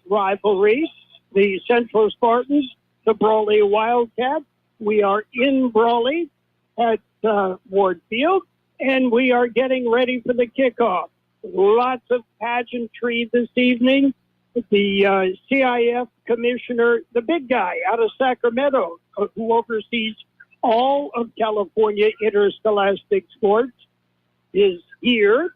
the rivalry, the Centro Spartans, the Brawley Wildcats. We are in Brawley at Ward Field, and we are getting ready for the kickoff. Lots of pageantry this evening. The CIF commissioner, the big guy out of Sacramento, who oversees all of California interscholastic sports, is here,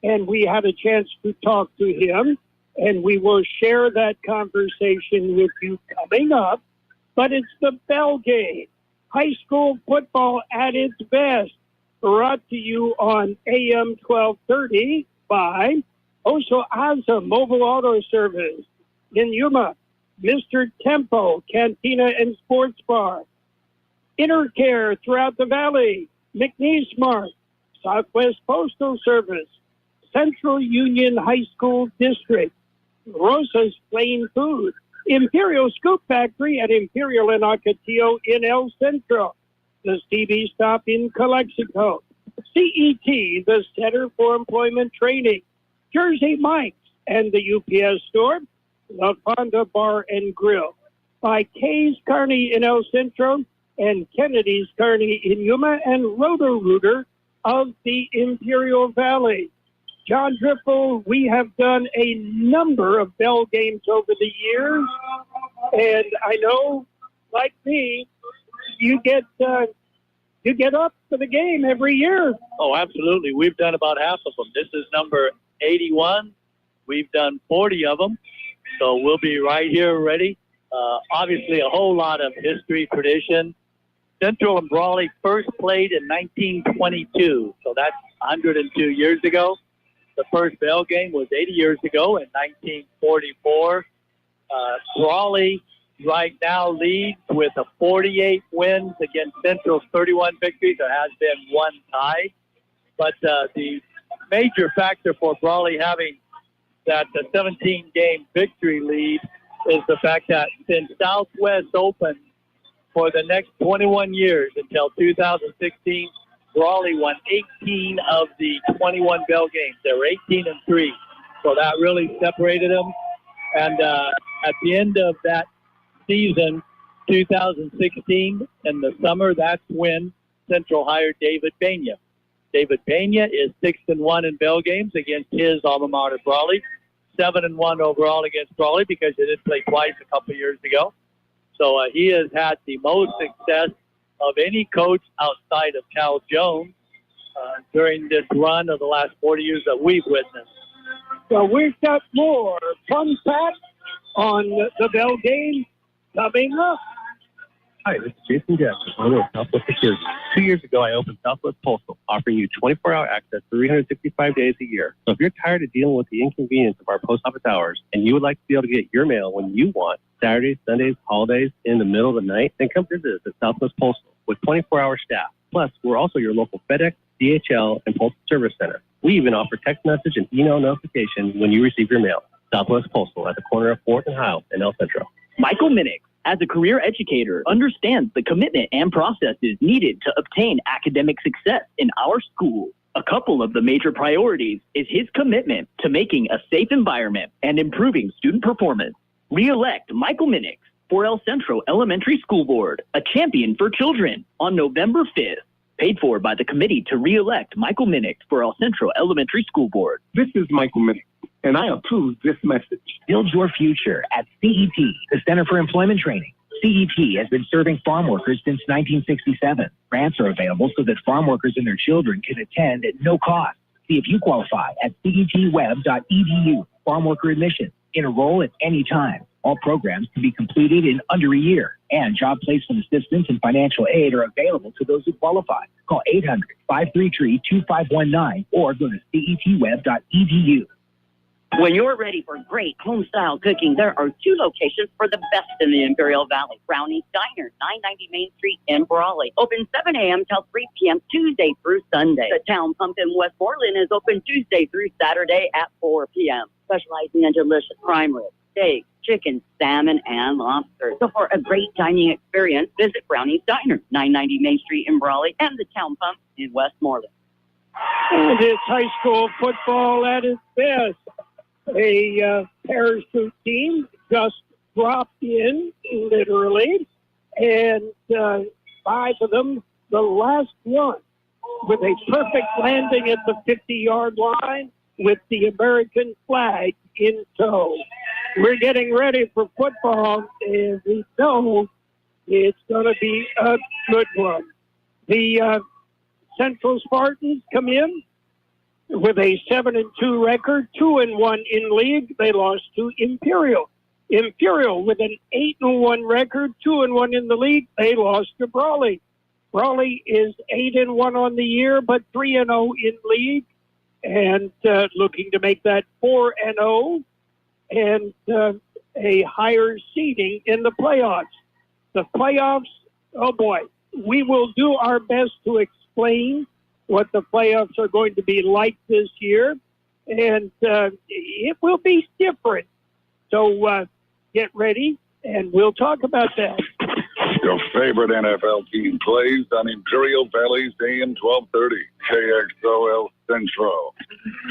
and we had a chance to talk to him, and we will share that conversation with you coming up. But it's the bell game, high school football at its best, brought to you on AM 1230 by Oso Asa Mobile Auto Service in Yuma, Mr. Tempo Cantina and Sports Bar, Intercare throughout the valley, McNeese Mart, Southwest Postal Service, Central Union High School District, Rosa's Plain Food, Imperial Scoop Factory at Imperial and Ocotillo in El Centro, the CB Stop in Calexico, CET, the Center for Employment Training, Jersey Mike's and the UPS Store, La Fonda Bar and Grill, by Kay's Carney in El Centro and Kennedy's Carney in Yuma, and Roto-Rooter of the Imperial Valley. John Driffill, we have done a number of bell games over the years, and I know, like me, you get up for the game every year. Oh, absolutely. We've done about half of them. This is number 81. We've done 40 of them, so we'll be right here ready. Obviously, a whole lot of history, tradition. Central and Brawley first played in 1922, so that's 102 years ago. The first bell game was 80 years ago in 1944. Brawley right now leads with a 48 wins against Central's 31 victories. There has been one tie. But the major factor for Brawley having that 17-game victory lead is the fact that since Southwest opened for the next 21 years until 2016, Brawley won 18 of the 21 bell games. They were 18-3. So that really separated them. And at the end of that season, 2016, in the summer, that's when Central hired David Pena. David Pena is 6-1 in bell games against his alma mater, Brawley. 7-1 overall against Brawley because they did play twice a couple years ago. So he has had the most success of any coach outside of Cal Jones during this run of the last 40 years that we've witnessed. So we've got more fun facts on the bell game coming up. Hi, this is Jason Jackson, owner of Southwest Security. 2 years ago, I opened Southwest Postal, offering you 24-hour access 365 days a year. So if you're tired of dealing with the inconvenience of our post office hours and you would like to be able to get your mail when you want, Saturdays, Sundays, holidays, in the middle of the night, then come visit us at Southwest Postal with 24-hour staff. Plus, we're also your local FedEx, DHL, and Postal Service Center. We even offer text message and email notification when you receive your mail. Southwest Postal at the corner of 4th and Highland in El Centro. Michael Minnick, as a career educator, understands the commitment and processes needed to obtain academic success in our school. A couple of the major priorities is his commitment to making a safe environment and improving student performance. Re-elect Michael Minnick for El Centro Elementary School Board, a champion for children, on November 5th. Paid for by the committee to re-elect Michael Minnick for El Centro Elementary School Board. This is Michael Minnick, and I approve this message. Build your future at CET, the Center for Employment Training. CET has been serving farm workers since 1967. Grants are available so that farm workers and their children can attend at no cost. See if you qualify at cetweb.edu. Farm worker admission. Enroll at any time. All programs can be completed in under a year, and job placement assistance and financial aid are available to those who qualify. Call 800-533-2519 or go to cetweb.edu. When you're ready for great home-style cooking, there are two locations for the best in the Imperial Valley. Brownie's Diner, 990 Main Street in Brawley. Open 7 a.m. till 3 p.m. Tuesday through Sunday. The Town Pump in Westmoreland is open Tuesday through Saturday at 4 p.m. Specializing in delicious prime ribs, steak, chicken, salmon, and lobster. So for a great dining experience, visit Brownie's Diner, 990 Main Street in Brawley, and the Town Pump in Westmoreland. And it's high school football at its best. a parachute team just dropped in, literally, and 5 of them, the last one, with a perfect landing at the 50-yard line with the American flag in tow. We're getting ready for football, and we know it's going to be a good one. The Central Spartans come in with a 7-2 record, 2-1 in league. They lost to Imperial. Imperial with an 8-1 record, 2-1 in the league. They lost to Brawley. Brawley is 8-1 on the year, but 3-0 in league, and looking to make that 4-0 and a higher seeding in the playoffs. The playoffs, oh boy, we will do our best to explain what the playoffs are going to be like this year, and it will be different. So get ready, and we'll talk about that. Your favorite NFL team plays on Imperial Valley's AM 1230, KXO Centro.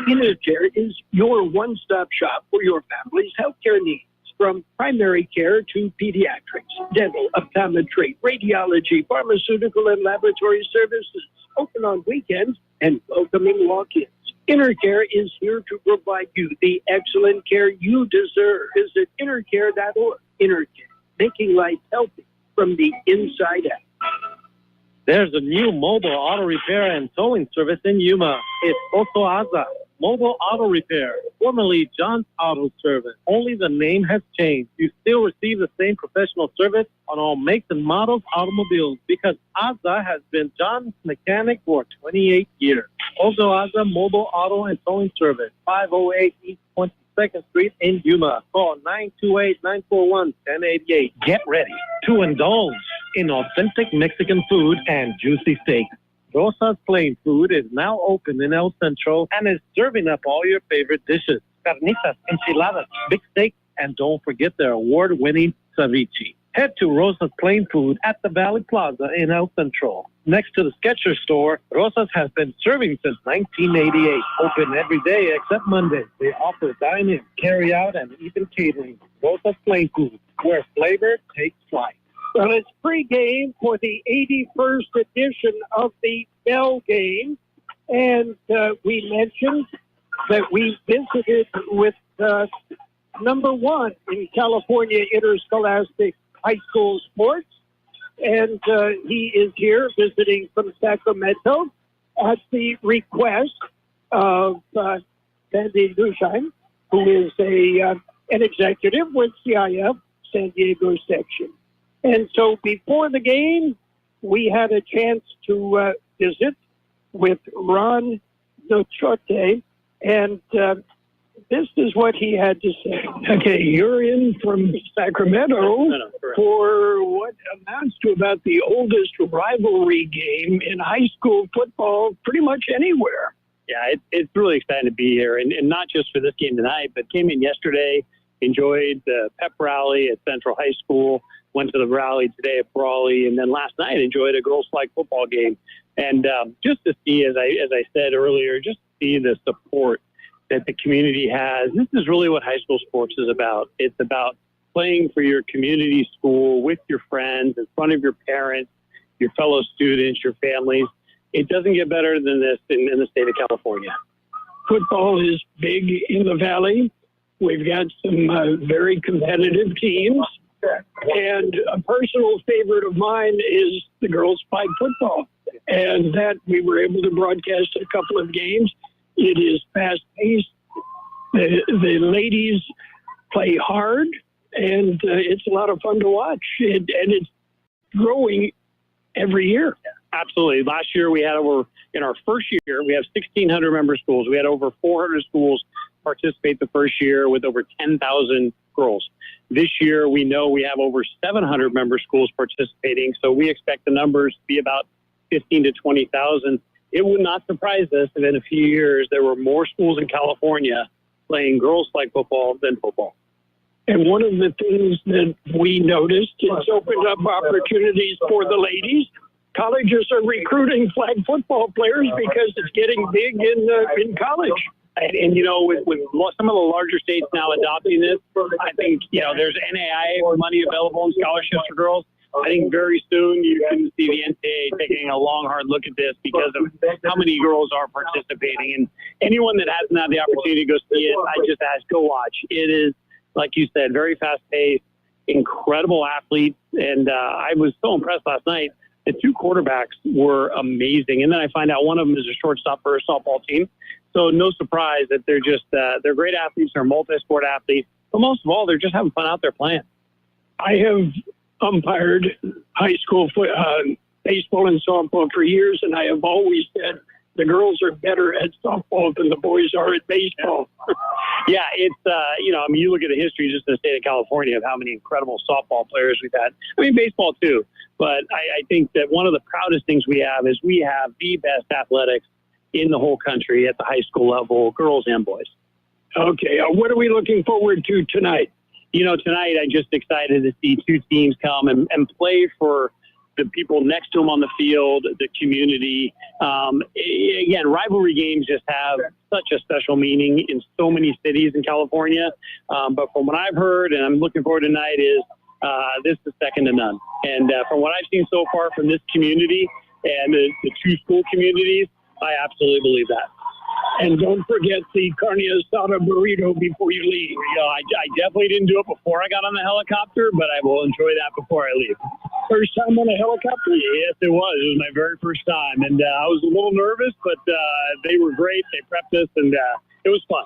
InterCare is your one-stop shop for your family's healthcare needs. From primary care to pediatrics, dental, optometry, radiology, pharmaceutical, and laboratory services. Open on weekends and welcoming walk-ins. InterCare is here to provide you the excellent care you deserve. Visit intercare.org. InterCare, making life healthy from the inside out. There's a new mobile auto repair and towing service in Yuma. It's Otoaza Mobile Auto Repair, formerly John's Auto Service. Only the name has changed. You still receive the same professional service on all makes and models automobiles because Aza has been John's mechanic for 28 years. Otoaza Mobile Auto and Towing Service, 508 East 22nd Street in Yuma. Call 928-941-1088. Get ready to indulge in authentic Mexican food and juicy steak. Rosa's Plain Food is now open in El Centro and is serving up all your favorite dishes. Carnitas, enchiladas, big steak, and don't forget their award-winning ceviche. Head to Rosa's Plain Food at the Valley Plaza in El Centro. Next to the Skechers store, Rosa's has been serving since 1988. Open every day except Monday. They offer dine-in, carry-out, and even catering. Rosa's Plain Food, where flavor takes flight. Well, it's pregame for the 81st edition of the Bell Game, and we mentioned that we visited with number 1 in California Interscholastic High School Sports, and he is here visiting from Sacramento at the request of Sandy Dushine, who is an executive with CIF San Diego section. And so before the game, we had a chance to visit with Ron Nochote, and this is what he had to say. Okay, you're in from Sacramento for what amounts to about the oldest rivalry game in high school football pretty much anywhere. Yeah, it's really exciting to be here, and not just for this game tonight, but came in yesterday, enjoyed the pep rally at Central High School, went to the rally today at Brawley, and then last night enjoyed a girls' flag football game. And just to see, as I said earlier, just see the support that the community has. This is really what high school sports is about. It's about playing for your community school with your friends, in front of your parents, your fellow students, your families. It doesn't get better than this in the state of California. Football is big in the Valley. We've got some very competitive teams. And a personal favorite of mine is the girls' flag football. And that we were able to broadcast a couple of games. It is fast-paced. The ladies play hard, and it's a lot of fun to watch. And it's growing every year. Absolutely. Last year we had in our first year, we have 1,600 member schools. We had over 400 schools participate the first year with over 10,000 girls. This year, we know we have over 700 member schools participating, so we expect the numbers to be about 15 to 20,000. It would not surprise us if in a few years there were more schools in California playing girls' flag football than football. And one of the things that we noticed is opened up opportunities for the ladies. Colleges are recruiting flag football players because it's getting big in college. And with some of the larger states now adopting this, I think, there's NAIA money available in scholarships for girls. I think very soon you can see the NCAA taking a long, hard look at this because of how many girls are participating. And anyone that hasn't had the opportunity to go see it, I just ask, go watch. It is, like you said, very fast-paced, incredible athletes. And I was so impressed last night. The two quarterbacks were amazing. And then I find out one of them is a shortstop for a softball team. So no surprise that they're just they're great athletes. They're multi-sport athletes. But most of all, they're just having fun out there playing. I have umpired high school baseball and softball for years, and I have always said the girls are better at softball than the boys are at baseball. Yeah, it's, you look at the history just in the state of California of how many incredible softball players we've had. I mean, baseball too. But I think that one of the proudest things we have is we have the best athletics in the whole country at the high school level, girls and boys. Okay, what are we looking forward to tonight? Tonight I'm just excited to see two teams come and play for the people next to them on the field, the community. Again, rivalry games just have such a special meaning in so many cities in California. But from what I've heard, and I'm looking forward tonight, is this is second to none. And from what I've seen so far from this community and the two school communities, I absolutely believe that. And don't forget the carne asada burrito before you leave. I definitely didn't do it before I got on the helicopter, but I will enjoy that before I leave. First time on a helicopter? Yes, it was. It was my very first time. And I was a little nervous, but they were great. They prepped us, and it was fun.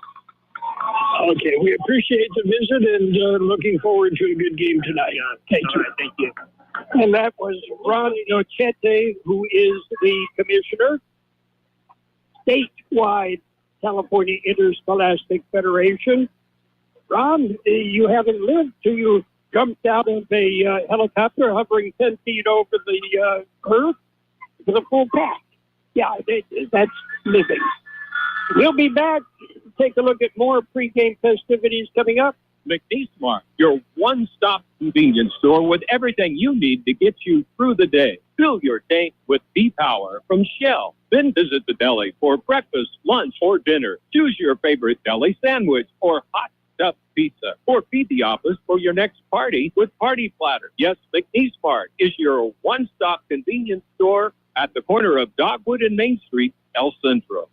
Okay, we appreciate the visit and looking forward to a good game tonight. Thank you. Right, thank you. And that was Ron Nochete, who is the commissioner, statewide California Interscholastic Federation. Ron, you haven't lived till you jumped out of a helicopter hovering 10 feet over the earth with a full pack. Yeah, that's living. We'll be back. Take a look at more pregame festivities coming up. McNeesmart, your one-stop convenience store with everything you need to get you through the day. Fill your tank with V-Power from Shell. Then visit the deli for breakfast, lunch, or dinner. Choose your favorite deli sandwich or hot stuffed pizza. Or feed the office for your next party with Party Platter. Yes, McNeesmart is your one-stop convenience store at the corner of Dogwood and Main Street, El Centro.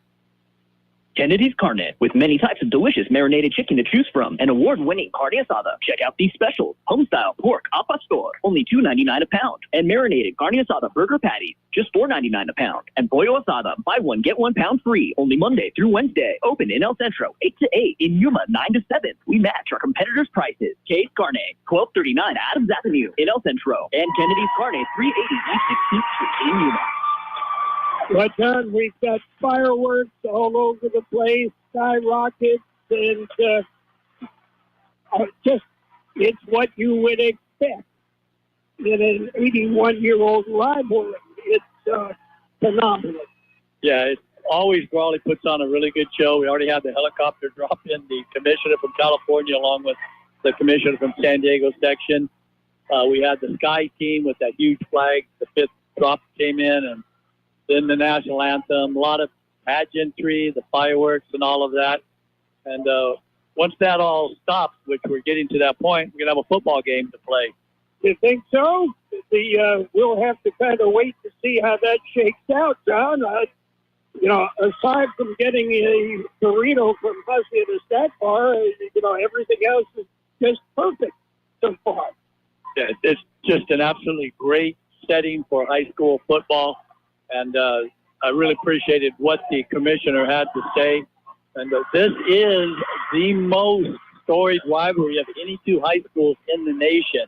Kennedy's Carne, with many types of delicious marinated chicken to choose from, and award-winning carne asada. Check out these specials: home-style pork al pastor, only $2.99 a pound, and marinated carne asada burger patties, just $4.99 a pound, and pollo asada, buy one get 1 pound free, only Monday through Wednesday. Open in El Centro, 8 to 8, in Yuma, 9 to 7. We match our competitors' prices. K's Carne, 1239 Adams Avenue in El Centro, and Kennedy's Carne, 380 East 16th Street in Yuma. But John, we've got fireworks all over the place, skyrockets, and it's what you would expect in an 81-year-old rivalry. It's phenomenal. Yeah, it's always Brawley puts on a really good show. We already had the helicopter drop in, the commissioner from California along with the commissioner from San Diego section. We had the Sky team with that huge flag. The fifth drop came in, and then the national anthem, a lot of pageantry, the fireworks and all of that. And once that all stops, which we're getting to that point, we're going to have a football game to play. You think so? We'll have to kind of wait to see how that shakes out, John. Aside from getting a burrito from Buckley at a snack bar, everything else is just perfect so far. Yeah, it's just an absolutely great setting for high school football. And I really appreciated what the commissioner had to say. And this is the most storied rivalry of any two high schools in the nation.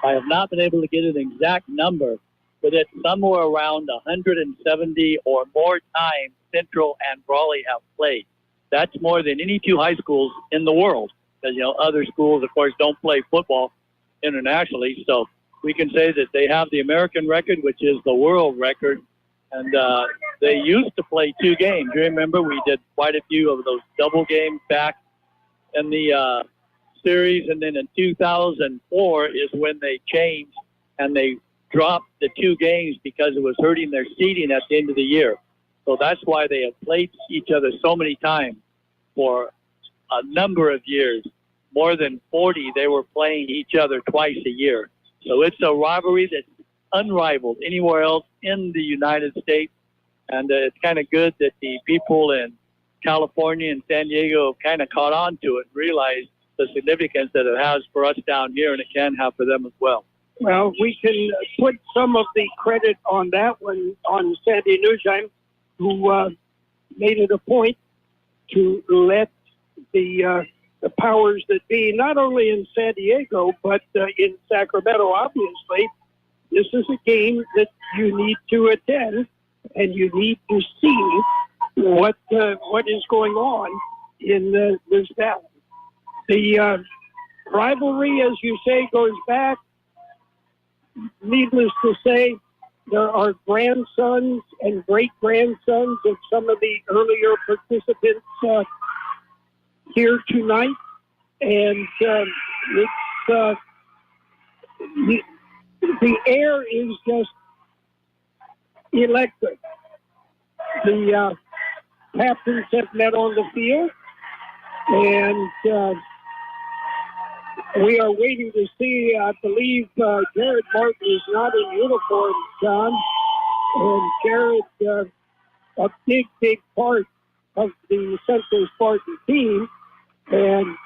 I have not been able to get an exact number, but it's somewhere around 170 or more times Centro and Brawley have played. That's more than any two high schools in the world. Because, other schools, of course, don't play football internationally. So we can say that they have the American record, which is the world record. And they used to play two games. You remember we did quite a few of those double games back in the series. And then in 2004 is when they changed and they dropped the two games because it was hurting their seeding at the end of the year. So that's why they have played each other so many times. for a number of years, more than 40, they were playing each other twice a year. So it's a rivalry that's unrivaled anywhere else in the United States. And it's kind of good that the people in California and San Diego have kind of caught on to it and realized the significance that it has for us down here, and it can have for them as well. Well, we can put some of the credit on that one on Sandy Newsheim, who made it a point to let the powers that be, not only in San Diego, but in Sacramento, obviously. This is a game that you need to attend, and you need to see what is going on in this valley. The rivalry, as you say, goes back. Needless to say, there are grandsons and great-grandsons of some of the earlier participants here tonight. And it's the air is just electric. The captains have met on the field, and we are waiting to see. I believe Jared Martin is not in uniform, John, and Jared, a big part of the Centro Spartan team, and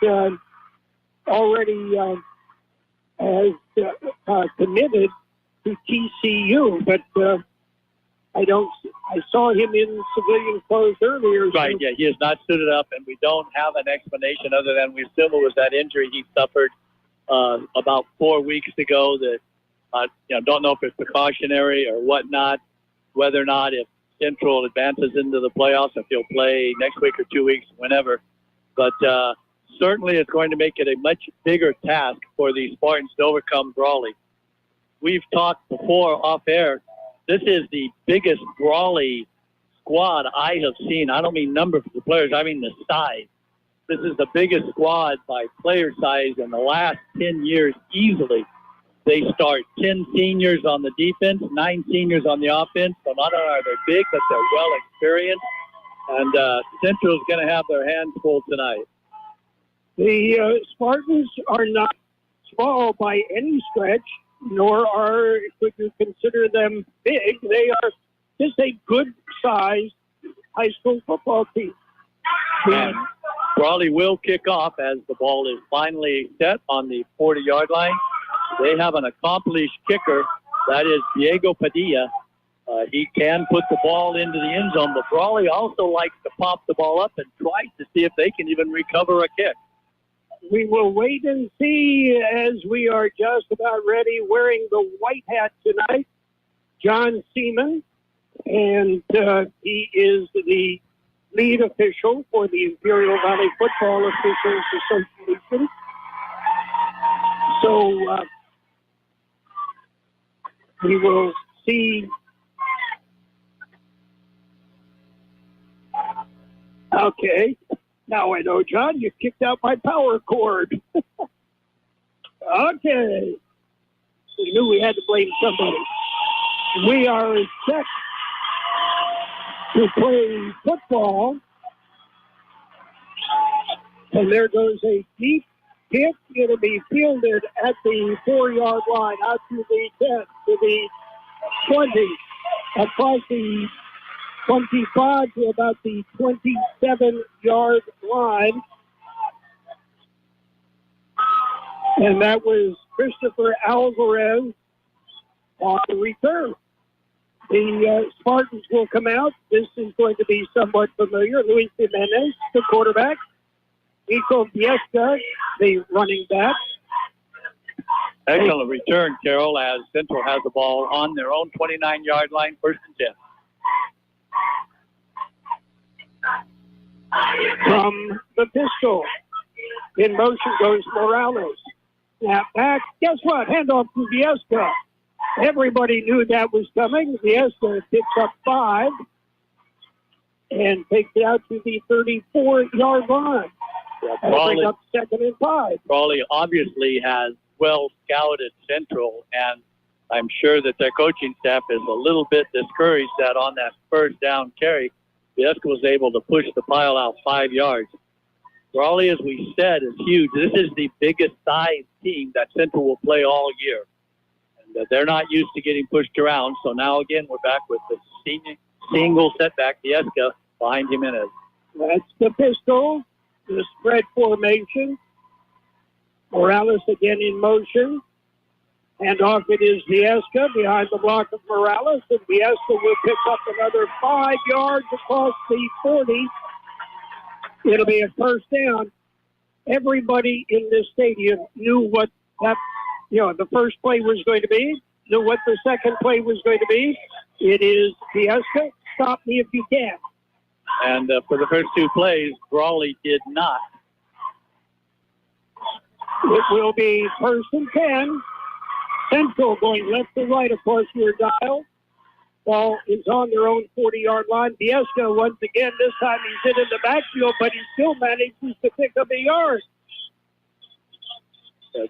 already has committed to TCU, but I saw him in civilian clothes earlier. Right, yeah, he has not suited up, and we don't have an explanation other than we assume it was that injury he suffered about 4 weeks ago that, don't know if it's precautionary or whatnot, whether or not if Central advances into the playoffs, if he'll play next week or 2 weeks, whenever. But certainly it's going to make it a much bigger task for the Spartans to overcome Brawley. We've talked before off air. This is the biggest Brawley squad I have seen. I don't mean number of the players, I mean the size. This is the biggest squad by player size in the last 10 years easily. They start 10 seniors on the defense, 9 seniors on the offense. So not only are they big, but they're well experienced. And Central's going to have their hands full tonight. The Spartans are not small by any stretch, nor could you consider them big. They are just a good-sized high school football team. And Brawley will kick off as the ball is finally set on the 40-yard line. They have an accomplished kicker. That is Diego Padilla. He can put the ball into the end zone, but Brawley also likes to pop the ball up and try to see if they can even recover a kick. We will wait and see as we are just about ready, wearing the white hat tonight. John Seaman, and he is the lead official for the Imperial Valley Football Officials Association. So we will see. Okay. Now I know, John, you kicked out my power cord. Okay. We knew we had to blame somebody. We are set to play football. And there goes a deep kick. It'll be fielded at the 4-yard line, out to the 10, to the 20, across the 25 to about the 27-yard line. And that was Christopher Alvarez on the return. The Spartans will come out. This is going to be somewhat familiar. Luis Jimenez, the quarterback. Nico Biesca, the running back. Excellent return, Carroll, as Central has the ball on their own 29-yard line, 1st and 10. From the pistol, in motion goes Morales. Snap back. Guess what? Handoff to Biesca. Everybody knew that was coming. Biesca picks up 5 and takes it out to the 34-yard line. Bring up 2nd and 5. Brawley obviously has well scouted Central, and I'm sure that their coaching staff is a little bit discouraged that on that 1st down carry, Biesca was able to push the pile out 5 yards. Brawley, as we said, is huge. This is the biggest size team that Centro will play all year. And they're not used to getting pushed around. So now, again, we're back with the single setback, Viesca, behind Jimenez. That's the pistol, the spread formation. Morales again in motion. And off it is Viesca behind the block of Morales. And Viesca will pick up another 5 yards across the 40. It'll be a first down. Everybody in this stadium knew what that, the first play was going to be, knew what the second play was going to be. It is Viesca, stop me if you can. And for the first 2 plays, Brawley did not. It will be first and 10. Centro going left to right across your dial. Ball is on their own 40-yard line. Viesca once again, this time he's in the backfield, but he still manages to pick up a yard.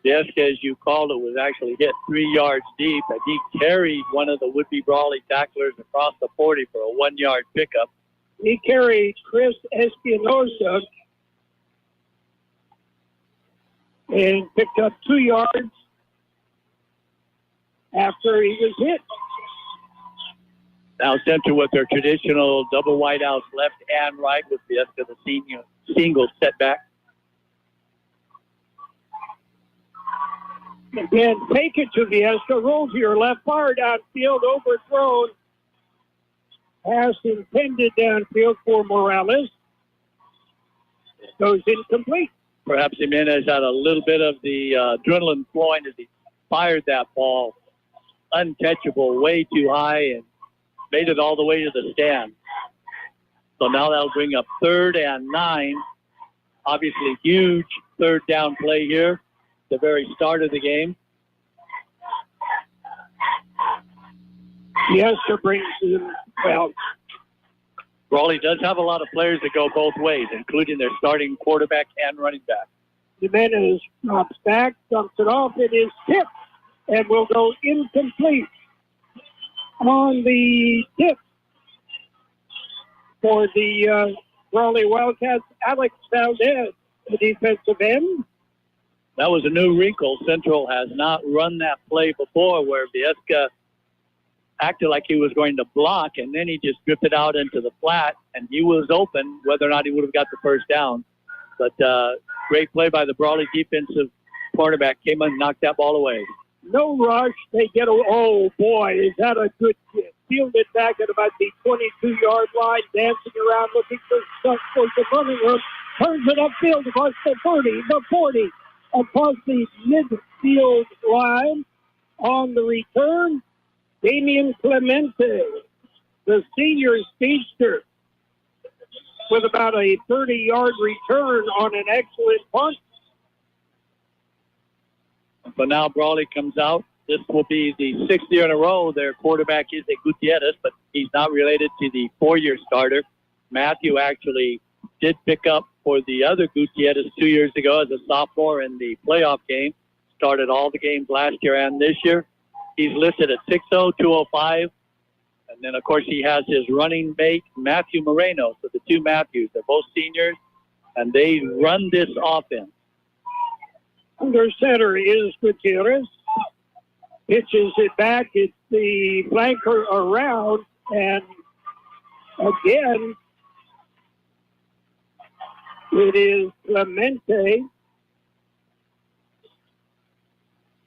Viesca, as you called it, was actually hit 3 yards deep, and he carried one of the would-be Brawley tacklers across the 40 for a 1-yard pickup. He carried Chris Espinosa and picked up 2 yards after he was hit. Now Centro with their traditional double wideouts left and right with Viesca, the senior single setback. Again, take it to Viesca, roll to your left, fire downfield, overthrown. Pass intended downfield for Morales. Goes incomplete. Perhaps Jimenez had a little bit of the adrenaline flowing as he fired that ball. Uncatchable, way too high, and made it all the way to the stand. So now that'll bring up 3rd and 9. Obviously, huge third down play here, the very start of the game. Viesca brings him, Brawley does have a lot of players that go both ways, including their starting quarterback and running back. Jimenez drops back, dumps it off. It is tipped and will go incomplete. On the tip for the Brawley Wildcats, Alex Valdez, the defensive end. That was a new wrinkle. Central has not run that play before where Viesca acted like he was going to block, and then he just drifted out into the flat, and he was open, whether or not he would have got the first down. But great play by the Brawley defensive cornerback. Came in and knocked that ball away. No rush. They get oh, boy, is that a good kid. Fielded back at about the 22-yard line, dancing around looking for the running room. Turns it upfield across the 30, the 40, across the midfield line. On the return, Damian Clemente, the senior speedster, with about a 30-yard return on an excellent punt. So now Brawley comes out. This will be the 6th year in a row. Their quarterback is a Gutierrez, but he's not related to the 4-year starter. Matthew actually did pick up for the other Gutierrez 2 years ago as a sophomore in the playoff game. Started all the games last year and this year. He's listed at 6'0", 205. And then, of course, he has his running mate, Matthew Moreno. So the two Matthews, they're both seniors, and they run this offense. Under center is Gutierrez. Pitches it back. It's the flanker around. And again, it is Clemente.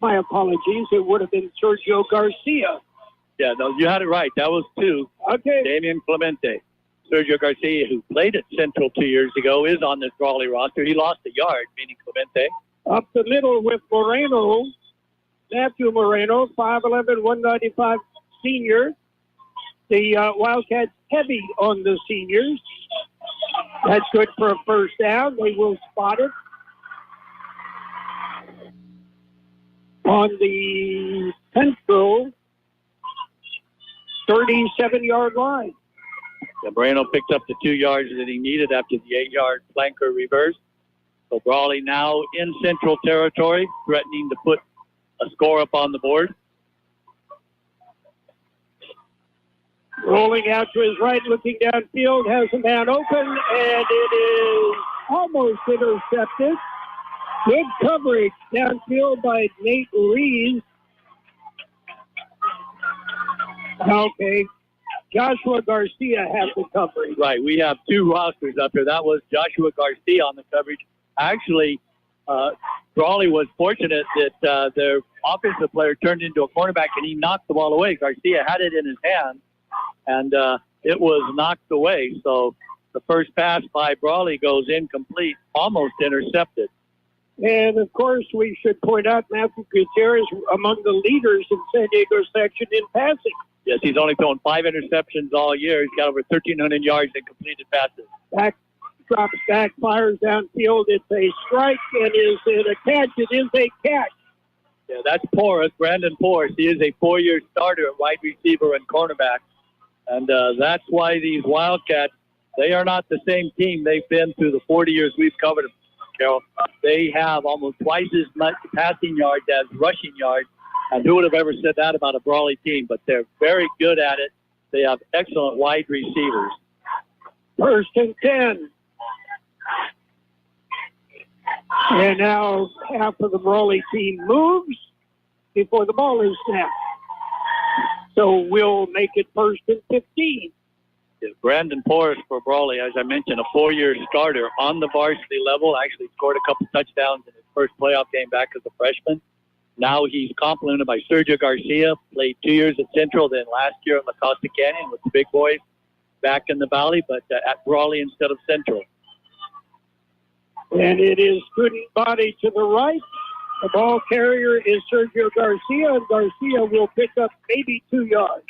My apologies. It would have been Sergio Garcia. Yeah, no, you had it right. That was 2. Okay. Damian Clemente. Sergio Garcia, who played at Central 2 years ago, is on this Brawley roster. He lost a yard, meaning Clemente. Up the middle with Moreno. Matthew Moreno, 5'11", 195 senior. The Wildcats heavy on the seniors. That's good for a first down. They will spot it on the Centro 37-yard line. Yeah, Moreno picked up the 2 yards that he needed after the 8-yard flanker reverse. So Brawley now in Central territory, threatening to put a score up on the board. Rolling out to his right, looking downfield, has a man open, and it is almost intercepted. Good coverage downfield by Nate Reeves. Okay. Joshua Garcia has the coverage. Right, we have two rosters up here. That was Joshua Garcia on the coverage. Actually, Brawley was fortunate that their offensive player turned into a cornerback and he knocked the ball away. Garcia had it in his hand, and it was knocked away. So the first pass by Brawley goes incomplete, almost intercepted. And, of course, we should point out Matthew Gutierrez among the leaders in San Diego section in passing. Yes, he's only thrown 5 interceptions all year. He's got over 1,300 yards in completed passes. Back, drops back, fires downfield. It's a strike, and is it a catch? It is a catch. Yeah, that's Porras, Brandon Porras. He is a 4-year starter at wide receiver and cornerback. And that's why these Wildcats, they are not the same team they've been through the 40 years we've covered them, Carroll. They have almost twice as much passing yards as rushing yards. And who would have ever said that about a Brawley team? But they're very good at it. They have excellent wide receivers. 1st and 10. And now half of the Brawley team moves before the ball is snapped. So we'll make it 1st and 15. Brandon Porras for Brawley, as I mentioned, a 4-year starter on the varsity level, actually scored a couple touchdowns in his first playoff game back as a freshman. Now he's complemented by Sergio Garcia, played 2 years at Centro, then last year at La Costa Canyon with the big boys back in the Valley, but at Brawley instead of Centro. And it is student body to the right. The ball carrier is Sergio Garcia, and Garcia will pick up maybe 2 yards.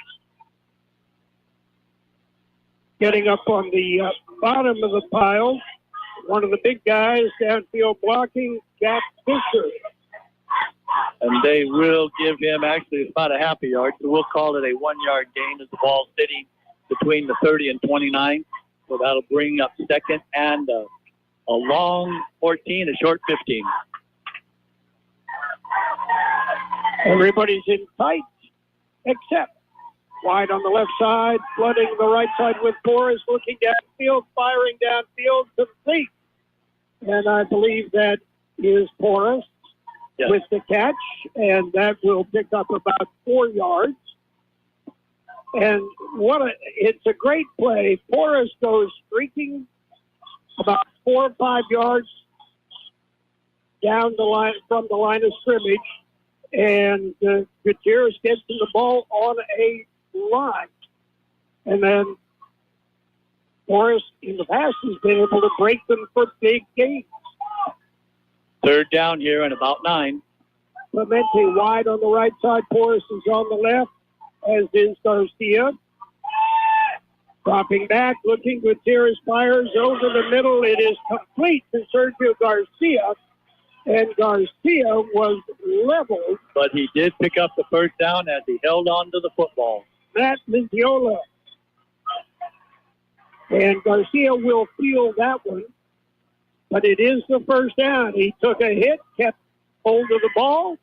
Getting up on the bottom of the pile, one of the big guys downfield blocking, Jack Fisher. And they will give him, actually, it's about a half a yard, so we'll call it a 1-yard gain as the ball sitting between the 30 and 29. So that'll bring up 2nd and a long 14, a short 15. Everybody's in tight, except wide on the left side, flooding the right side with Porras, looking downfield, firing downfield, complete. And I believe that is Porras with the catch, and that will pick up about 4 yards. And it's a great play. Porras goes streaking about 4 or 5 yards down the line from the line of scrimmage, and Gutierrez gets the ball on a line. And then Porras in the past has been able to break them for big gains. 3rd down here and about 9. Clemente wide on the right side. Porras is on the left, as is Garcia. Dropping back, looking. Gutierrez fires over the middle. It is complete to Sergio Garcia. And Garcia was leveled. But he did pick up the 1st down as he held on to the football. Matt Miziola. And Garcia will field that one. But it is the 1st down. He took a hit, kept hold of the ball,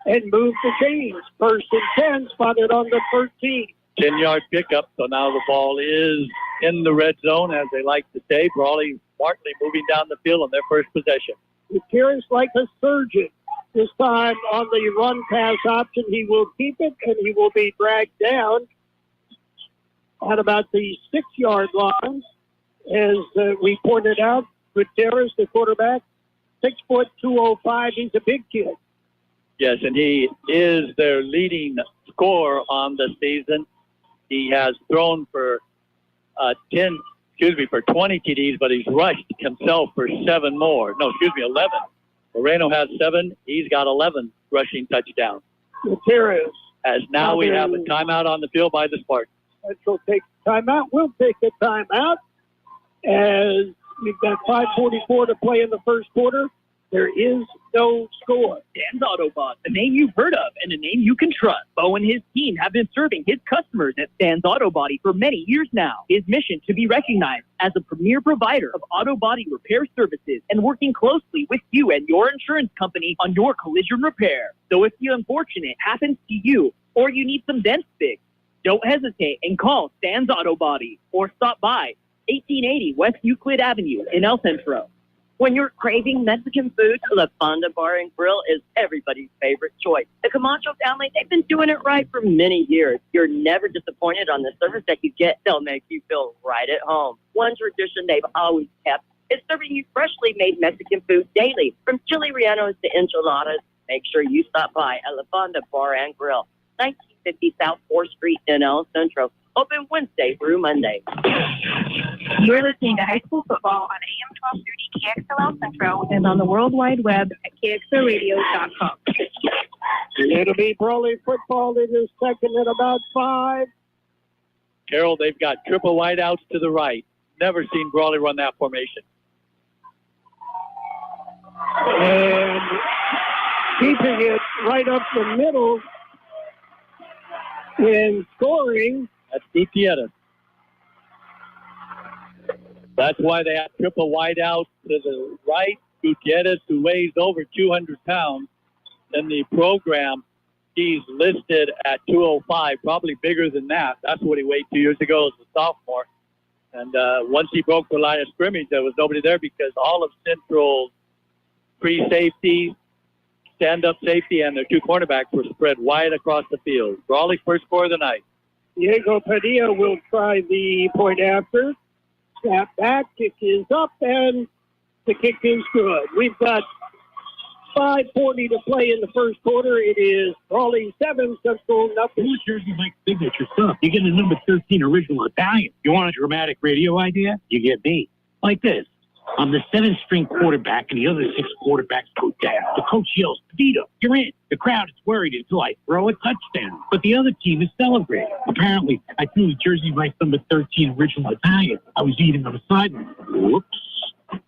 and moved the chains. 1st and 10, spotted on the 13. 10-yard pickup, so now the ball is in the red zone, as they like to say. Brawley smartly moving down the field on their first possession. Gutierrez like a surgeon. This time on the run-pass option, he will keep it, and he will be dragged down at about the 6-yard line. As we pointed out, Gutierrez, the quarterback, 6 foot 205. He's a big kid. Yes, and he is their leading scorer on the season. He has thrown for 20 TDs, but he's rushed himself for 7 more. No, 11. Moreno has 7. He's got 11 rushing touchdowns. Gutierrez. As now we have a timeout on the field by the Spartans. Central takes timeout. We'll take a timeout as we've got 5:44 to play in the first quarter. There is no score. Dan's Autobot, a name you've heard of and a name you can trust. Bo and his team have been serving his customers at Dan's Auto Body for many years now. His mission to be recognized as a premier provider of auto body repair services and working closely with you and your insurance company on your collision repair. So if the unfortunate happens to you or you need some dents fixed, don't hesitate and call Dan's Auto Body or stop by 1880 West Euclid Avenue in El Centro. When you're craving Mexican food, La Fonda Bar and Grill is everybody's favorite choice. The Camacho family, they've been doing it right for many years. You're never disappointed on the service that you get. They'll make you feel right at home. One tradition they've always kept is serving you freshly made Mexican food daily, from chili rellenos to enchiladas. Make sure you stop by at La Fonda Bar and Grill, 1950 South 4th Street in El Centro. Open Wednesday through Monday. You're listening to high school football on AM 1230 Kxo El Centro and on the World Wide Web at kxoradio.com. It'll be Brawley football in his second at about 5. Carroll, they've got triple wideouts to the right. Never seen Brawley run that formation. And keeping it right up the middle in scoring. That's Gutierrez. That's why they have triple wideouts to the right. Gutierrez, who weighs over 200 pounds. In the program, he's listed at 205, probably bigger than that. That's what he weighed 2 years ago as a sophomore. And once he broke the line of scrimmage, there was nobody there because all of Central's pre-safety, stand-up safety, and their two cornerbacks were spread wide across the field. Brawley first score of the night. Diego Padilla will try the point after. Snap back, kick is up, and the kick is good. We've got 5:40 to play in the first quarter. It is Brawley 7, Central nothing. Who's Jersey Mike's signature stuff? You get a number 13 original Italian. You want a dramatic radio idea? You get me. Like this. I'm the 7th string quarterback, and the other 6 quarterbacks go down. The coach yells, "Vito, you're in." The crowd is worried until I throw a touchdown. But the other team is celebrating. Apparently, I threw the Jersey Mike's number 13 original Italian. I was eating on the sideline. Whoops.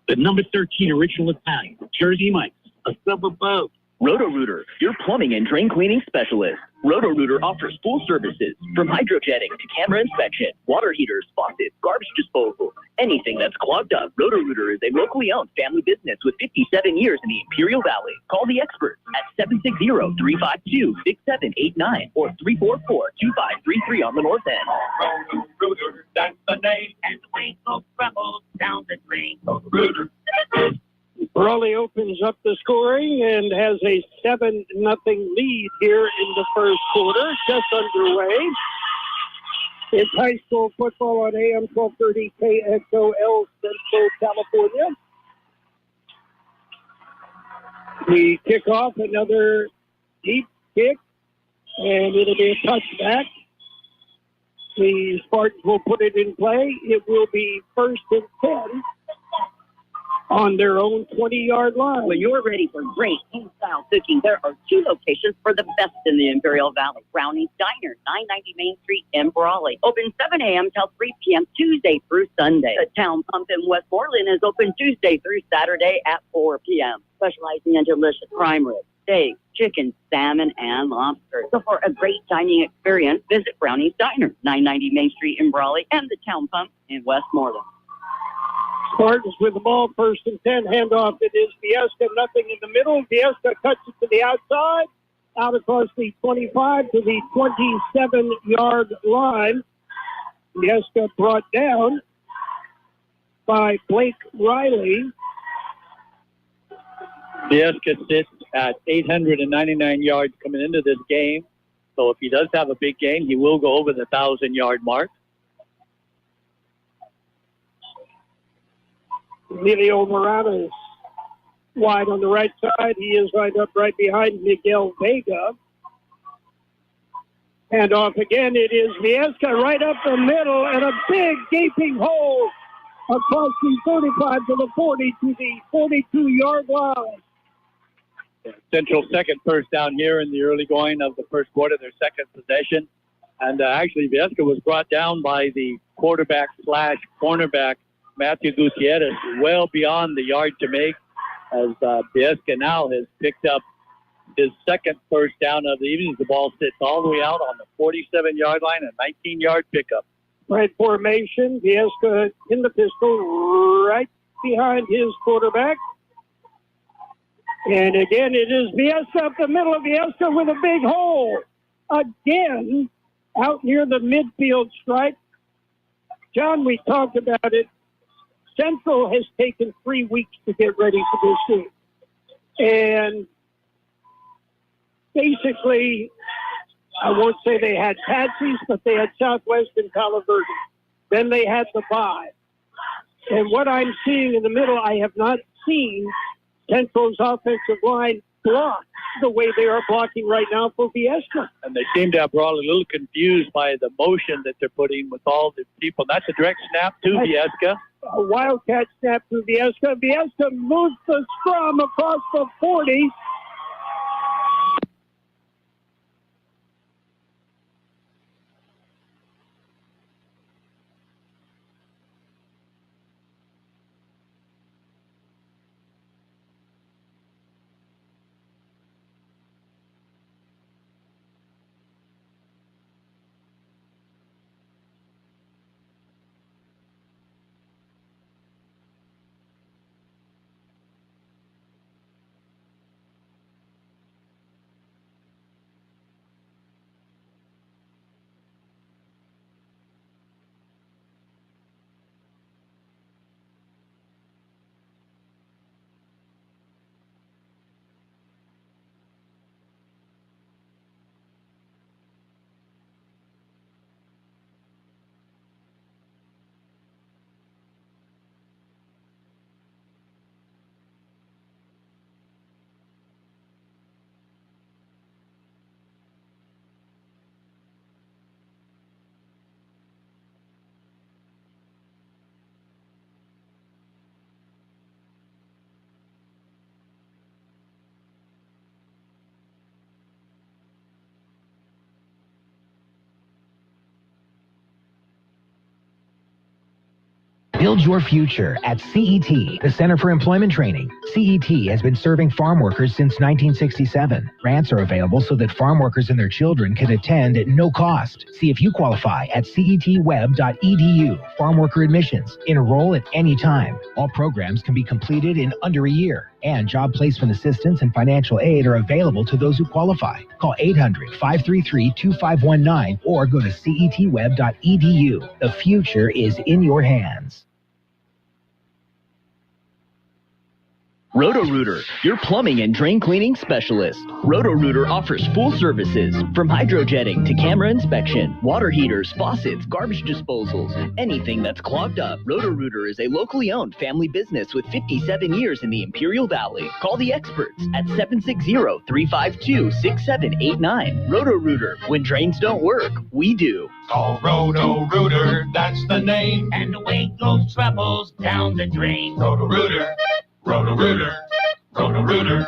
The number 13 original Italian. Jersey Mike's. A silver boat. Roto-Rooter, your plumbing and drain cleaning specialist. Roto-Rooter offers full services from hydrojetting to camera inspection, water heaters, faucets, garbage disposal, anything that's clogged up. Roto-Rooter is a locally owned family business with 57 years in the Imperial Valley. Call the experts at 760-352-6789 or 344-2533 on the north end. Roto-Rooter, that's the name, and the rain will crumble down the drain. Roto-Rooter. Brawley opens up the scoring and has a 7-0 lead here in the first quarter, just underway. It's high school football on AM 1230 KXOL Central, California. The kickoff, another deep kick, and it'll be a touchback. The Spartans will put it in play. It will be 1st and 10. On their own 20-yard line. When you're ready for great home-style cooking, there are 2 locations for the best in the Imperial Valley. Brownie's Diner, 990 Main Street in Brawley. Open 7 a.m. till 3 p.m. Tuesday through Sunday. The Town Pump in Westmoreland is open Tuesday through Saturday at 4 p.m. Specializing in delicious prime ribs, steak, chicken, salmon, and lobster. So for a great dining experience, visit Brownie's Diner, 990 Main Street in Brawley, and the Town Pump in Westmoreland. Spartans with the ball, 1st and 10. Handoff, it is Viesca, nothing in the middle. Viesca cuts it to the outside, out across the 25 to the 27-yard line. Viesca brought down by Blake Riley. Viesca sits at 899 yards coming into this game. So if he does have a big game, he will go over the 1,000-yard mark. Emilio Morales wide on the right side. He is lined up right behind Miguel Vega. And off again, it is Viesca right up the middle and a big gaping hole across the 35 to the 40 to the 42-yard line. Central second first down here in the early going of the first quarter, their second possession. And actually, Viesca was brought down by the quarterback/cornerback, Matthew Gutierrez, well beyond the yard to make, as Viesca now has picked up his second first down of the evening. The ball sits all the way out on the 47-yard line, a 19-yard pickup. Right formation, Viesca in the pistol, right behind his quarterback. And again, it is Viesca up the middle of Viesca with a big hole. Again, out near the midfield stripe. John, we talked about it Centro has taken 3 weeks to get ready for this game. And basically, I won't say they had Patsy's, but they had Southwest and Palo Verde. Then they had the bye. And what I'm seeing in the middle, I have not seen Centro's offensive line block the way they are blocking right now for Viesca. And they seem to have brought a little confused by the motion that they're putting with all the people. That's a direct snap to Viesca. A wildcat snap to Viesca. Viesca moves the scrum across the 40. Build your future at CET, the Center for Employment Training. CET has been serving farm workers since 1967. Grants are available so that farm workers and their children can attend at no cost. See if you qualify at cetweb.edu. Farm worker admissions. Enroll at any time. All programs can be completed in under a year. And job placement assistance and financial aid are available to those who qualify. Call 800-533-2519 or go to cetweb.edu. The future is in your hands. Roto-Rooter, your plumbing and drain cleaning specialist. Roto-Rooter offers full services from hydrojetting to camera inspection, water heaters, faucets, garbage disposals, anything that's clogged up. Roto-Rooter is a locally owned family business with 57 years in the Imperial Valley. Call the experts at 760-352-6789. Roto-Rooter, when drains don't work, we do. Call Roto-Rooter, that's the name, and away goes troubles down the drain. Roto-Rooter. Roto-Rooter, Roto-Rooter.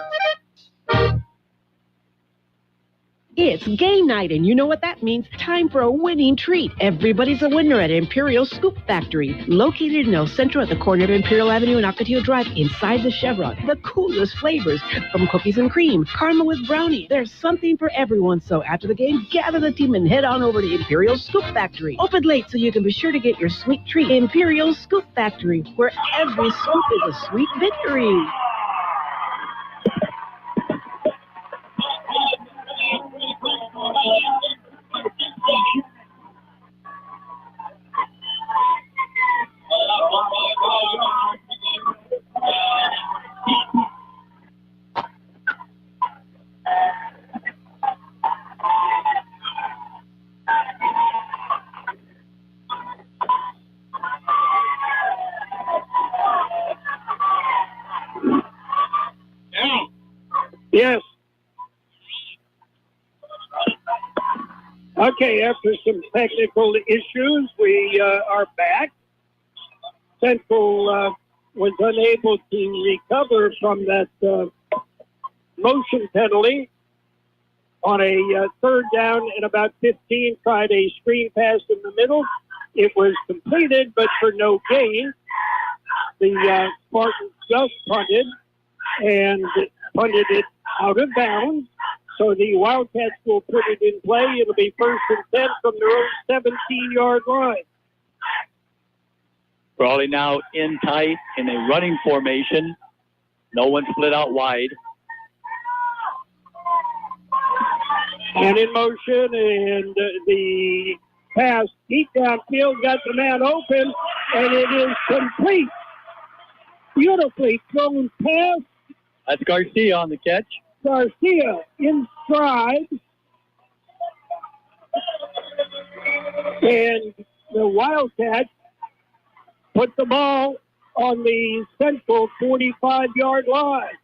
It's game night, and you know what that means. Time for a winning treat. Everybody's a winner at Imperial Scoop Factory, located in El Centro at the corner of Imperial Avenue and Ocotillo Drive, inside the Chevron. The coolest flavors, from cookies and cream, caramel with brownie. There's something for everyone, so after the game, gather the team and head on over to Imperial Scoop Factory. Open late so you can be sure to get your sweet treat. Imperial Scoop Factory, where every scoop is a sweet victory. Yes. Okay, after some technical issues, we are back. Central was unable to recover from that motion penalty on a third down and about 15, tried a screen pass in the middle. It was completed, but for no gain. The Spartans just punted and punted it out of bounds. So the Wildcats will put it in play. It'll be 1st and 10 from their own 17-yard line. Brawley now in tight in a running formation. No one split out wide. And in motion, and the pass deep downfield got the man open, and it is complete Beautifully thrown pass. That's Garcia on the catch. Garcia in stride. And the Wildcats put the ball on the Central 45-yard line.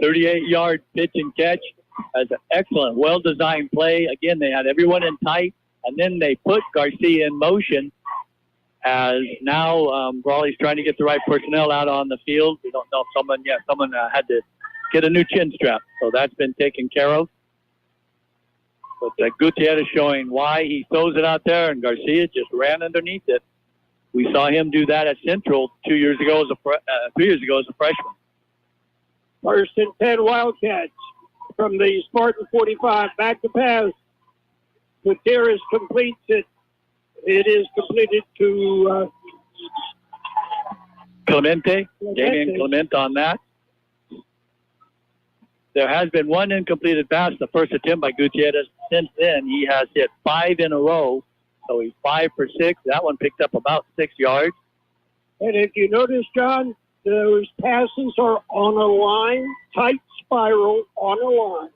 38-yard pitch and catch. That's an excellent, well-designed play. Again, they had everyone in tight, and then they put Garcia in motion as now Brawley's trying to get the right personnel out on the field. We don't know if someone had to get a new chin strap, so that's been taken care of. But Gutierrez showing why he throws it out there, and Garcia just ran underneath it. We saw him do that at Central 3 years ago as a freshman. First and 10 Wildcats from the Spartan 45. Back to pass. Gutierrez completes it. It is completed to Clemente. Damian Clemente on that. There has been one incompleted pass, the first attempt by Gutierrez. Since then, he has hit 5 in a row, so he's 5 for 6. That one picked up about 6 yards. And if you notice, John, those passes are on a line, tight spiral on a line.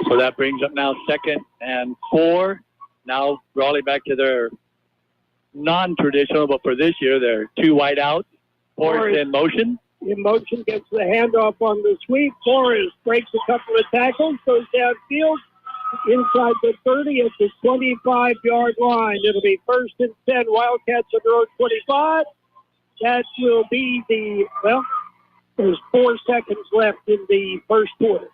So that brings up now 2nd and 4. Now Brawley back to their non-traditional, but for this year, they're 2 wide out. Forrest in motion. In motion, gets the handoff on the sweep. Forrest breaks a couple of tackles, goes downfield inside the 30 at the 25-yard line. It'll be 1st and 10, Wildcats on their own 25. That will be there's 4 seconds left in the first quarter.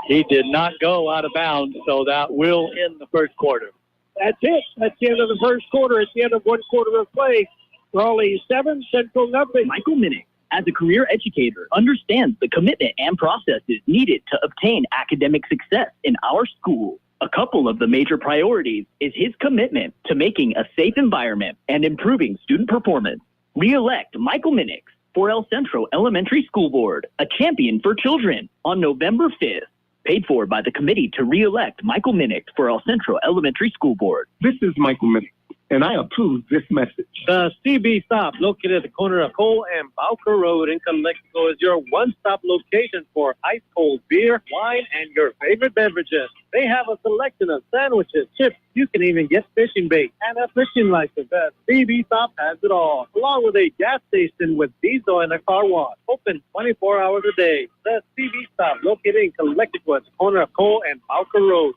He did not go out of bounds, so that will end the first quarter. That's it. That's the end of the first quarter. It's the end of 1 quarter of play. Brawley 7, Central nothing. Michael Minnick, as a career educator, understands the commitment and processes needed to obtain academic success in our school. A couple of the major priorities is his commitment to making a safe environment and improving student performance. Re-elect Michael Minnick for El Centro Elementary School Board, a champion for children, on November 5th. Paid for by the committee to re-elect Michael Minnick for El Centro Elementary School Board. This is Michael Minnick, and I approve this message. The CB Stop, located at the corner of Cole and Bowker Road in Calexico, is your one-stop location for ice cold beer, wine, and your favorite beverages. They have a selection of sandwiches, chips. You can even get fishing bait and a fishing license. The CB Stop has it all, along with a gas station with diesel and a car wash. Open 24 hours a day. The CB Stop, located in Calexico at the corner of Cole and Bowker Road.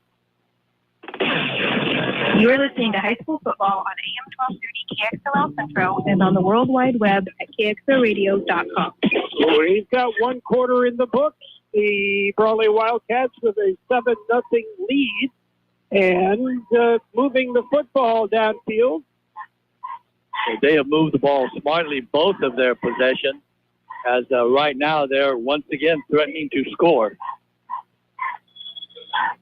You are listening to high school football on AM 1230 KXLL Centro and on the World Wide Web at kxoradio.com. We've got 1 quarter in the books. The Brawley Wildcats with a 7-0 lead and moving the football downfield. So they have moved the ball smartly, both of their possessions, as right now they're once again threatening to score.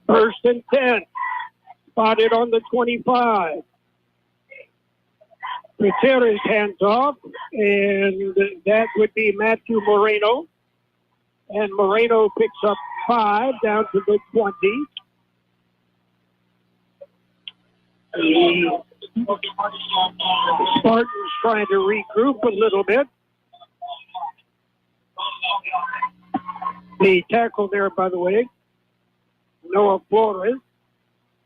1st and 10. Spotted on the 25. Gutierrez hands off, and that would be Matthew Moreno. And Moreno picks up 5 down to the 20. The Spartans trying to regroup a little bit. The tackle there, by the way, Noah Flores.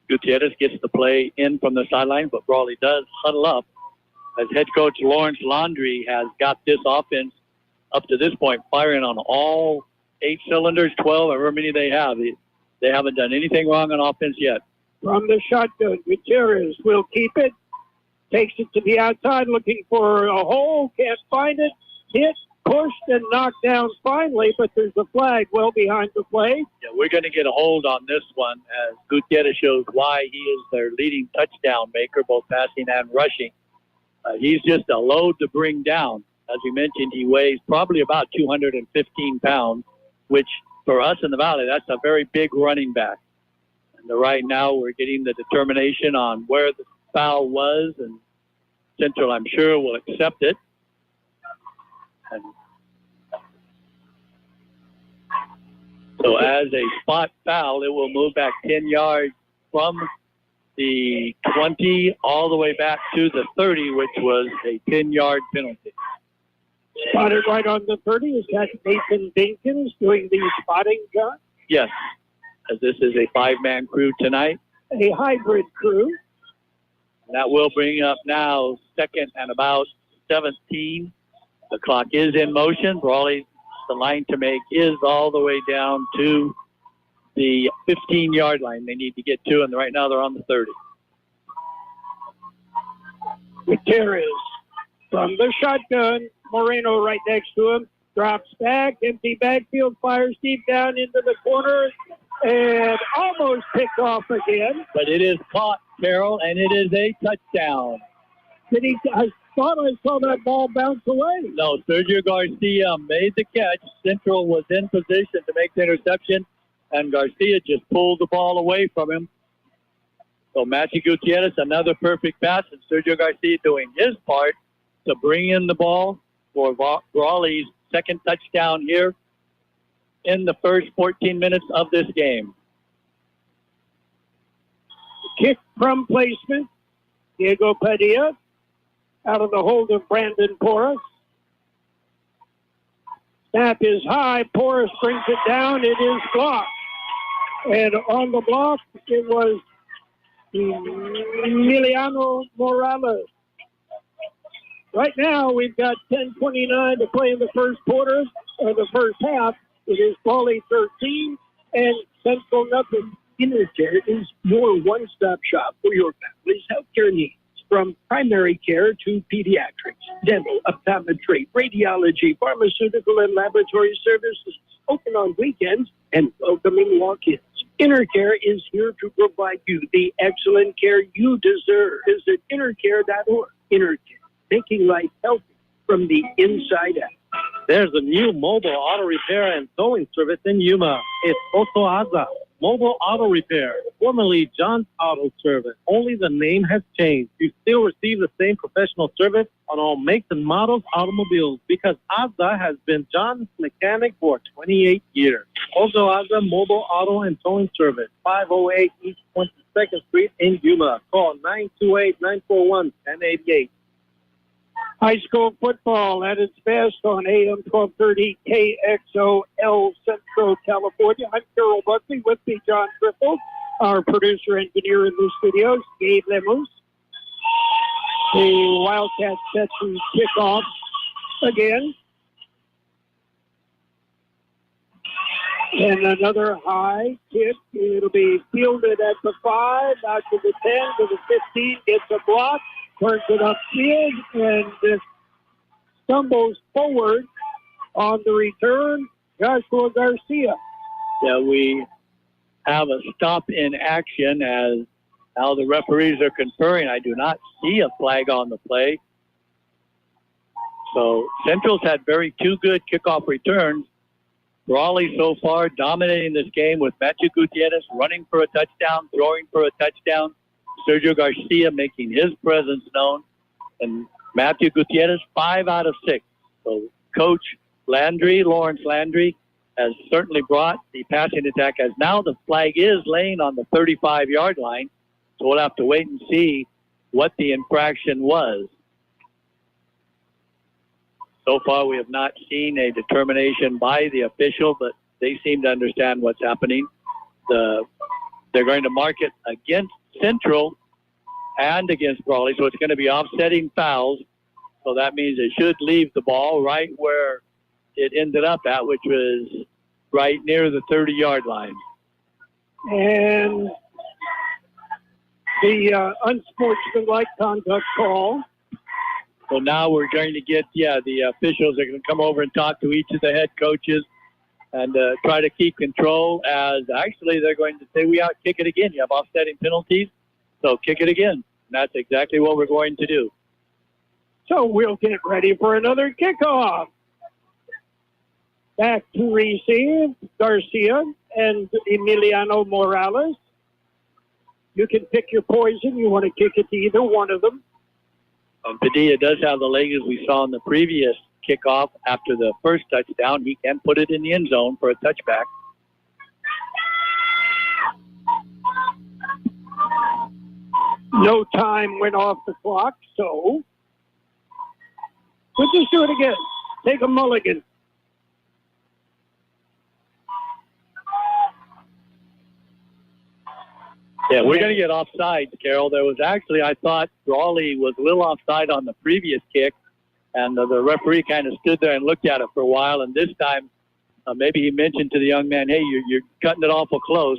Gutierrez gets the play in from the sideline, but Brawley does huddle up as head coach Lawrence Laundrie has got this offense up to this point firing on all 8 cylinders, 12, however many they have. They haven't done anything wrong on offense yet. From the shotgun, Gutierrez will keep it, takes it to the outside, looking for a hole, can't find it, hit, pushed, and knocked down finally, but there's a flag well behind the play. Yeah, we're going to get a hold on this one as Gutierrez shows why he is their leading touchdown maker, both passing and rushing. He's just a load to bring down. As we mentioned, he weighs probably about 215 pounds, which for us in the Valley, that's a very big running back. And right now we're getting the determination on where the foul was, and Central, I'm sure, will accept it. And so as a spot foul, it will move back 10 yards from the 20 all the way back to the 30, which was a 10-yard penalty. Spotted right on the 30. Is that Nathan Dinkins doing the spotting, John? Yes, as this is a 5-man crew tonight. A hybrid crew. That will bring up now second and about 17. The clock is in motion. Brawley, the line to make is all the way down to the 15-yard line they need to get to, and right now they're on the 30. Gutierrez from the shotgun. Moreno right next to him. Drops back. Empty backfield. Fires deep down into the corner. And almost picked off again. But it is caught, Carroll, and it is a touchdown. I thought I saw that ball bounce away. No, Sergio Garcia made the catch. Centro was in position to make the interception, and Garcia just pulled the ball away from him. So Matthew Gutierrez, another perfect pass, and Sergio Garcia doing his part to bring in the ball for Brawley's second touchdown here in the first 14 minutes of this game. Kick from placement. Diego Padilla out of the hold of Brandon Porras. Snap is high. Porras brings it down. It is blocked. And on the block, it was Emiliano Morales. Right now, we've got 10:29 to play in the first quarter, or the first half. It is Brawley 13 and Central nothing. Intercare is your one-stop shop for your family's healthcare needs. From primary care to pediatrics, dental, optometry, radiology, pharmaceutical, and laboratory services. Open on weekends and welcoming walk-ins. Intercare is here to provide you the excellent care you deserve. Visit intercare.org. Intercare, making life healthy from the inside out. There's a new mobile auto repair and towing service in Yuma. It's Oso Aza Mobile Auto Repair, formerly John's Auto Service. Only the name has changed. You still receive the same professional service on all makes and models automobiles because Aza has been John's mechanic for 28 years. Oso Aza Mobile Auto and Towing Service, 508 East 22nd Street in Yuma. Call 928-941-1088. High school football at its best on AM 1230 KXOL Centro, California. I'm Carroll Buckley, with me John Driffill, our producer engineer in the studios, Gabe Lemus. The Wildcats set to kick off again. And another high kick. It'll be fielded at the 5, out to the 10, to the 15, gets a block. Turns it upfield and stumbles forward on the return. Joshua Garcia. Yeah, we have a stop in action as now the referees are conferring. I do not see a flag on the play. So Central's had two good kickoff returns. Brawley so far dominating this game with Matthew Gutierrez running for a touchdown, throwing for a touchdown. Sergio Garcia making his presence known, and Matthew Gutierrez 5 out of 6. So Coach Lawrence Landry, has certainly brought the passing attack, as now the flag is laying on the 35-yard line. So we'll have to wait and see what the infraction was. So far we have not seen a determination by the official, but they seem to understand what's happening. They're going to mark it against Central and against Brawley, so it's going to be offsetting fouls. So that means it should leave the ball right where it ended up at, which was right near the 30-yard line. And the unsportsmanlike conduct call. So now we're going to get, the officials are going to come over and talk to each of the head coaches and try to keep control, as actually they're going to say, we kick it again. You have offsetting penalties, so kick it again. And that's exactly what we're going to do. So we'll get ready for another kickoff. Back to receive, Garcia and Emiliano Morales. You can pick your poison. You want to kick it to either one of them. Padilla does have the leg, as we saw in the previous kickoff after the first touchdown. He can put it in the end zone for a touchback. No time went off the clock, so we'll just do it again. Take a mulligan. Yeah, we're going to get offside, Carroll. There was actually, I thought Brawley was a little offside on the previous kick, and the referee kind of stood there and looked at it for a while, and this time maybe he mentioned to the young man, hey, you're cutting it awful close,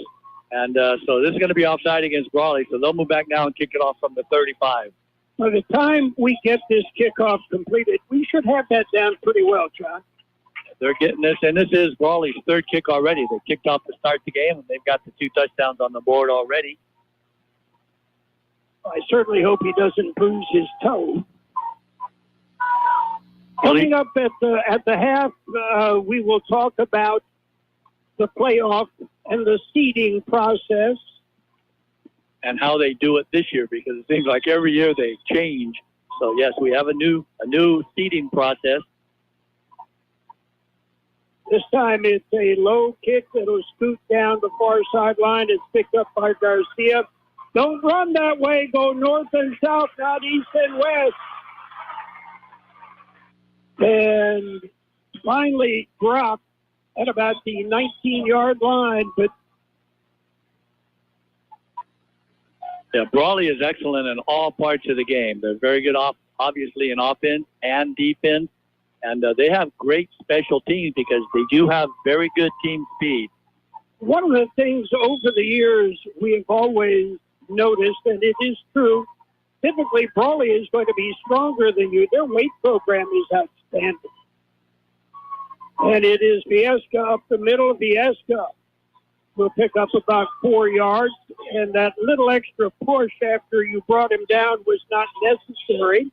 and so this is going to be offside against Brawley, so they'll move back now and kick it off from the 35. By the time we get this kickoff completed, we should have that down pretty well, John. They're getting this, and this is Brawley's third kick already. They kicked off to start the game, and they've got the 2 touchdowns on the board already. I certainly hope he doesn't bruise his toe. Coming up at the half, we will talk about the playoff and the seeding process. And how they do it this year, because it seems like every year they change. So, yes, we have a new seeding process. This time it's a low kick that'll scoot down the far sideline. It's picked up by Garcia. Don't run that way. Go north and south, not east and west. And finally dropped at about the 19-yard line. But yeah, Brawley is excellent in all parts of the game. They're very good, obviously, in offense and defense. And they have great special teams because they do have very good team speed. One of the things over the years we have always noticed, and it is true, typically Brawley is going to be stronger than you. Their weight program is outstanding. And it is Viesca up the middle. Viesca will pick up about 4 yards. And that little extra push after you brought him down was not necessary.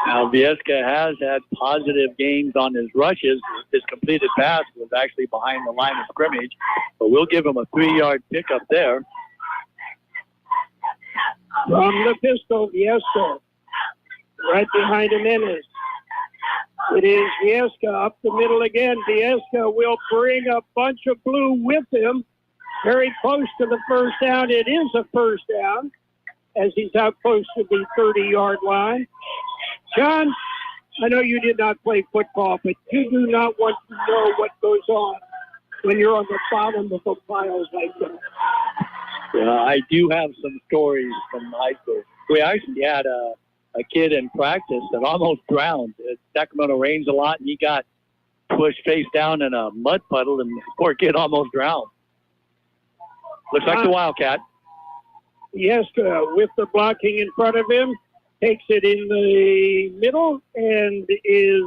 Now, Viesca has had positive gains on his rushes. His completed pass was actually behind the line of scrimmage, but we'll give him a 3-yard pickup there. From the pistol, Viesca, right behind Jimenez. It is Viesca up the middle again. Viesca will bring a bunch of blue with him, very close to the first down. It is a first down, as he's out close to the 30-yard line. John, I know you did not play football, but you do not want to know what goes on when you're on the bottom of a pile like that. Yeah, I do have some stories from high school. We actually had a kid in practice that almost drowned. Sacramento rains a lot, and he got pushed face down in a mud puddle, and the poor kid almost drowned. Looks like the Wildcat. Yes, with the blocking in front of him, takes it in the middle and is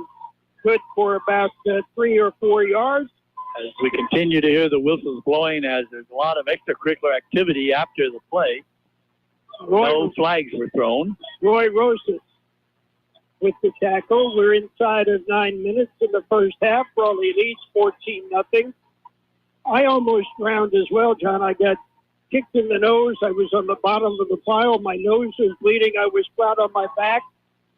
good for about 3 or 4 yards. As we continue to hear the whistles blowing, as there's a lot of extracurricular activity after the play. No flags were thrown. Roy Rosas with the tackle. We're inside of 9 minutes in the first half. Brawley leads 14-0. I almost drowned as well, John. I got kicked in the nose. I was on the bottom of the pile. My nose was bleeding. I was flat on my back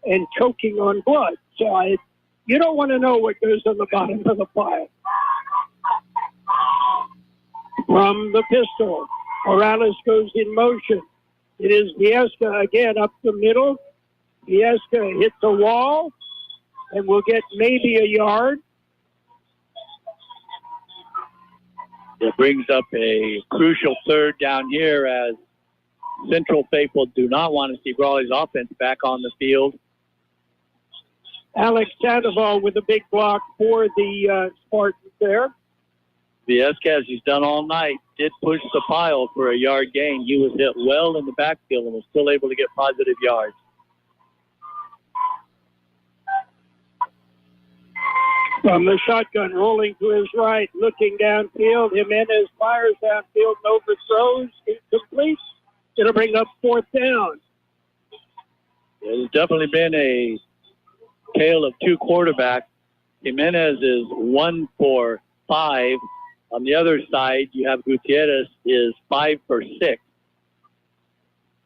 and choking on blood. So you don't want to know what goes on the bottom of the pile. From the pistol, Morales goes in motion. It is Viesca again up the middle. Viesca hits a wall and will get maybe a yard. It brings up a crucial third down here as Central faithful do not want to see Brawley's offense back on the field. Alex Sandoval with a big block for the Spartans there. Viesca, as he's done all night, did push the pile for a yard gain. He was hit well in the backfield and was still able to get positive yards. From the shotgun, rolling to his right, looking downfield. Jimenez fires downfield and overthrows. Incomplete. It'll bring up 4th down. There's definitely been a tale of 2 quarterbacks. Jimenez is 1 for 5. On the other side, you have Gutierrez is 5 for 6.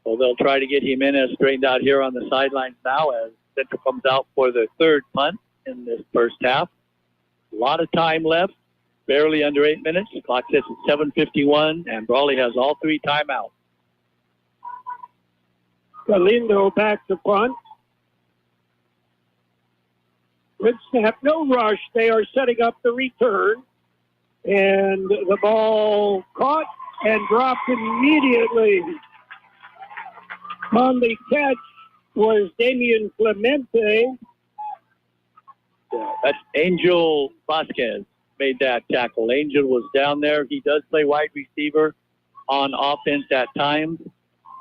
So they'll try to get Jimenez straightened out here on the sidelines now as Central comes out for the 3rd punt in this first half. A lot of time left, barely under 8 minutes. The clock sits at 7:51, and Brawley has all 3 timeouts. Galindo back to punt. Good snap, no rush. They are setting up the return. And the ball caught and dropped immediately. On the catch was Damian Clemente. Yeah, that's Angel Vasquez made that tackle. Angel was down there. He does play wide receiver on offense at times.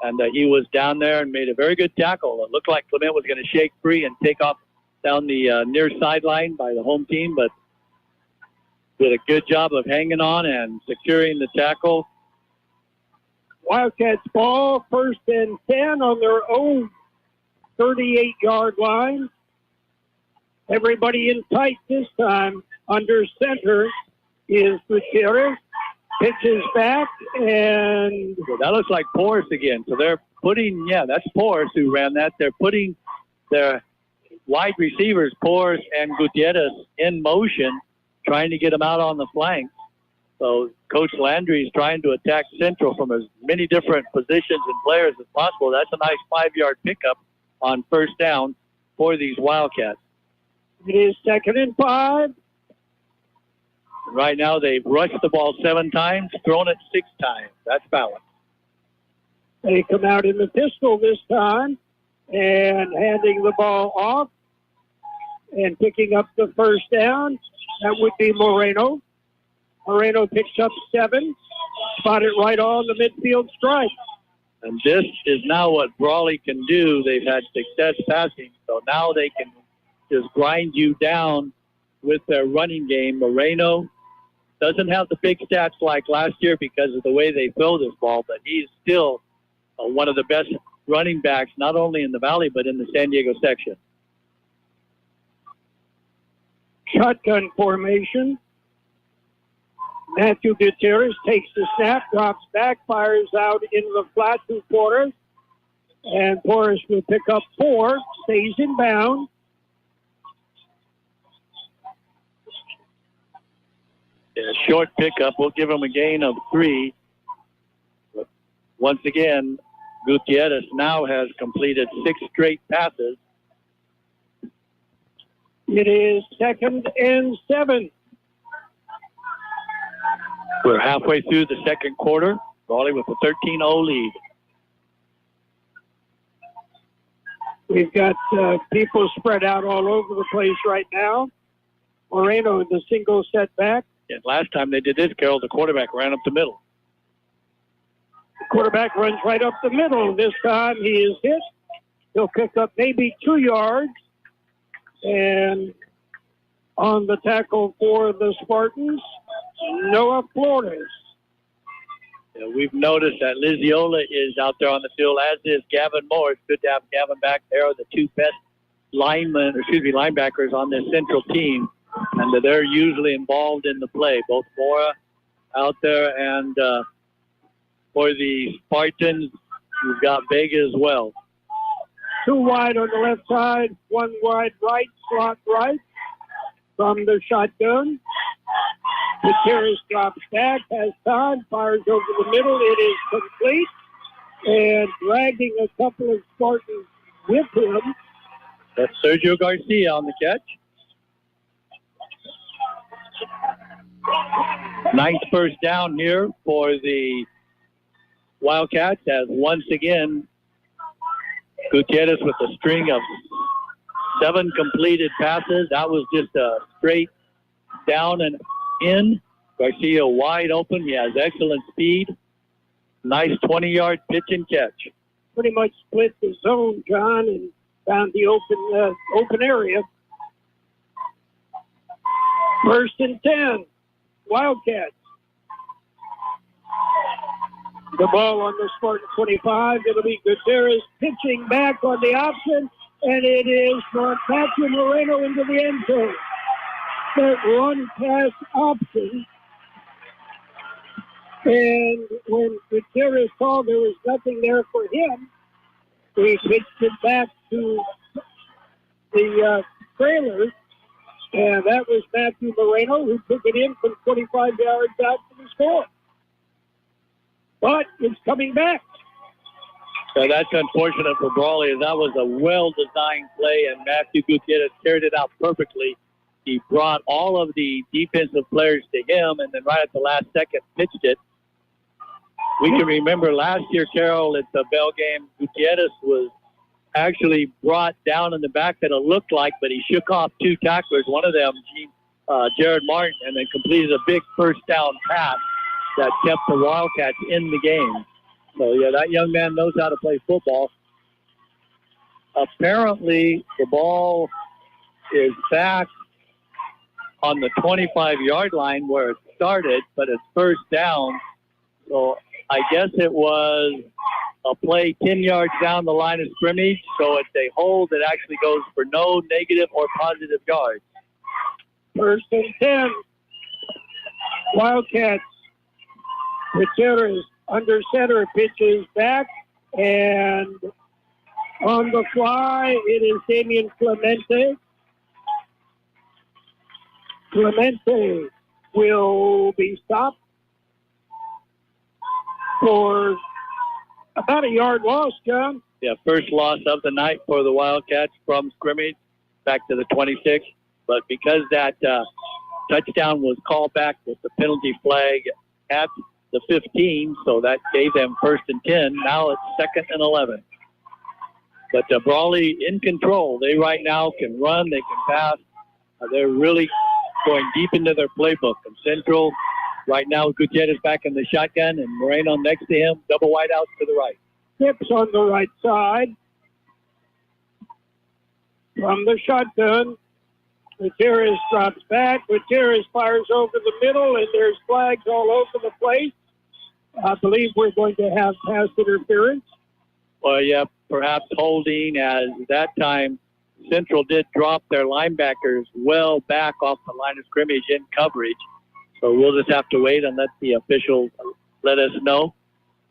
And he was down there and made a very good tackle. It looked like Clement was going to shake free and take off down the near sideline by the home team, but did a good job of hanging on and securing the tackle. Wildcats ball, 1st and 10 on their own 38-yard line. Everybody in tight this time. Under center is Gutierrez. Pitches back, and that looks like Porras again. So they're putting, that's Porras who ran that. They're putting their wide receivers, Porras and Gutierrez, in motion, trying to get them out on the flank. So Coach Landry is trying to attack Centro from as many different positions and players as possible. That's a nice 5-yard pickup on 1st down for these Wildcats. It is 2nd and 5. Right now they've rushed the ball 7 times, thrown it 6 times. That's balanced. They come out in the pistol this time and handing the ball off and picking up the 1st down. That would be Moreno. Moreno picks up 7, spotted right on the midfield stripe. And this is now what Brawley can do. They've had success passing, so now they can just grind you down with their running game. Moreno doesn't have the big stats like last year because of the way they throw this ball, but he's still one of the best running backs, not only in the Valley, but in the San Diego section. Shotgun formation. Matthew Gutierrez takes the snap, drops back, fires out into the flat to Porras. And Porras will pick up 4, stays in bounds. A short pickup. We'll give him a gain of 3. But once again, Gutierrez now has completed 6 straight passes. It is 2nd and 7. We're halfway through the 2nd quarter. Brawley with a 13-0 lead. We've got people spread out all over the place right now. Moreno in the single setback. Yeah, last time they did this, Carroll, the quarterback ran up the middle. The quarterback runs right up the middle. This time he is hit. He'll pick up maybe 2 yards. And on the tackle for the Spartans, Noah Flores. Yeah, we've noticed that Liziola is out there on the field, as is Gavin Moore. It's good to have Gavin back. They are the 2 best linebackers on this Central team. And they're usually involved in the play. Both Mora out there and for the Spartans, you've got Vega as well. 2 wide on the left side, 1 wide right, slot right from the shotgun. Gutierrez drops back, has time, fires over the middle. It is complete. And dragging a couple of Spartans with him. That's Sergio Garcia on the catch. Nice 1st down here for the Wildcats, as once again Gutierrez with a string of 7 completed passes. That was just a straight down and in. Garcia wide open. He has excellent speed. Nice 20-yard pitch and catch. Pretty much split the zone, John, and found the open area. 1st and 10. Wildcats. The ball on the Spartan 25. It'll be Gutierrez pitching back on the option, and it is for Matthew Moreno into the end zone. That run-pass option. And when Gutierrez saw there was nothing there for him, he pitched it back to the trailer. And that was Matthew Moreno, who took it in from 25 yards out for the score. But it's coming back. So that's unfortunate for Brawley. That was a well-designed play, and Matthew Gutierrez carried it out perfectly. He brought all of the defensive players to him, and then right at the last second pitched it. We can remember last year, Carroll, at the Bell game, Gutierrez was actually brought down in the back that it looked like, but he shook off two tacklers, one of them, Jared Martin, and then completed a big first down pass that kept the Wildcats in the game. So, yeah, that young man knows how to play football. Apparently, the ball is back on the 25-yard line where it started, but it's first down. So I guess it was a play 10 yards down the line of scrimmage. So if they hold, it actually goes for no negative or positive yards. First and 10. Wildcats. Gutierrez under center, pitches back, and on the fly, it is Damian Clemente. Clemente will be stopped for about a yard loss, John. Yeah, first loss of the night for the Wildcats from scrimmage back to the 26. But because that touchdown was called back with the penalty flag at the 15, so that gave them first and 10. Now it's second and 11. But Brawley in control. They right now can run, they can pass. They're really going deep into their playbook. And Centro right now, Gutierrez back in the shotgun, and Moreno next to him, double wide out to the right. Tips on the right side. From the shotgun, Gutierrez drops back. Gutierrez fires over the middle, and there's flags all over the place. I believe we're going to have pass interference. Well, yeah, perhaps holding, as that time Central did drop their linebackers well back off the line of scrimmage in coverage. So we'll just have to wait and let the officials let us know.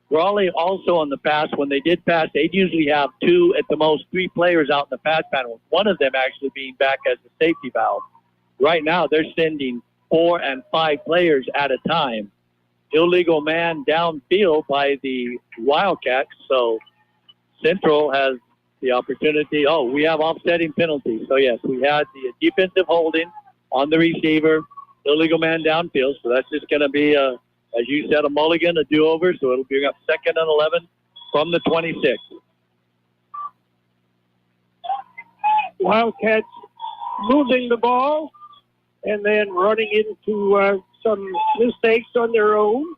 Brawley also on the pass, when they did pass, they'd usually have two, at the most three players out in the pass panel, one of them actually being back as a safety valve. Right now, they're sending 4 and 5 players at a time. Illegal man downfield by the Wildcats, so Central has the opportunity. Oh, we have offsetting penalties. So, yes, we had the defensive holding on the receiver, illegal man downfield, so that's just going to be as you said, a mulligan, a do-over, so it'll bring up second and 11 from the 26. Wildcats moving the ball and then running into some mistakes on their own.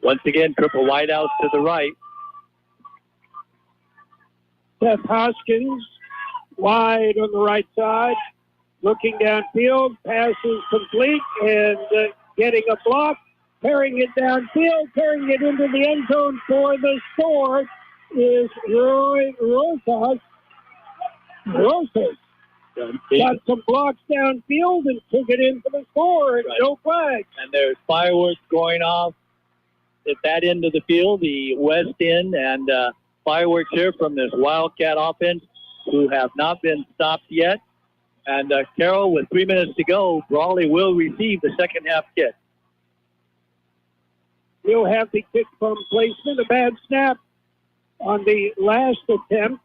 Once again, triple wide out to the right. Seth Hoskins wide on the right side, looking downfield, pass is complete, and getting a block, carrying it downfield, carrying it into the end zone for the score is Roy Rosas. Rosas got some blocks downfield and took it in for the score, and no flag. And there's fireworks going off at that end of the field, the west end, and fireworks here from this Wildcat offense who have not been stopped yet. And Carroll, with 3 minutes to go, Brawley will receive the second half kick. He'll have the kick from placement. A bad snap on the last attempt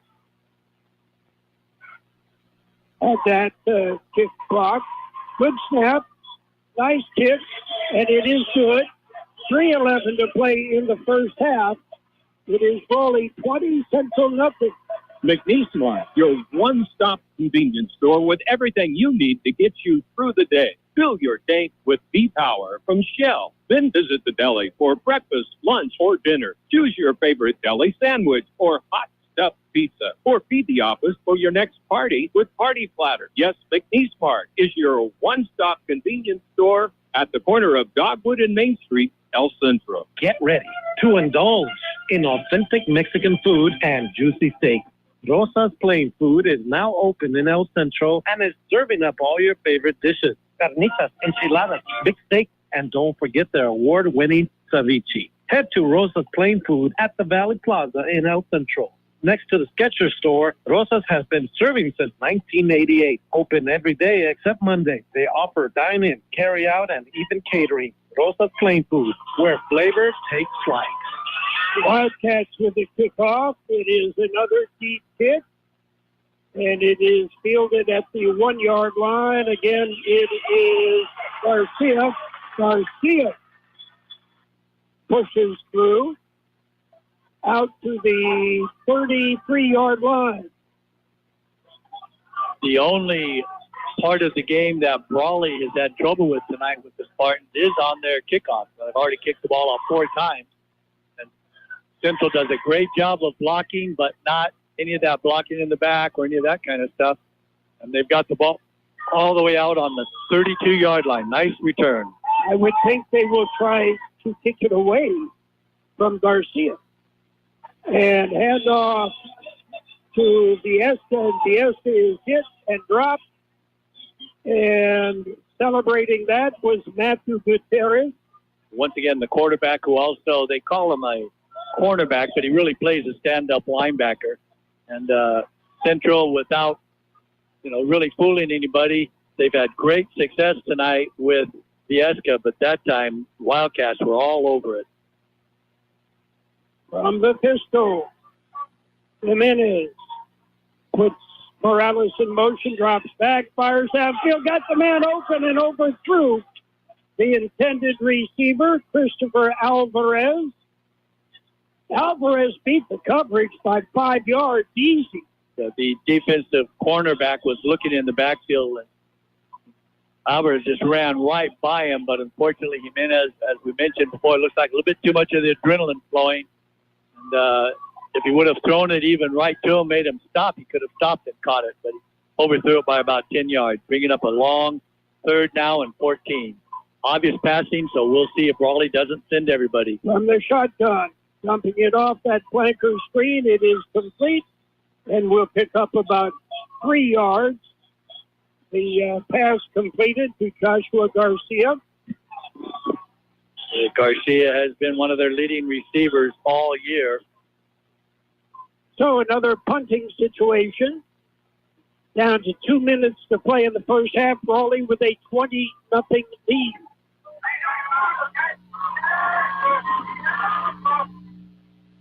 at that kick clock. Good snap. Nice kick. And it is good. 3:11 to play in the first half. It is Brawley 20, Central nothing. McNeese Mart, your one-stop convenience store with everything you need to get you through the day. Fill your day with V-Power from Shell. Then visit the deli for breakfast, lunch, or dinner. Choose your favorite deli sandwich or hot stuffed pizza. Or feed the office for your next party with Party Platter. Yes, McNeese Mart is your one-stop convenience store at the corner of Dogwood and Main Street, El Centro. Get ready to indulge in authentic Mexican food and juicy steak. Rosa's Plain Food is now open in El Centro and is serving up all your favorite dishes. Carnitas, enchiladas, big steak, and don't forget their award-winning ceviche. Head to Rosa's Plain Food at the Valley Plaza in El Centro. Next to the Skechers store, Rosa's has been serving since 1988. Open every day except Monday. They offer dine-in, carry-out, and even catering. Rosa's Plain Food, where flavor takes flight. Wildcats with the kickoff. It is another deep kick, and it is fielded at the 1 yard line. Again, it is Garcia. Garcia pushes through out to the 33-yard line. The only part of the game that Brawley has had trouble with tonight with the Spartans is on their kickoff. They've already kicked the ball off 4 times. And Central does a great job of blocking, but not any of that blocking in the back or any of that kind of stuff. And they've got the ball all the way out on the 32-yard line. Nice return. I would think they will try to kick it away from Garcia. And hand off to Viesca, and Viesca is hit and dropped. And celebrating that was Matthew Gutierrez. Once again, the quarterback who also, they call him a cornerback, but he really plays a stand-up linebacker. And Central, without, really fooling anybody, they've had great success tonight with Viesca, but that time Wildcats were all over it. From the pistol, Jimenez puts Morales in motion, drops back, fires downfield, got the man open and overthrew the intended receiver, Christopher Alvarez. Alvarez beat the coverage by 5 yards easy. The defensive cornerback was looking in the backfield, and Alvarez just ran right by him, but unfortunately Jimenez, as we mentioned before, it looks like a little bit too much of the adrenaline flowing. And if he would have thrown it even right to him, made him stop, he could have stopped and caught it, but he overthrew it by about 10 yards, bringing up a long 3rd now and 14. Obvious passing, so we'll see if Brawley doesn't send everybody. From the shotgun, dumping it off that flanker screen, it is complete, and we'll pick up about 3 yards. The pass completed to Joshua Garcia. Garcia has been one of their leading receivers all year. So another punting situation. Down to 2 minutes to play in the first half. Brawley with a 20-0 lead.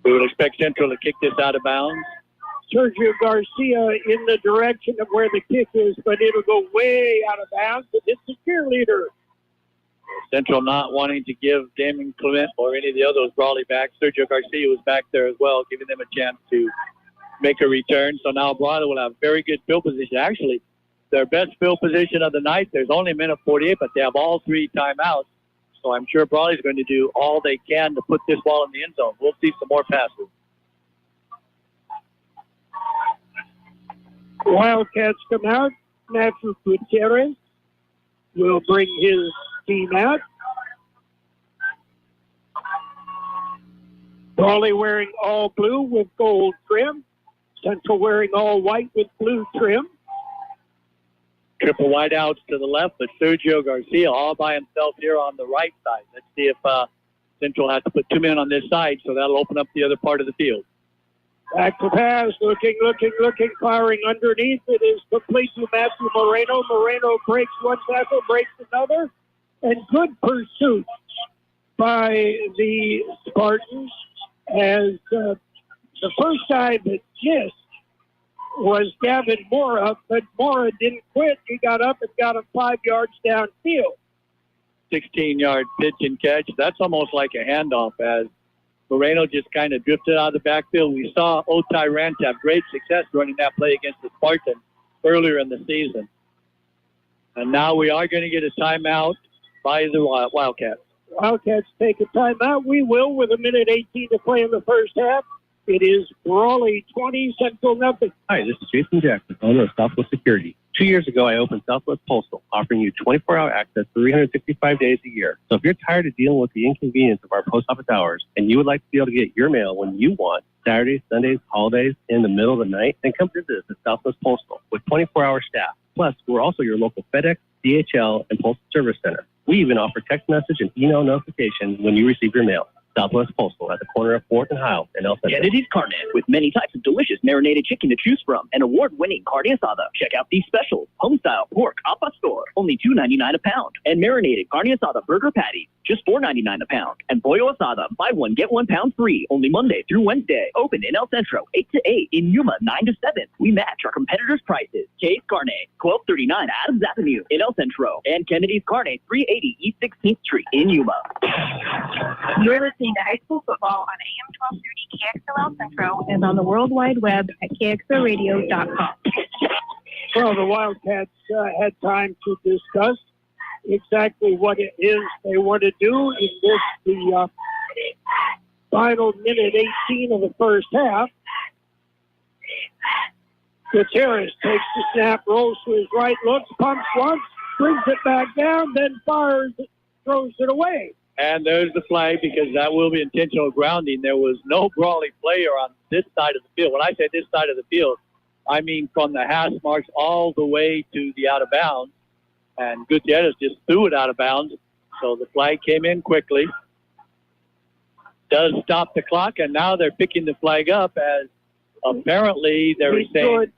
We would expect Central to kick this out of bounds. Sergio Garcia in the direction of where the kick is, but it'll go way out of bounds. It's a cheerleader. Central not wanting to give Damon Clement or any of the others Brawley back. Sergio Garcia was back there as well, giving them a chance to make a return. So now Brawley will have very good field position. Actually, their best field position of the night. There's only a minute 48, but they have all 3 timeouts. So I'm sure Brawley's going to do all they can to put this ball in the end zone. We'll see some more passes. Wildcats come out. Matthew Gutierrez will bring his team out. Brawley wearing all blue with gold trim. Central wearing all white with blue trim. Triple wideouts to the left, but Sergio Garcia all by himself here on the right side. Let's see if Central has to put 2 men on this side, so that'll open up the other part of the field. Back to pass, looking, firing underneath. It is complete to Matthew Moreno. Moreno breaks one tackle, breaks another, and good pursuit by the Spartans as the first guy that missed was Gavin Mora, but Mora didn't quit. He got up and got him 5 yards downfield. 16-yard pitch and catch. That's almost like a handoff as Moreno just kind of drifted out of the backfield. We saw Otay Ranch have great success running that play against the Spartans earlier in the season. And now we are going to get a timeout by the Wildcats. Wildcats take a timeout. We will with 1:18 to play in the first half. It is Brawley 20, Central nothing. Hi, this is Jason Jackson, owner of Southwest Security. 2 years ago, I opened Southwest Postal, offering you 24-hour access 365 days a year. So if you're tired of dealing with the inconvenience of our post office hours and you would like to be able to get your mail when you want, Saturdays, Sundays, holidays, in the middle of the night, then come visit us at Southwest Postal with 24-hour staff. Plus, we're also your local FedEx, DHL, and Postal Service Center. We even offer text message and email notifications when you receive your mail. Southwest Postal at the corner of 4th and Heil in El Centro. Kennedy's Carnet with many types of delicious marinated chicken to choose from and award-winning carne asada. Check out these specials. Homestyle pork al pastor, only only $2.99 a pound. And marinated carne asada burger patties, just $4.99 a pound. And pollo asada, buy one, get 1 pound free, only Monday through Wednesday. Open in El Centro, 8 to 8, in Yuma, 9 to 7. We match our competitors' prices. K's Carne, 1239 Adams Avenue in El Centro. And Kennedy's Carne, 380 East 16th Street in Yuma. You're listening to high school football on AM 1230 KXL El Centro and on the World Wide Web at kxoradio.com. Well, the Wildcats had time to discuss exactly what it is they want to do in this, the final minute 18 of the first half. Gutierrez takes the snap, rolls to his right, looks, pumps once, brings it back down, then fires, throws it away. And there's the flag because that will be intentional grounding. There was no Brawley player on this side of the field. When I say this side of the field, I mean from the hash marks all the way to the out of bounds. And Gutierrez just threw it out of bounds. So the flag came in quickly. Does stop the clock, and now they're picking the flag up as apparently they were saying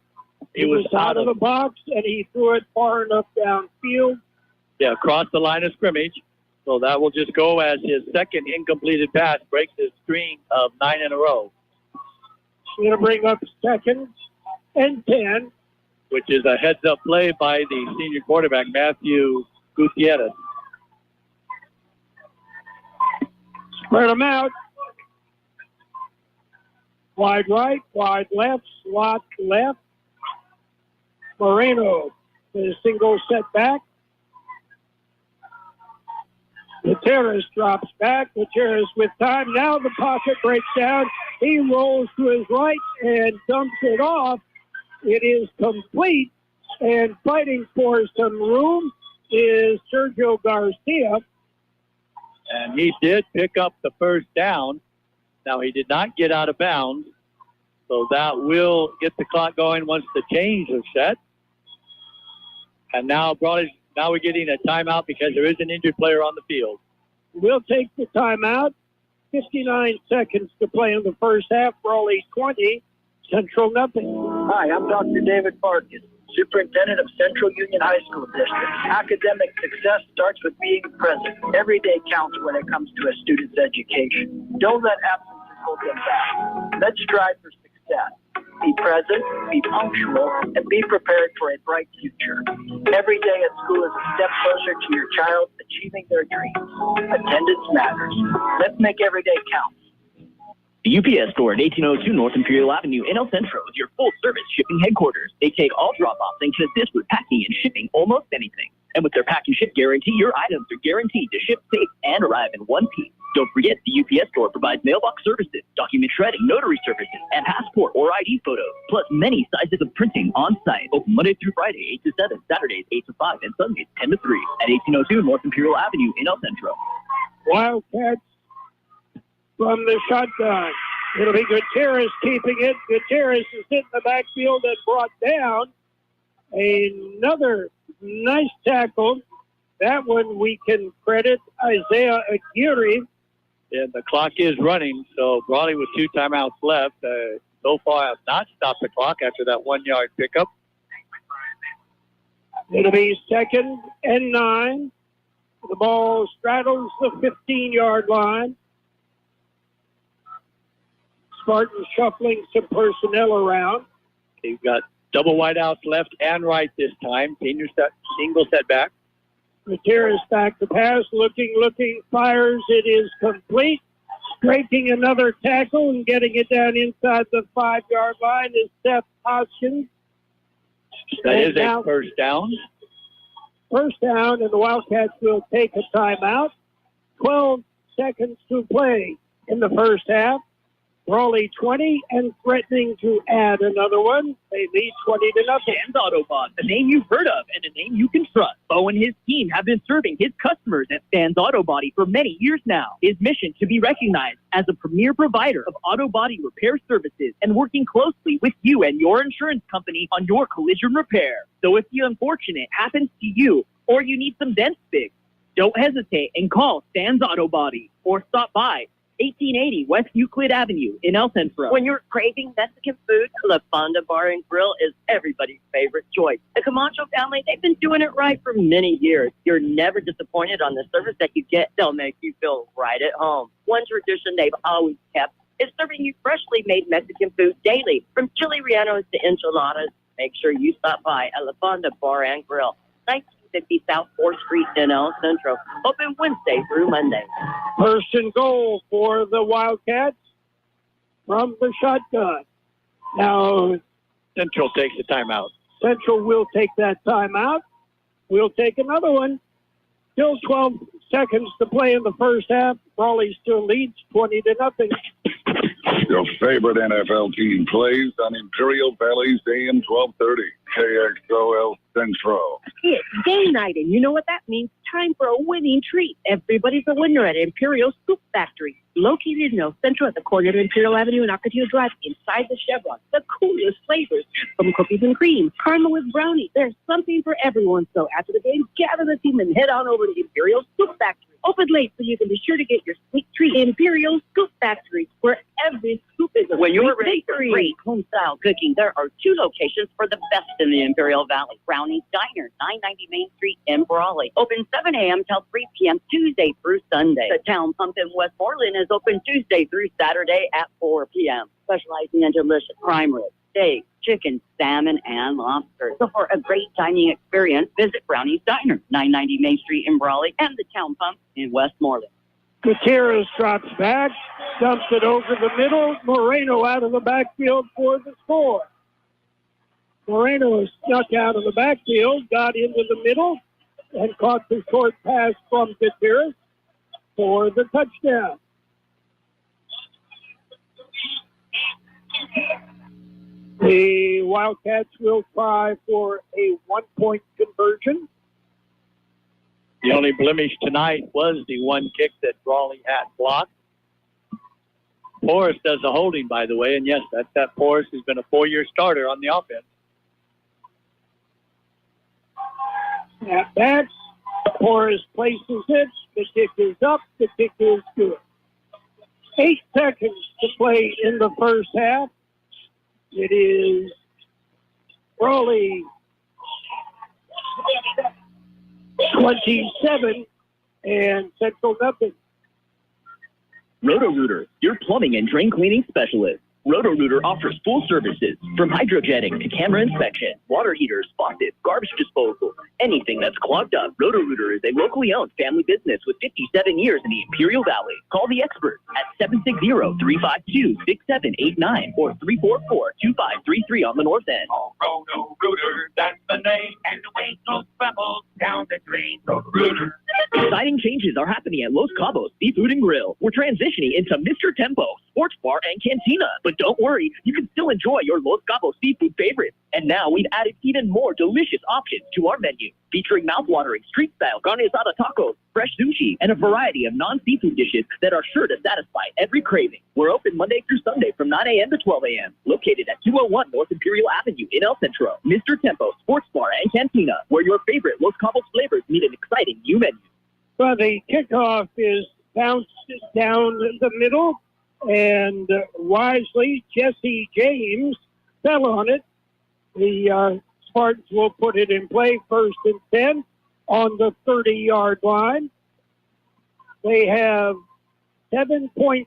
he was out of the box, and he threw it far enough downfield. Yeah, across the line of scrimmage. So that will just go as his second incompleted pass breaks his string of 9 in a row. Going to bring up 2nd and 10. Which is a heads-up play by the senior quarterback, Matthew Gutierrez. Spread them out. Wide right, wide left, slot left. Moreno with a single setback. Gutierrez drops back. Gutierrez with time. Now the pocket breaks down. He rolls to his right and dumps it off. It is complete, and fighting for some room is Sergio Garcia. And he did pick up the first down. Now, he did not get out of bounds, so that will get the clock going once the change is set. And now we're getting a timeout because there is an injured player on the field. We'll take the timeout. 59 seconds to play in the first half. Brawley 20. Central nothing. Hi, I'm Dr. David Farkas, Superintendent of Central Union High School District. Academic success starts with being present. Every day counts when it comes to a student's education. Don't let absences hold them back. Let's strive for success. Be present, be punctual, and be prepared for a bright future. Every day at school is a step closer to your child achieving their dreams. Attendance matters. Let's make every day count. The UPS store at 1802 North Imperial Avenue in El Centro is your full-service shipping headquarters. They take all drop-offs and can assist with packing and shipping almost anything. And with their pack and ship guarantee, your items are guaranteed to ship safe and arrive in one piece. Don't forget, the UPS store provides mailbox services, document shredding, notary services, and passport or ID photos, plus many sizes of printing on site. Open Monday through Friday, 8 to 7, Saturdays, 8 to 5, and Sundays, 10 to 3 at 1802 North Imperial Avenue in El Centro. Wildcats from the shotgun. It'll be Gutierrez keeping it. Gutierrez is in the backfield and brought down. Another nice tackle. That one we can credit Isaiah Aguirre. And the clock is running, so Brawley with 2 timeouts left. So far have not stopped the clock after that 1-yard pickup. It'll be 2nd and 9. The ball straddles the 15-yard line. Spartans shuffling some personnel around. They've got double wideouts left and right this time. Single setback. Gutierrez back to pass, looking, fires. It is complete. Breaking another tackle and getting it down inside the 5-yard line is Seth Hoskins. That is a first down. First down, and the Wildcats will take a timeout. 12 seconds to play in the first half. Brawley 20 and threatening to add another one. They lead 20-0. Dan's Autobot, the name you've heard of and a name you can trust. Bo and his team have been serving his customers at Dan's Auto Body for many years now. His mission to be recognized as a premier provider of auto body repair services and working closely with you and your insurance company on your collision repair. So if the unfortunate happens to you or you need some dents fixed, don't hesitate and call Dan's Auto Body or stop by 1880 West Euclid Avenue in El Centro. When you're craving Mexican food, La Fonda Bar and Grill is everybody's favorite choice. The Camacho family, they've been doing it right for many years. You're never disappointed on the service that you get. They'll make you feel right at home. One tradition they've always kept is serving you freshly made Mexican food daily, from chili rellenos to enchiladas. Make sure you stop by at La Fonda Bar and Grill, 1950 South 4th Street in El Centro, open Wednesday through Monday. First and goal for the Wildcats from the shotgun. Now, Central takes the timeout. Central will take that timeout. We'll take another one. Still 12 seconds to play in the first half. Brawley still leads 20-0. Your favorite NFL team plays on Imperial Valley's AM 1230. KXO Centro. It's game night, and you know what that means. Time for a winning treat. Everybody's a winner at Imperial Scoop Factory, located in El Centro at the corner of Imperial Avenue and Ocotillo Drive, inside the Chevron. The coolest flavors, from cookies and cream, caramel with brownie. There's something for everyone. So after the game, gather the team and head on over to Imperial Scoop Factory. Open late so you can be sure to get your sweet treat. Imperial Scoop Factory, where every scoop is a When you're sweet ready for victory. great home-style cooking, there are 2 locations for the best in the Imperial Valley. Brownie's Diner, 990 Main Street in Brawley. Open 7 a.m. till 3 p.m. Tuesday through Sunday. The Town Pump in Westmoreland is open Tuesday through Saturday at 4 p.m. Specializing in delicious prime ribs, steak, chicken, salmon, and lobster. So for a great dining experience, visit Brownie's Diner, 990 Main Street in Brawley, and the Town Pump in Westmoreland. Gutierrez drops back, dumps it over the middle. Moreno out of the backfield for the score. Moreno snuck out of the backfield, got into the middle, and caught the short pass from Gutierrez for the touchdown. The Wildcats will try for a 1-point conversion. The only blemish tonight was the one kick that Brawley had blocked. Porras does the holding, by the way, and yes, that Porras has been a 4-year starter on the offense. Snap back. Porras places it. The kick is up. The kick is good. 8 seconds to play in the first half. It is Brawley 27 and Central nothing. Roto-Rooter, your plumbing and drain cleaning specialist. Roto-Rooter offers full services, from hydrojetting to camera inspection, water heaters, faucets, garbage disposal, anything that's clogged up. Roto-Rooter is a locally owned family business with 57 years in the Imperial Valley. Call the expert at 760-352-6789 or 344-2533 on the north end. Roto-Rooter, that's the name, and the way goes travels down the drain. Roto-Rooter. Exciting changes are happening at Los Cabos Seafood and Grill. We're transitioning into Mr. Tempo, Sports Bar, and Cantina. But don't worry, you can still enjoy your Los Cabos seafood favorites. And now we've added even more delicious options to our menu, featuring mouth-watering street-style carne asada tacos, fresh sushi, and a variety of non-seafood dishes that are sure to satisfy every craving. We're open Monday through Sunday from 9 a.m. to 12 a.m., located at 201 North Imperial Avenue in El Centro. Mr. Tempo, Sports Bar, and Cantina, where your favorite Los Cabos flavors meet an exciting new menu. Well, the kickoff is bounced down the middle, and wisely, Jesse James fell on it. The Spartans will put it in play, 1st and 10 on the 30-yard line. They have 7.3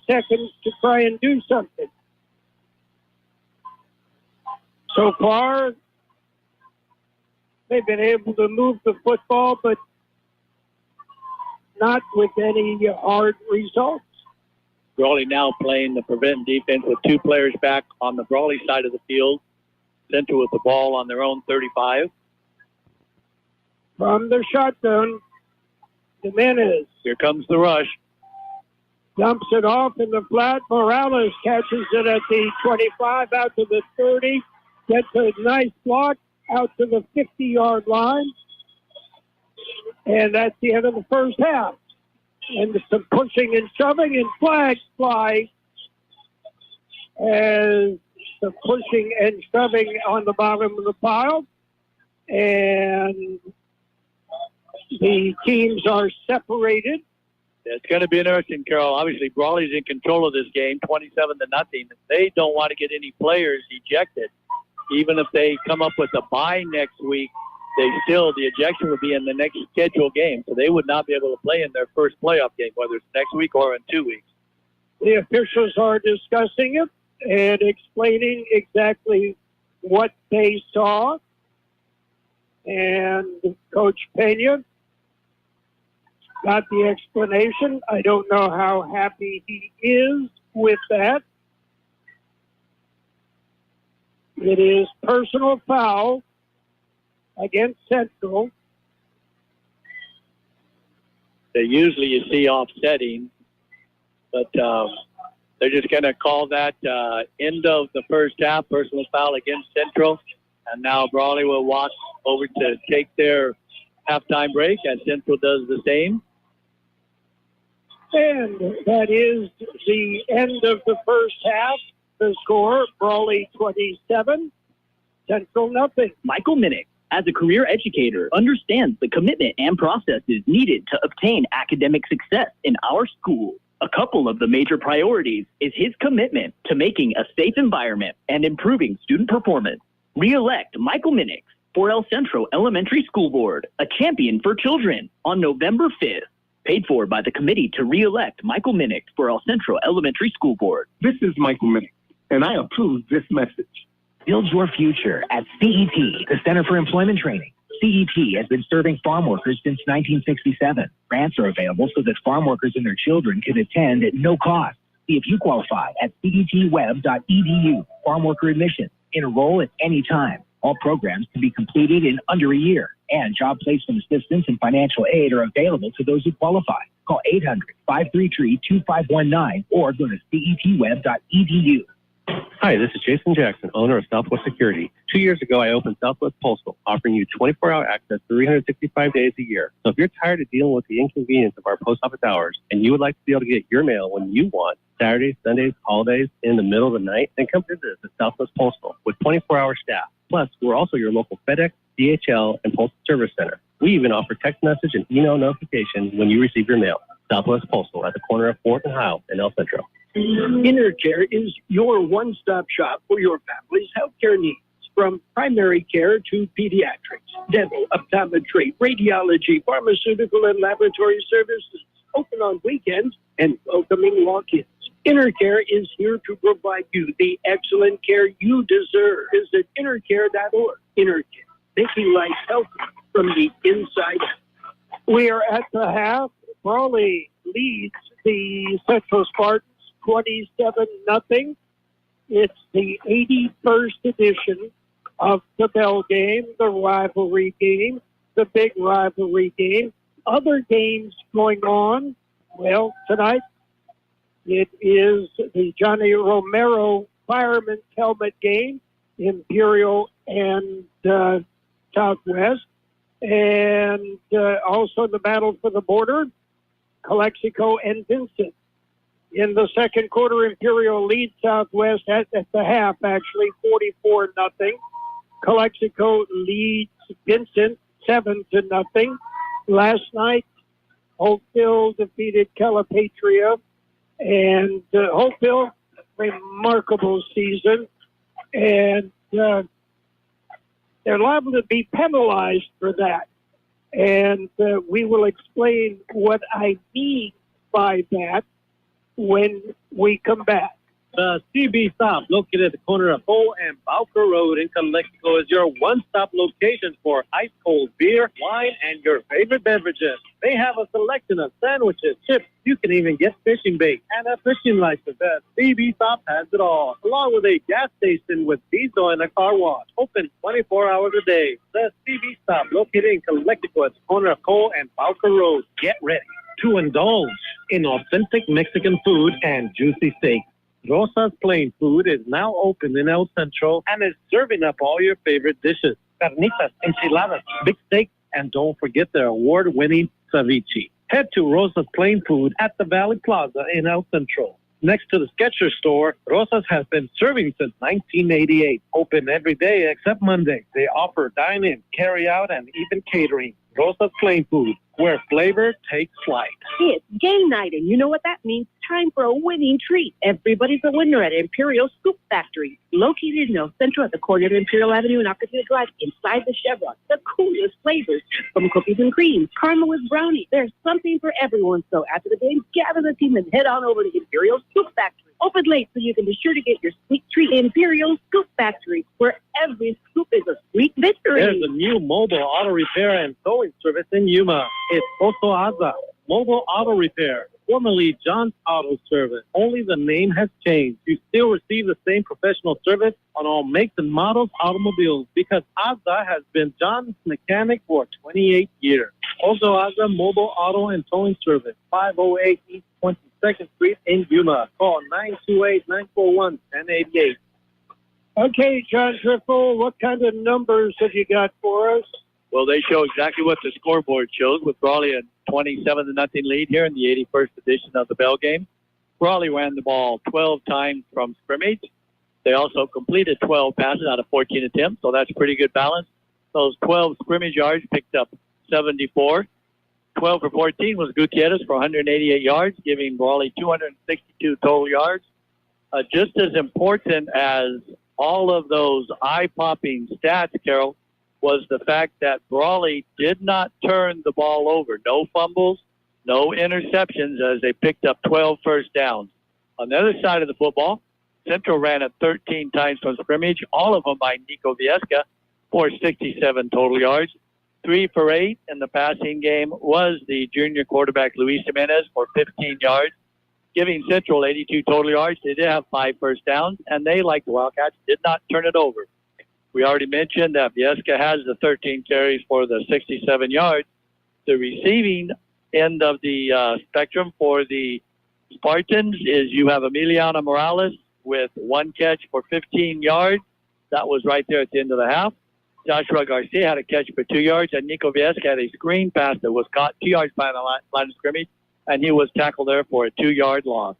seconds to try and do something. So far, they've been able to move the football, but not with any hard results. Brawley now playing the prevent defense with 2 players back on the Brawley side of the field. Centro with the ball on their own 35. From the shotgun, Jimenez. Here comes the rush. Dumps it off in the flat. Morales catches it at the 25, out to the 30. Gets a nice block out to the 50-yard line. And that's the end of the first half. And some pushing and shoving, and flags fly as the pushing and shoving on the bottom of the pile. And the teams are separated. It's going to be interesting, Carroll. Obviously, Brawley's in control of this game, 27-0. They don't want to get any players ejected. Even if they come up with a bye next week, the ejection would be in the next scheduled game, so they would not be able to play in their first playoff game, whether it's next week or in 2 weeks. The officials are discussing it and explaining exactly what they saw. And Coach Pena got the explanation. I don't know how happy he is with that. It is personal foul against Centro. Usually you see offsetting, but they're just going to call that end of the first half, personal foul against Centro. And now Brawley will walk over to take their halftime break as Centro does the same. And that is the end of the first half. The score, Brawley 27, Centro nothing. Michael Minnick, as a career educator, understands the commitment and processes needed to obtain academic success in our school. A couple of the major priorities is his commitment to making a safe environment and improving student performance. Re-elect Michael Minnick for El Centro Elementary School Board, a champion for children, on November 5th. Paid for by the committee to re-elect Michael Minnick for El Centro Elementary School Board. This is Michael Minnick, and I approve this message. Build your future at CET, the Center for Employment Training. CET has been serving farm workers since 1967. Grants are available so that farm workers and their children can attend at no cost. See if you qualify at cetweb.edu. Farm worker admission. Enroll at any time. All programs can be completed in under a year, and job placement assistance and financial aid are available to those who qualify. Call 800-533-2519 or go to cetweb.edu. Hi, this is Jason Jackson, owner of Southwest Security. 2 years ago, I opened Southwest Postal, offering you 24-hour access 365 days a year. So if you're tired of dealing with the inconvenience of our post office hours and you would like to be able to get your mail when you want, Saturdays, Sundays, holidays, in the middle of the night, then come visit us at Southwest Postal with 24-hour staff. Plus, we're also your local FedEx, DHL, and Postal Service Center. We even offer text message and email notification when you receive your mail. Southwest Postal at the corner of 4th and Howe in El Centro. InnerCare is your one-stop shop for your family's healthcare needs, from primary care to pediatrics, dental, optometry, radiology, pharmaceutical, and laboratory services. Open on weekends and welcoming walk-ins. InnerCare is here to provide you the excellent care you deserve. Visit innercare.org. InnerCare, making life healthy from the inside out. We are at the half. Brawley leads the Central Spartans 27-0. It's the 81st edition of the Bell game, the rivalry game, the big rivalry game. Other games going on. Well, tonight it is the Johnny Romero Fireman's Helmet game, Imperial and Southwest. And also the battle for the border, Kxo and Vincent. In the second quarter, Imperial leads Southwest at the half, actually, 44-0. Kxo leads Vincent 7-0. Last night, Hopeville defeated Calipatria. And Hopeville, remarkable season. And they're liable to be penalized for that. And we will explain what I mean by that when we come back. The CB Stop, located at the corner of Cole and Bowker Road in Calexico, is your one-stop location for ice-cold beer, wine, and your favorite beverages. They have a selection of sandwiches, chips. You can even get fishing bait and a fishing license. The CB Stop has it all, along with a gas station with diesel and a car wash. Open 24 hours a day. The CB Stop, located in Calexico at the corner of Cole and Bowker Road. Get ready to indulge in authentic Mexican food and juicy steak. Rosa's Plain Food is now open in El Centro and is serving up all your favorite dishes. Carnitas, enchiladas, big steak, and don't forget their award-winning ceviche. Head to Rosa's Plain Food at the Valley Plaza in El Centro. Next to the Skechers store, Rosa's has been serving since 1988. Open every day except Monday. They offer dine-in, carry-out, and even catering. Rosa's Plain Food, where flavor takes flight. It's game night, and you know what that means. Time for a winning treat. Everybody's a winner at Imperial Scoop Factory, located in El Centro at the corner of Imperial Avenue and Ocotillo Drive, inside the Chevron. The coolest flavors, from cookies and cream, caramel with brownie. There's something for everyone. So after the game, gather the team and head on over to Imperial Scoop Factory. Open late so you can be sure to get your sweet treat. Imperial Scoop Factory, where every scoop is a sweet victory. There's a new mobile auto repair and towing service in Yuma. It's Kxo Aza Mobile Auto Repair, formerly John's Auto Service. Only the name has changed. You still receive the same professional service on all makes and models automobiles because Aza has been John's mechanic for 28 years. Kxo Aza Mobile Auto and Towing Service, 508 East 22nd Street in Yuma. Call 928-941-1088. Okay, John Driffill, what kind of numbers have you got for us? Well, they show exactly what the scoreboard shows, with Brawley a 27-0 lead here in the 81st edition of the Bell game. Brawley ran the ball 12 times from scrimmage. They also completed 12 passes out of 14 attempts, so that's pretty good balance. Those 12 scrimmage yards picked up 74. 12 for 14 was Gutierrez for 188 yards, giving Brawley 262 total yards. Just as important as all of those eye-popping stats, Carroll, was the fact that Brawley did not turn the ball over. No fumbles, no interceptions, as they picked up 12 first downs. On the other side of the football, Centro ran it 13 times from scrimmage, all of them by Nico Viesca for 67 total yards. 3 for 8 in the passing game was the junior quarterback Luis Jimenez for 15 yards, giving Central 82 total yards. They did have 5 first downs, and they, like the Wildcats, did not turn it over. We already mentioned that Viesca has the 13 carries for the 67 yards. The receiving end of the spectrum for the Spartans is you have Emiliano Morales with 1 catch for 15 yards. That was right there at the end of the half. Joshua Garcia had a catch for 2 yards, and Nico Viesca had a screen pass that was caught 2 yards by the line of scrimmage, and he was tackled there for a 2-yard loss.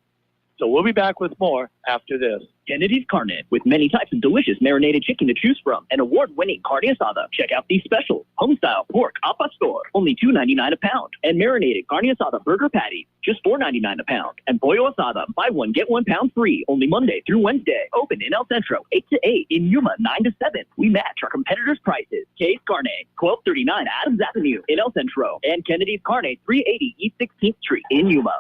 So we'll be back with more after this. Kennedy's Carnet, with many types of delicious marinated chicken to choose from, and award-winning carne asada. Check out these specials: home-style pork al pastor, only $2.99 a pound, and marinated carne asada burger patties, just $4.99 a pound, and pollo asada, buy one get 1 pound free, only Monday through Wednesday. Open in El Centro, 8 to 8, in Yuma, 9 to 7. We match our competitors' prices. K's Carnet, 1239 Adams Avenue in El Centro, and Kennedy's Carnet, 380 East 16th Street in Yuma.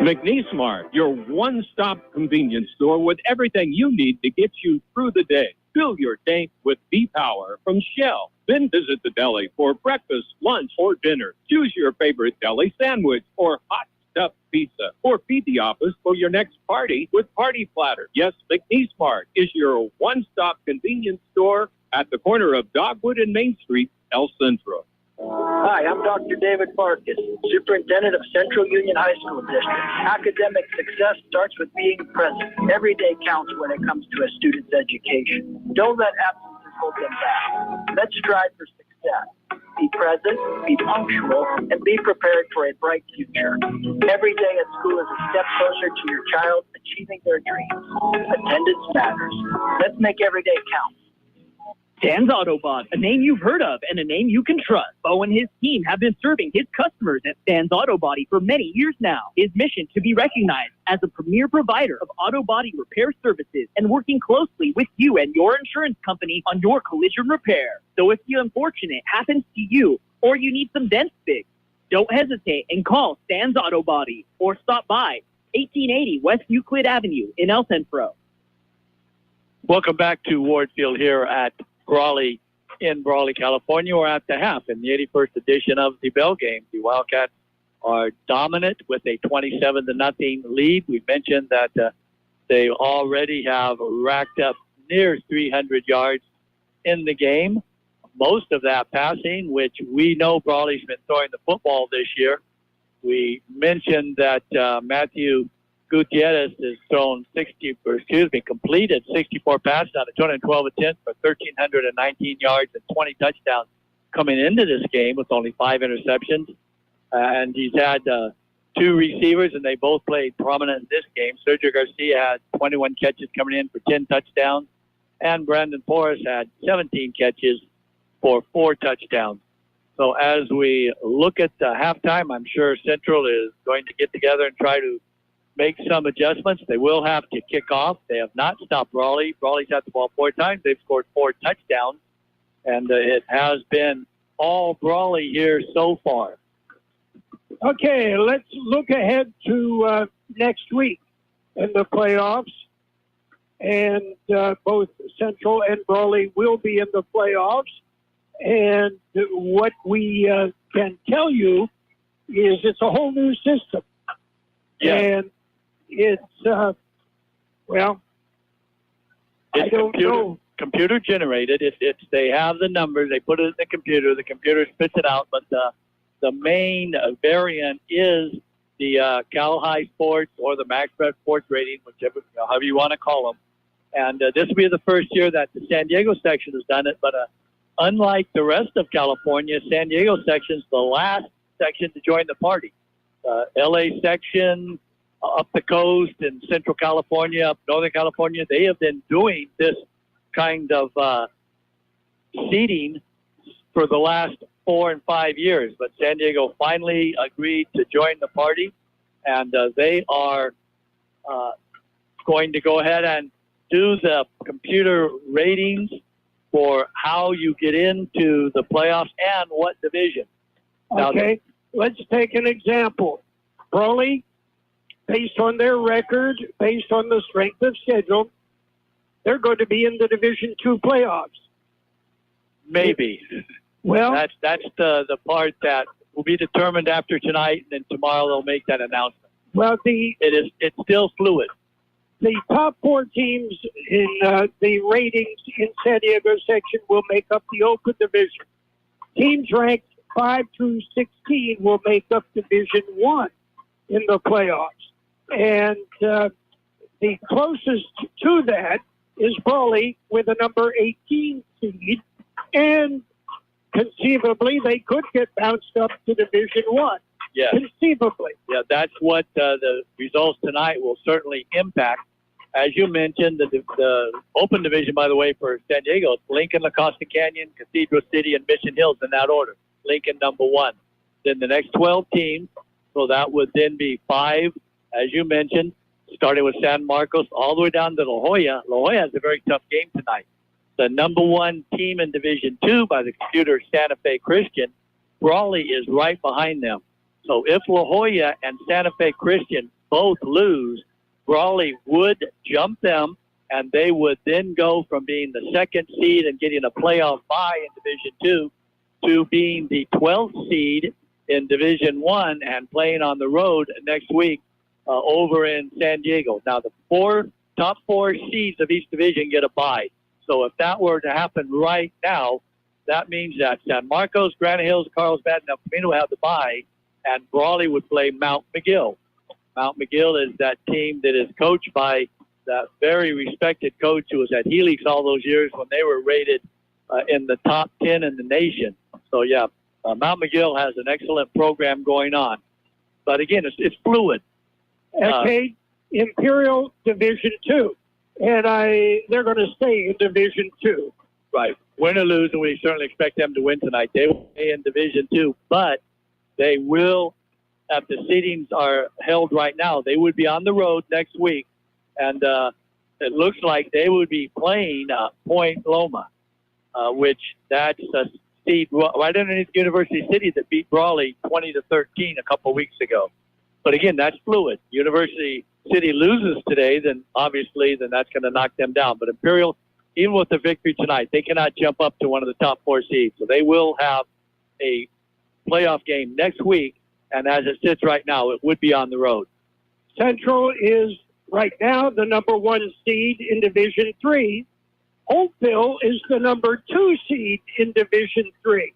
McNeese Mart, your one-stop convenience store with everything you need to get you through the day. Fill your tank with V-Power from Shell. Then visit the deli for breakfast, lunch, or dinner. Choose your favorite deli sandwich or hot stuffed pizza. Or feed the office for your next party with Party Platter. Yes, McNeese Mart is your one-stop convenience store at the corner of Dogwood and Main Street, El Centro. Hi, I'm Dr. David Farkas, Superintendent of Central Union High School District. Academic success starts with being present. Every day counts when it comes to a student's education. Don't let absences hold them back. Let's strive for success. Be present, be punctual, and be prepared for a bright future. Every day at school is a step closer to your child achieving their dreams. Attendance matters. Let's make every day count. Dan's Autobot, a name you've heard of and a name you can trust. Bo and his team have been serving his customers at Dan's Auto Body for many years now. His mission to be recognized as a premier provider of auto body repair services and working closely with you and your insurance company on your collision repair. So if the unfortunate happens to you or you need some dents fixed, don't hesitate and call Dan's Auto Body or stop by 1880 West Euclid Avenue in El Centro. Welcome back to Ward Field here at Brawley in Brawley, California. We're at the half in the 81st edition of the Bell game. The Wildcats are dominant with a 27-0 lead. We mentioned that they already have racked up near 300 yards in the game. Most of that passing, which we know Brawley's been throwing the football this year. We mentioned that Matthew Gutierrez has completed 64 passes out of 212 attempts for 1,319 yards and 20 touchdowns coming into this game with only 5 interceptions. And he's had 2 receivers, and they both played prominent in this game. Sergio Garcia had 21 catches coming in for 10 touchdowns, and Brandon Porras had 17 catches for 4 touchdowns. So as we look at halftime, I'm sure Central is going to get together and try to make some adjustments. They will have to kick off. They have not stopped Brawley. Brawley's had the ball 4 times. They've scored 4 touchdowns, and it has been all Brawley here so far. Okay, let's look ahead to next week in the playoffs. And both Central and Brawley will be in the playoffs. And what we can tell you is it's a whole new system. Yeah. And it's, well, I don't know. Computer generated. They have the numbers. They put it in the computer. The computer spits it out. But the main variant is the Cal High Sports or the MaxPreps Sports rating, whichever, however you want to call them. And this will be the first year that the San Diego section has done it. But unlike the rest of California, San Diego section is the last section to join the party. LA section, up the coast in Central California, up Northern California, they have been doing this kind of seating for the last 4 and 5 years. But San Diego finally agreed to join the party, and they are going to go ahead and do the computer ratings for how you get into the playoffs and what division. Okay, let's take an example. Brawley, based on their record, based on the strength of schedule, they're going to be in the Division II playoffs. Maybe. Well, that's the part that will be determined after tonight, and then tomorrow they'll make that announcement. Well, it's still fluid. The top 4 teams in the ratings in San Diego section will make up the open division. Teams ranked 5 through 16 will make up Division I in the playoffs. And the closest to that is Brawley with a number 18 seed. And conceivably, they could get bounced up to Division I. Yeah. Conceivably. Yeah, that's what the results tonight will certainly impact. As you mentioned, the open division, by the way, for San Diego, it's Lincoln, La Costa Canyon, Cathedral City, and Mission Hills in that order. Lincoln number 1. Then the next 12 teams, so that would then be 5, as you mentioned, starting with San Marcos all the way down to La Jolla. La Jolla has a very tough game tonight. The number 1 team in Division II by the computer, Santa Fe Christian, Brawley is right behind them. So if La Jolla and Santa Fe Christian both lose, Brawley would jump them, and they would then go from being the 2nd seed and getting a playoff bye in Division II to being the 12th seed in Division I and playing on the road next week over in San Diego. Now, the top 4 seeds of each division get a bye. So if that were to happen right now, that means that San Marcos, Granite Hills, Carlsbad, and El Camino have the bye, and Brawley would play Mount McGill. Mount McGill is that team that is coached by that very respected coach who was at Helix all those years when they were rated in the top 10 in the nation. So, yeah, Mount McGill has an excellent program going on. But, again, it's fluid. Okay, Imperial Division II, and they're going to stay in Division II. Right. Win or lose, and we certainly expect them to win tonight. They will stay in Division II, but they will, if the seedings are held right now, they would be on the road next week, and it looks like they would be playing Point Loma, which that's a seed right underneath University City that beat Brawley 20-13 a couple weeks ago. But again, that's fluid. University City loses today, then obviously that's going to knock them down. But Imperial, even with the victory tonight, they cannot jump up to one of the top 4 seeds. So they will have a playoff game next week. And as it sits right now, it would be on the road. Central is right now the number 1 seed in Division III. Holtville is the number 2 seed in Division III.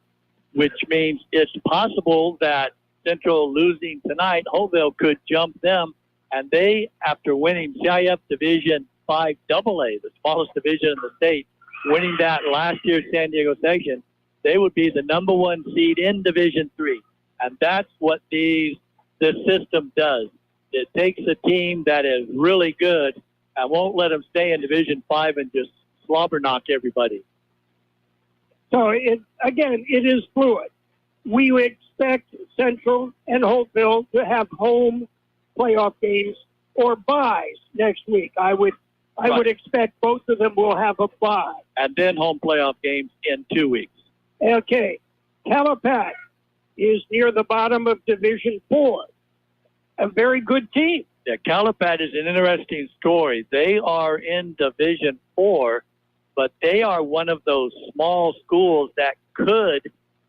Which means it's possible that Central losing tonight, Holtville could jump them. And they, after winning CIF Division 5 AA, the smallest division in the state, winning that last year's San Diego section, they would be the number 1 seed in Division III. And that's what this system does. It takes a team that is really good and won't let them stay in Division 5 and just slobber knock everybody. So, it is fluid. we would expect Central and Holtville to have home playoff games or byes next week. I would expect both of them will have a bye. And then home playoff games in 2 weeks. Okay. Calapat is near the bottom of Division 4. A very good team. Yeah, Calapat is an interesting story. They are in Division 4, but they are one of those small schools that could,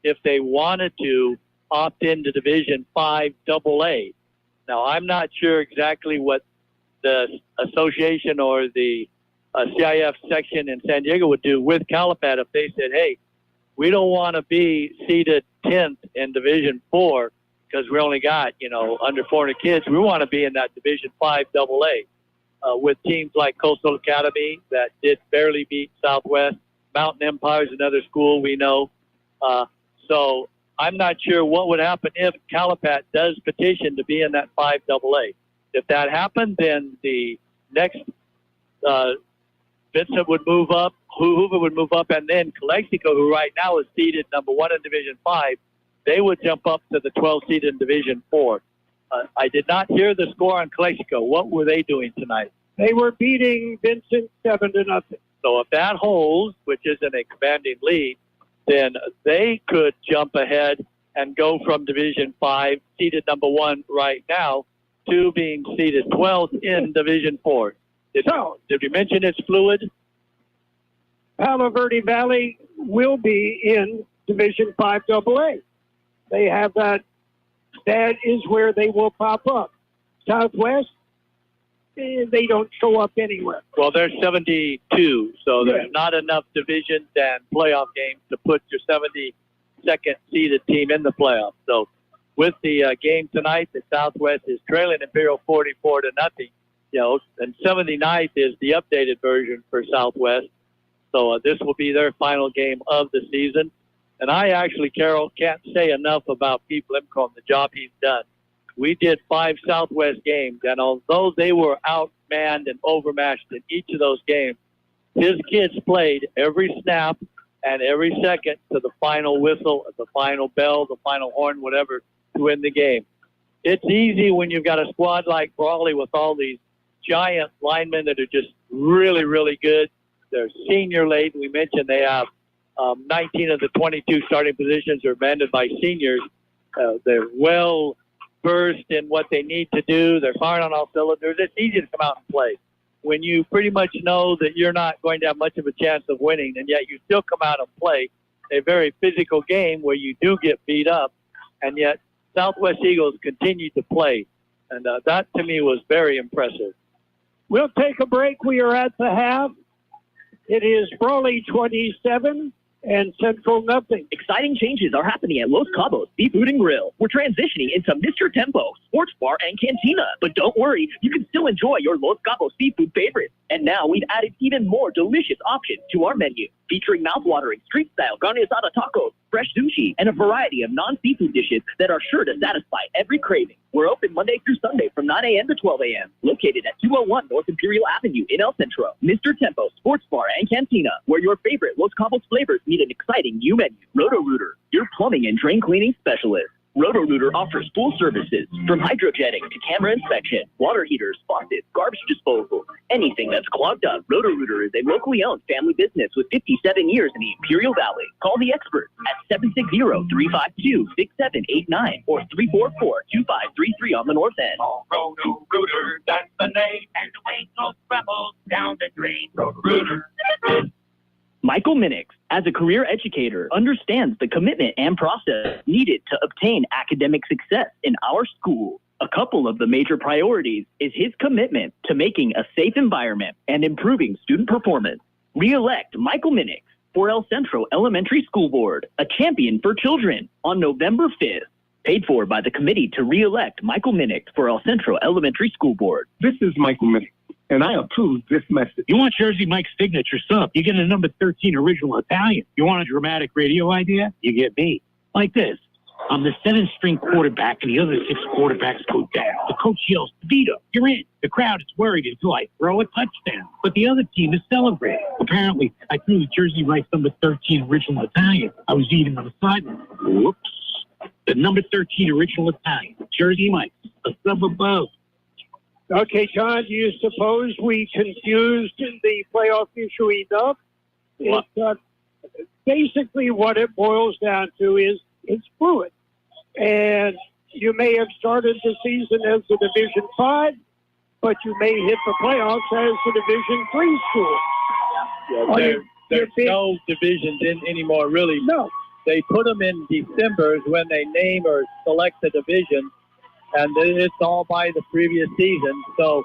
if they wanted to, opt into Division 5 AA. Now, I'm not sure exactly what the association or the CIF section in San Diego would do with Calapat if they said, hey, we don't want to be seated 10th in Division 4 because we only got, under 400 kids. We want to be in that Division 5 AA with teams like Coastal Academy that did barely beat Southwest. Mountain Empire is another school we know. So I'm not sure what would happen if Calapat does petition to be in that 5 AA. If that happened, then the next Vincent would move up, Hoover would move up, and then Calexico, who right now is seeded number 1 in Division 5, they would jump up to the 12th seed in Division 4. I did not hear the score on Calexico. What were they doing tonight? They were beating Vincent 7-0. So if that holds, which isn't a commanding lead, then they could jump ahead and go from Division 5, seeded number 1 right now, to being seeded 12th in Division 4. Did we mention it's fluid? Palo Verde Valley will be in Division 5 AA. They have that. That is where they will pop up. Southwest, they don't show up anywhere. Well, there's 72, so there's not enough divisions and playoff games to put your 72nd seeded team in the playoffs. So with the game tonight, the Southwest is trailing Imperial 44-0. And 79th is the updated version for Southwest. So this will be their final game of the season. And I actually, Carroll, can't say enough about Pete Blimco and the job he's done. We did 5 Southwest games, and although they were outmanned and overmatched in each of those games, his kids played every snap and every second to the final whistle, the final bell, the final horn, whatever, to win the game. It's easy when you've got a squad like Brawley with all these giant linemen that are just really, really good. They're senior laden. We mentioned they have 19 of the 22 starting positions are manned by seniors. They're well versed in what they need to do. They're firing on all cylinders. It's easy to come out and play when you pretty much know that you're not going to have much of a chance of winning, and yet you still come out and play a very physical game where you do get beat up, and yet Southwest Eagles continue to play. And that, to me, was very impressive. We'll take a break. We are at the half. It is Brawley 27 and Central nothing. Exciting changes are happening at Los Cabos Seafood and Grill. We're transitioning into Mr. Tempo, Sports Bar, and Cantina. But don't worry, you can still enjoy your Los Cabos seafood favorites. And now we've added even more delicious options to our menu, featuring mouthwatering street-style carne asada tacos, fresh sushi, and a variety of non-seafood dishes that are sure to satisfy every craving. We're open Monday through Sunday from 9 a.m. to 12 a.m., located at 201 North Imperial Avenue in El Centro. Mr. Tempo, Sports Bar, and Cantina, where your favorite Los Cabos flavors meet an exciting new menu. Roto-Rooter, your plumbing and drain cleaning specialist. Roto-Rooter offers full services, from hydrojetting to camera inspection, water heaters, faucets, garbage disposal, anything that's clogged up. Roto-Rooter is a locally owned family business with 57 years in the Imperial Valley. Call the experts at 760-352-6789 or 344-2533 on the north end. Roto-Rooter, that's the name, and the weight goes rebels down the drain. Roto-Rooter. Michael Minix, as a career educator, understands the commitment and process needed to obtain academic success in our school. A couple of the major priorities is his commitment to making a safe environment and improving student performance. Re-elect Michael Minix for El Centro Elementary School Board, a champion for children, on November 5th. Paid for by the committee to re-elect Michael Minix for El Centro Elementary School Board. This is Michael Minix, and I approve this message. You want Jersey Mike's signature sub, you get a number 13 original Italian. You want a dramatic radio idea? You get me. Like this. I'm the 7th string quarterback, and the other 6 quarterbacks go down. The coach yells, DeVito, you're in. The crowd is worried until I throw a touchdown. But the other team is celebrating. Apparently, I threw the Jersey Mike's number 13 original Italian. I was eating on the sideline. Whoops. the number 13 original Italian, Jersey Mike's, a sub above. Okay, John, do you suppose we confused the playoff issue enough? Basically, what it boils down to is it's fluid. And you may have started the season as a Division 5, but you may hit the playoffs as a Division 3 school. Yeah, there's no divisions in anymore, really. No. They put them in December when they name or select the division, and it's all by the previous season. So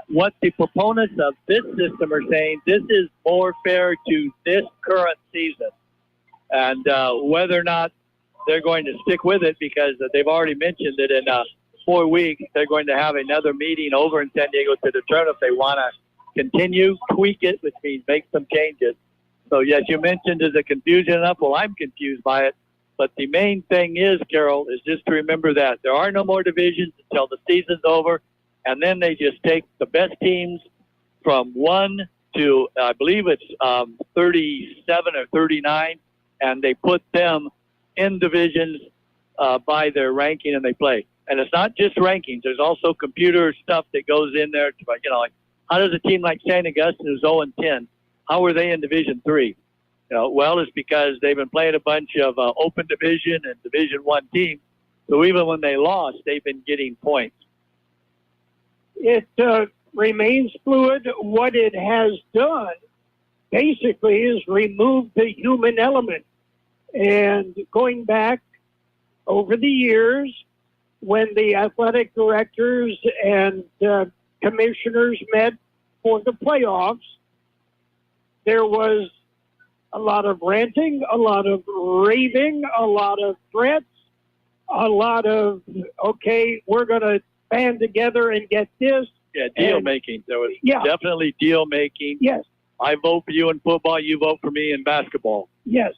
what the proponents of this system are saying, this is more fair to this current season. And whether or not they're going to stick with it, because they've already mentioned that in 4 weeks they're going to have another meeting over in San Diego to determine if they want to continue, tweak it, which means make some changes. So, yes, you mentioned, is it confusing enough? Well, I'm confused by it. But the main thing is, Carroll, is just to remember that there are no more divisions until the season's over, and then they just take the best teams from 1 to, I believe it's 37 or 39, and they put them in divisions by their ranking, and they play. And it's not just rankings. There's also computer stuff that goes in there. Like how does a team like St. Augustine, who's 0-10, how are they in Division 3? Well, it's because they've been playing a bunch of open division and Division 1 teams. So even when they lost, they've been getting points. It remains fluid. What it has done basically is remove the human element. And going back over the years, when the athletic directors and commissioners met for the playoffs, there was a lot of ranting, a lot of raving, a lot of threats, a lot of, okay, we're going to band together and get this. Yeah, deal making. There was definitely deal making. Yes. I vote for you in football, you vote for me in basketball. Yes.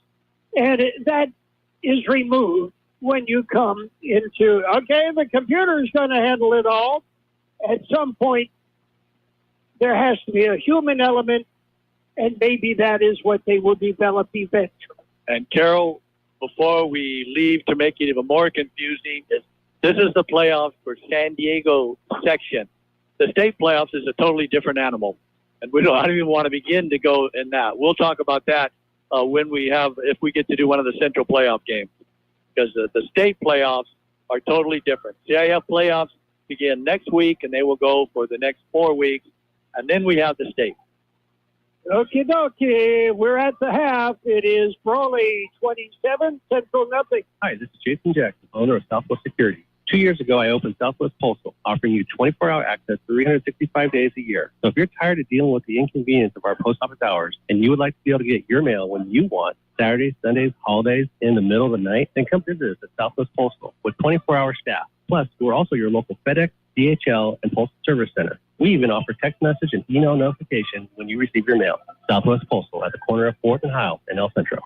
And that is removed when you come into, okay, the computer is going to handle it all. At some point, there has to be a human element, and maybe that is what they will develop eventually. And Carroll, before we leave to make it even more confusing, this is the playoffs for San Diego section. The state playoffs is a totally different animal, and I don't even want to begin to go in that. We'll talk about that if we get to do one of the Central playoff games, because the state playoffs are totally different. CIF playoffs begin next week, and they will go for the next 4 weeks, and then we have the state. Okie dokie, we're at the half. It is Brawley 27, Central nothing. Hi, this is Jason Jackson, owner of Southwest Security. 2 years ago, I opened Southwest Postal, offering you 24-hour access 365 days a year. So if you're tired of dealing with the inconvenience of our post office hours and you would like to be able to get your mail when you want, Saturdays, Sundays, holidays, in the middle of the night, then come visit us at Southwest Postal with 24-hour staff. Plus, we're also your local FedEx, DHL, and Postal Service Center. We even offer text message and email notification when you receive your mail. Southwest Postal at the corner of 4th and Hiles in El Centro.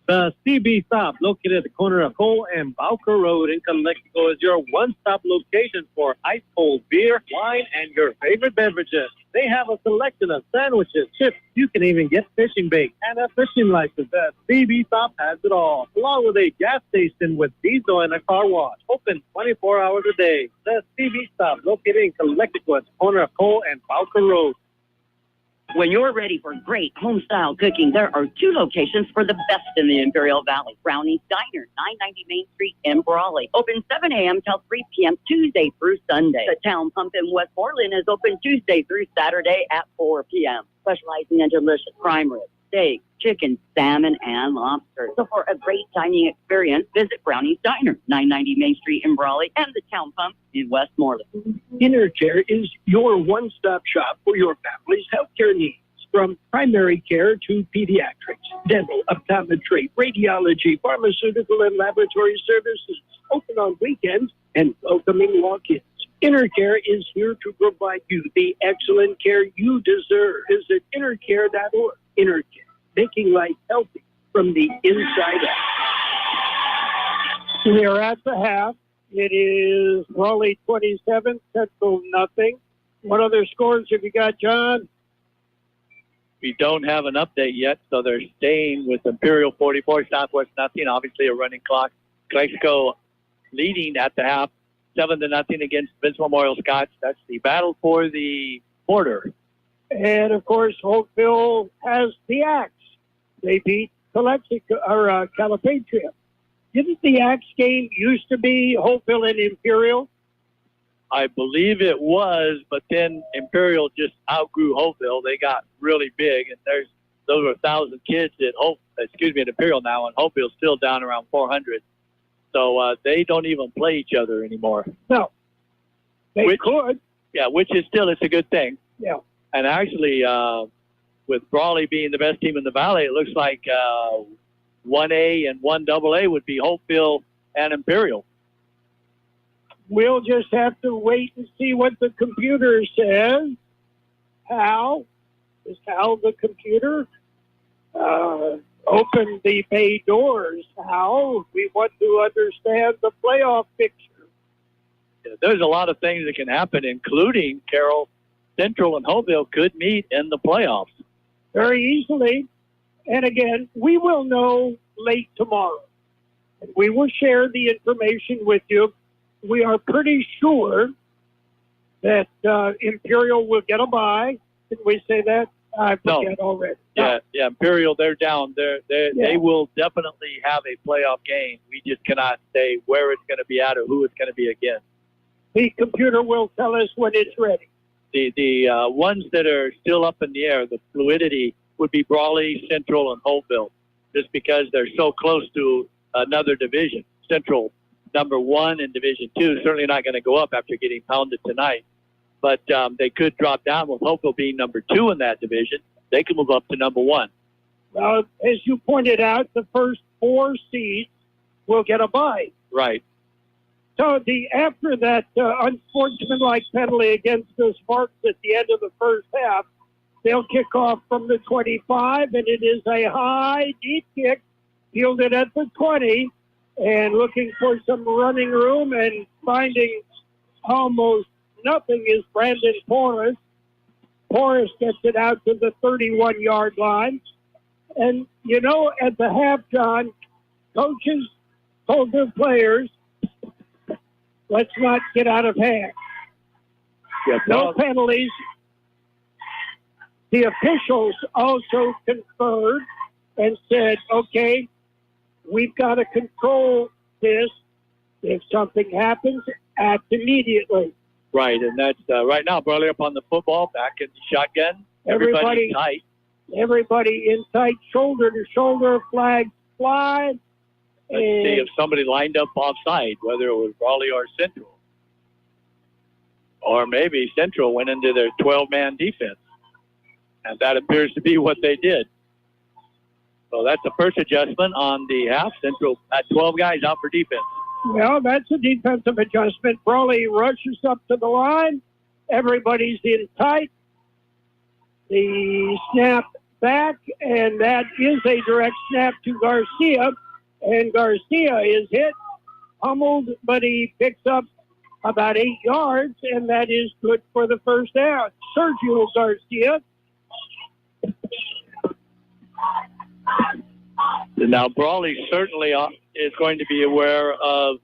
The CB Stop, located at the corner of Cole and Bowker Road in Calexico, is your one-stop location for ice-cold beer, wine, and your favorite beverages. They have a selection of sandwiches, chips. You can even get fishing bait and a fishing license. The CB Stop has it all, along with a gas station with diesel and a car wash. Open 24 hours a day. The CB Stop, located in Calexico at the corner of Cole and Bowker Road. When you're ready for great home-style cooking, there are 2 locations for the best in the Imperial Valley. Brownie's Diner, 990 Main Street in Brawley. Open 7 a.m. till 3 p.m. Tuesday through Sunday. The Town Pump in Westmoreland is open Tuesday through Saturday at 4 p.m. Specializing in delicious prime ribs, steak, chicken, salmon, and lobster. So for a great dining experience, visit Brownie's Diner, 990 Main Street in Brawley, and the Town Pump in Westmoreland. InnerCare is your one-stop shop for your family's healthcare needs. From primary care to pediatrics, dental, optometry, radiology, pharmaceutical, and laboratory services. Open on weekends and welcoming walk-ins. InnerCare is here to provide you the excellent care you deserve. Visit innercare.org. InnerCare, making life healthy from the inside out. We are at the half. It is Brawley 27, Central nothing. What other scores have you got, John? We don't have an update yet, so they're staying with Imperial 44, Southwest nothing. Obviously a running clock. Kxo leading at the half, 7-0 against Vince Memorial Scotch. That's the battle for the border. And, of course, Holtville has the Axe. They beat Calipatria. Didn't the Axe game used to be Holtville and Imperial? I believe it was, but then Imperial just outgrew Holtville. They got really big, and those are 1,000 kids at Imperial now, and Holtville's still down around 400. So they don't even play each other anymore. No, they could. Yeah, which is still, it's a good thing. Yeah. And actually, with Brawley being the best team in the Valley, it looks like 1A and 1AA would be Holtville and Imperial. We'll just have to wait and see what the computer says. Hal the computer? Open the bay doors, Hal. We want to understand the playoff picture. Yeah, there's a lot of things that can happen, including Carroll, Central, and Holtville could meet in the playoffs. Very easily. And again, we will know late tomorrow. And we will share the information with you. We are pretty sure that Imperial will get a bye. Did we say that? I forget already. Yeah, Imperial, they're down. They will definitely have a playoff game. We just cannot say where it's going to be at or who it's going to be against. The computer will tell us when it's ready. The ones that are still up in the air, the fluidity, would be Brawley, Central, and Holtville, just because they're so close to another division. Central, number 1 in Division 2, certainly not going to go up after getting pounded tonight. But they could drop down with Holtville being number 2 in that division. They can move up to number 1. Well, as you pointed out, the first 4 seeds will get a bye. Right. So after that unsportsmanlike penalty against the Spartans at the end of the first half, they'll kick off from the 25, and it is a high, deep kick, fielded at the 20, and looking for some running room and finding almost nothing is Brandon Porras. Porras gets it out to the 31-yard line. And, at the half, John, coaches told their players, let's not get out of hand. Yeah, no penalties. The officials also conferred and said, okay, we've got to control this. If something happens, act immediately. Right, and that's right now, Brawley up on the football, back in the shotgun. Everybody tight. Everybody in tight, shoulder to shoulder, flags fly. Let's see if somebody lined up offside, whether it was Brawley or Central. Or maybe Central went into their 12-man defense. And that appears to be what they did. So that's the first adjustment on the half. Central had 12 guys out for defense. Well, that's a defensive adjustment. Brawley rushes up to the line. Everybody's in tight. The snap back, and that is a direct snap to Garcia. And Garcia is hit, pummeled, but he picks up about 8 yards, and that is good for the first down. Sergio Garcia. Now, Brawley certainly is going to be aware of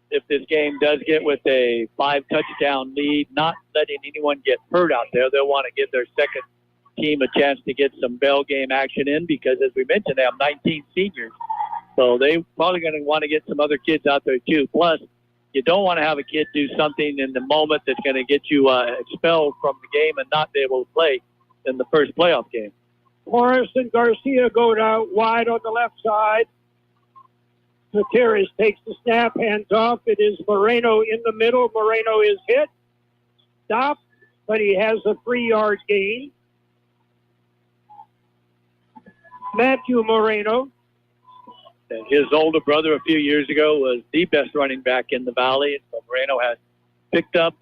if this game does get with a 5-touchdown lead, not letting anyone get hurt out there. They'll want to give their second team a chance to get some bell game action in because, as we mentioned, they have 19 seniors. So they're probably going to want to get some other kids out there, too. Plus, you don't want to have a kid do something in the moment that's going to get you expelled from the game and not be able to play in the first playoff game. Morris and Garcia go out wide on the left side. Gutierrez takes the snap, hands off. It is Moreno in the middle. Moreno is hit. Stopped, but he has a 3-yard gain. Matthew Moreno. His older brother a few years ago was the best running back in the Valley. And so Moreno has picked up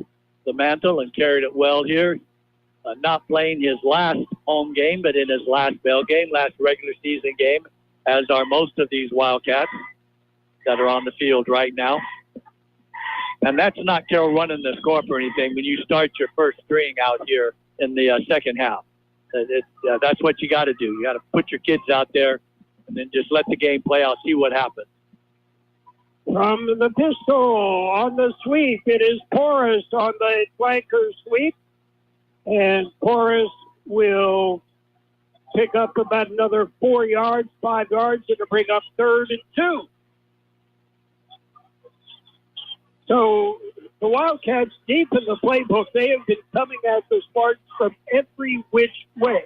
the mantle and carried it well here. Not playing his last home game, but in his last bell game, last regular season game, as are most of these Wildcats that are on the field right now. And that's not Carroll running the score for anything when you start your first string out here in the second half. That's what you got to do. You got to put your kids out there and then just let the game play out, see what happens. From the pistol on the sweep, it is Porras on the flanker sweep. And Porras will pick up about another 4 yards, 5 yards, and to bring up 3rd and 2. So the Wildcats, deep in the playbook, they have been coming at the Spartans from every which way.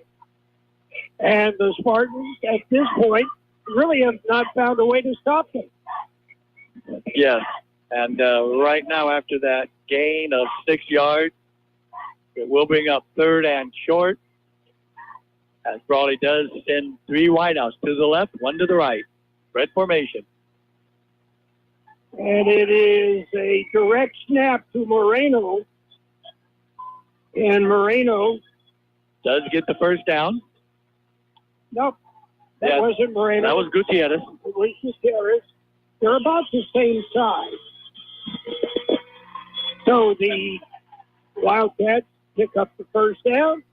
And the Spartans, at this point, really have not found a way to stop them. Yes, and right now after that gain of 6 yards, it will bring up 3rd and short, as Brawley does send 3 wideouts to the left, 1 to the right. Red formation. And it is a direct snap to Moreno. And Moreno does get the first down. Nope, that wasn't Moreno. That was Gutierrez. It was Gutierrez. They're about the same size. So the Wildcats pick up the first down.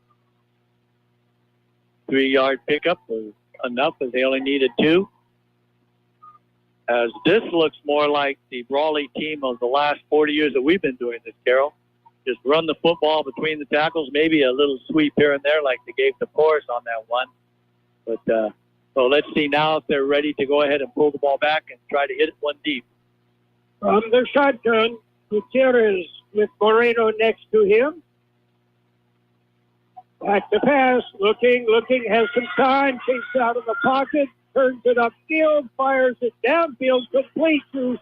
3-yard pickup was enough, as they only needed 2. As this looks more like the Brawley team of the last 40 years that we've been doing this, Carroll. Just run the football between the tackles, maybe a little sweep here and there like they gave to Porras on that one. But so let's see now if they're ready to go ahead and pull the ball back and try to hit it one deep. From the shotgun, Gutierrez with Moreno next to him. Back to pass, looking, has some time, takes out of the pocket, turns it upfield, fires it downfield, complete to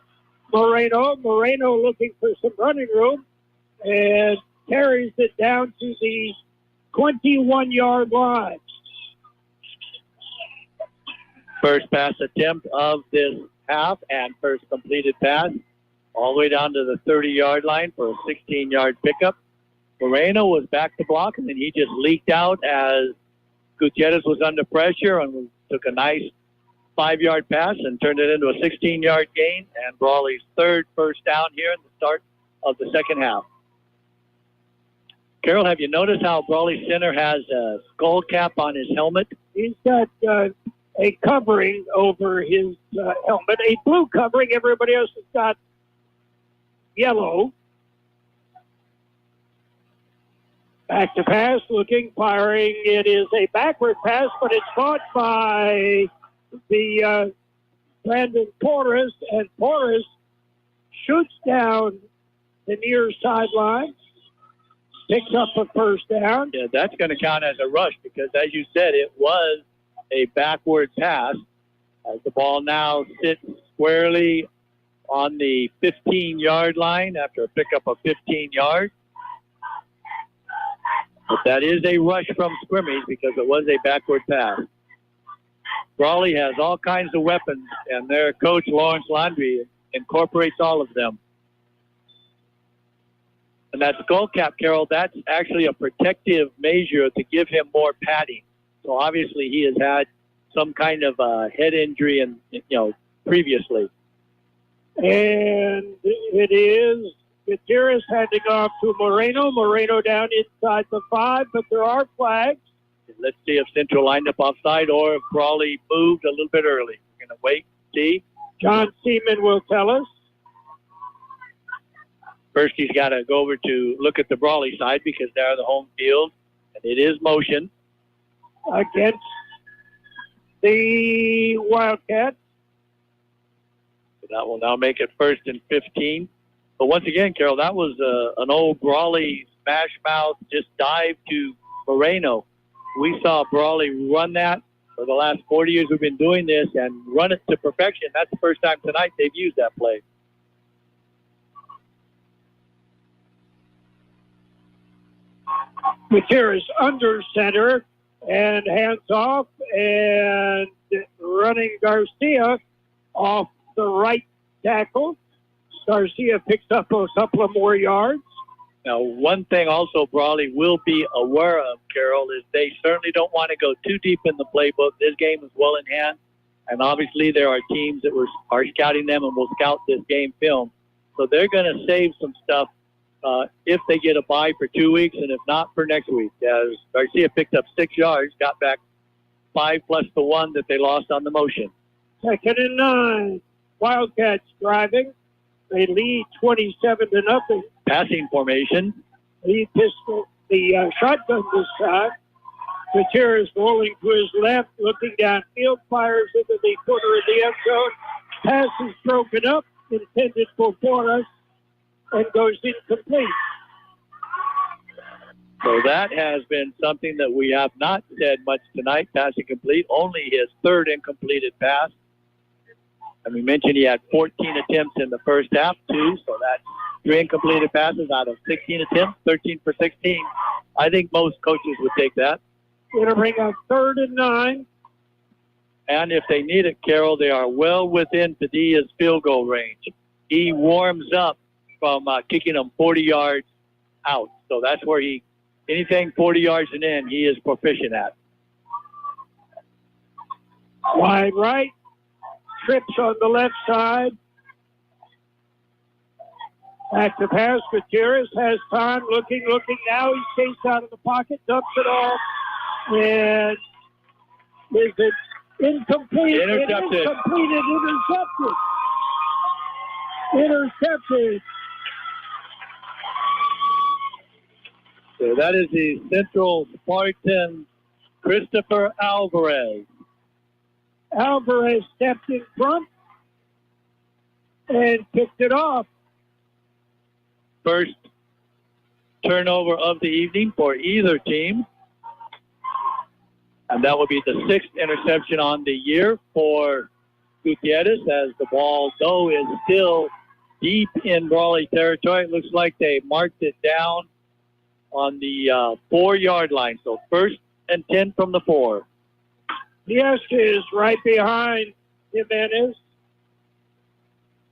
Moreno. Moreno looking for some running room and carries it down to the 21-yard line. First pass attempt of this half and first completed pass all the way down to the 30-yard line for a 16-yard pickup. Moreno was back to block, and then he just leaked out as Gutierrez was under pressure and took a nice 5-yard pass and turned it into a 16-yard gain, and Brawley's 3rd first down here in the start of the second half. Carroll, have you noticed how Brawley center has a skull cap on his helmet? He's got a covering over his helmet, a blue covering. Everybody else has got yellow. Back to pass, looking, firing. It is a backward pass, but it's caught by the Brandon Porras, and Porras shoots down the near sideline, picks up a first down. Yeah, that's going to count as a rush because, as you said, it was a backward pass. As the ball now sits squarely on the 15-yard line after a pickup of 15 yards. But that is a rush from scrimmage because it was a backward pass. Brawley has all kinds of weapons, and their coach, Lawrence Landry, incorporates all of them. And that skull cap, Carroll, that's actually a protective measure to give him more padding. So obviously he has had some kind of head injury previously. And it is Gutierrez handing off to Moreno. Moreno down inside the 5, but there are flags. Let's see if Centro lined up offside or if Brawley moved a little bit early. We're going to wait and see. John Seaman will tell us. First, he's got to go over to look at the Brawley side because they're the home field, and it is motion. Against the Wildcats. That will now make it 1st and 15. But once again, Carroll, that was an old Brawley smash mouth, just dive to Moreno. We saw Brawley run that for the last 40 years we've been doing this and run it to perfection. That's the first time tonight they've used that play. Gutierrez under center and hands off and running Garcia off the right tackle. Garcia picks up a couple of more yards. Now, one thing also Brawley will be aware of, Carroll, is they certainly don't want to go too deep in the playbook. This game is well in hand, and obviously there are teams that are scouting them and will scout this game film. So they're going to save some stuff if they get a bye for 2 weeks, and if not, for next week. As Garcia picked up 6 yards, got back 5 plus the 1 that they lost on the motion. 2nd and 9. Wildcats driving. They lead 27-0. Passing formation. The shotgun this time. Gutierrez rolling to his left, looking downfield, fires into the corner of the end zone. Pass is broken up, intended for us, and goes incomplete. So that has been something that we have not said much tonight. Pass incomplete, only his third incompleted pass. And we mentioned he had 14 attempts in the first half, too. So that's 3 incompleted passes out of 16 attempts, 13 for 16. I think most coaches would take that. It'll bring up 3rd and 9. And if they need it, Carroll, they are well within Padilla's field goal range. He warms up from kicking them 40 yards out. So that's where anything 40 yards and in, he is proficient at. Wide right. Trips on the left side. Back to pass. Gutierrez has time. Looking now. He's chased out of the pocket. Dumps it off. And is it incomplete? Intercepted. Intercepted. So that is the Central Spartan, Christopher Alvarez. Alvarez stepped in front and picked it off. First turnover of the evening for either team. And that will be the 6th interception on the year for Gutierrez, as the ball, though, is still deep in Brawley territory. It looks like they marked it down on the 4-yard line. So 1st and 10 from the 4. Fiesta is right behind Jimenez.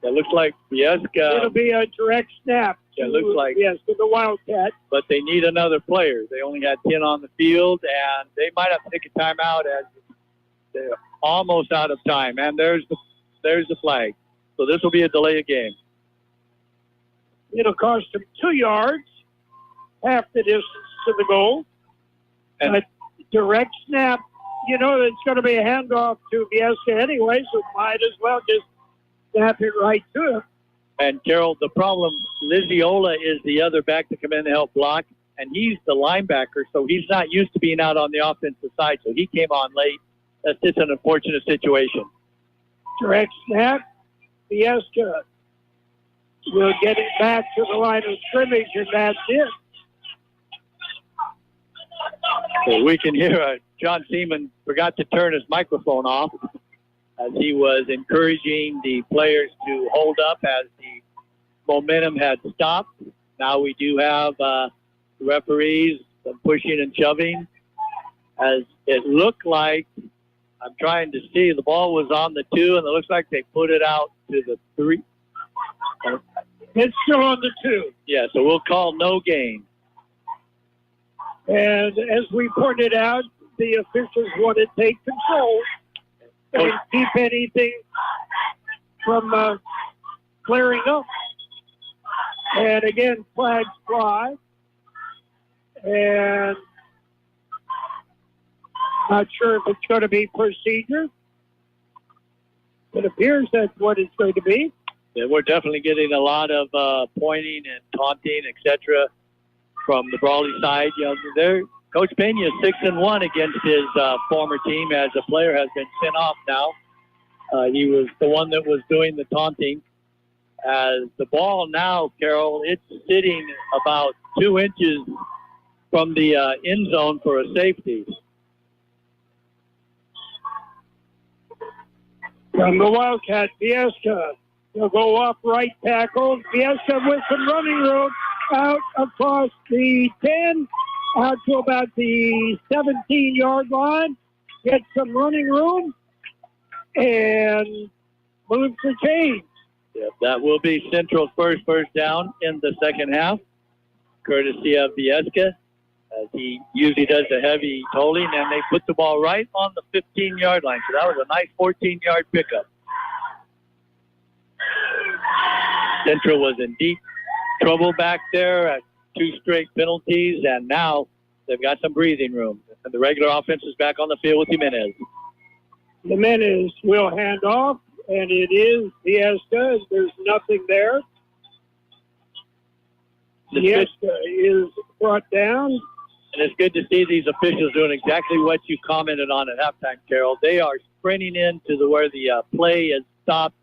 It looks like Fiesta. It'll be a direct snap. It looks like. Yes, to the Wildcat. But they need another player. They only had 10 on the field, and they might have to take a timeout as they're almost out of time. And there's the flag. So this will be a delay of game. It'll cost them 2 yards, half the distance to the goal. And direct snap. You know, it's going to be a handoff to Fiesta anyway, so might as well just snap it right to him. And, Carroll, the problem, Liziola is the other back to come in to help block, and he's the linebacker, so he's not used to being out on the offensive side, so he came on late. That's just an unfortunate situation. Direct snap. Fiesta will get it back to the line of scrimmage, and that's it. So we can hear John Seaman forgot to turn his microphone off as he was encouraging the players to hold up as the momentum had stopped. Now we do have referees pushing and shoving, as it looked like, I'm trying to see, the ball was on the 2, and it looks like they put it out to the 3. It's still on the 2. Yeah, so we'll call no gain. And as we pointed out, the officials want to take control and keep anything from clearing up. And again, flags fly. And not sure if it's going to be procedure. It appears that's what it's going to be. Yeah, we're definitely getting a lot of pointing and taunting, etc., from the Brawley side. You know, Coach Pena is 6-1 against his former team, as a player has been sent off now. He was the one that was doing the taunting. As the ball now, Carroll, it's sitting about 2 inches from the end zone for a safety. From the Wildcat, Fiesta will go up right tackle. Fiesta with some running room out across the 10, out to about the 17-yard line. Gets some running room and moves the chains. Yep, that will be Central's first down in the second half, courtesy of Viesca, as he usually does the heavy tolling, and they put the ball right on the 15-yard line. So that was a nice 14-yard pickup. Central was in deep trouble back there at 2 straight penalties, and now they've got some breathing room. And the regular offense is back on the field with Jimenez. Jimenez will hand off, and it is Fiesta. There's nothing there. Fiesta is brought down. And it's good to see these officials doing exactly what you commented on at halftime, Carroll. They are sprinting into where the play is stopped,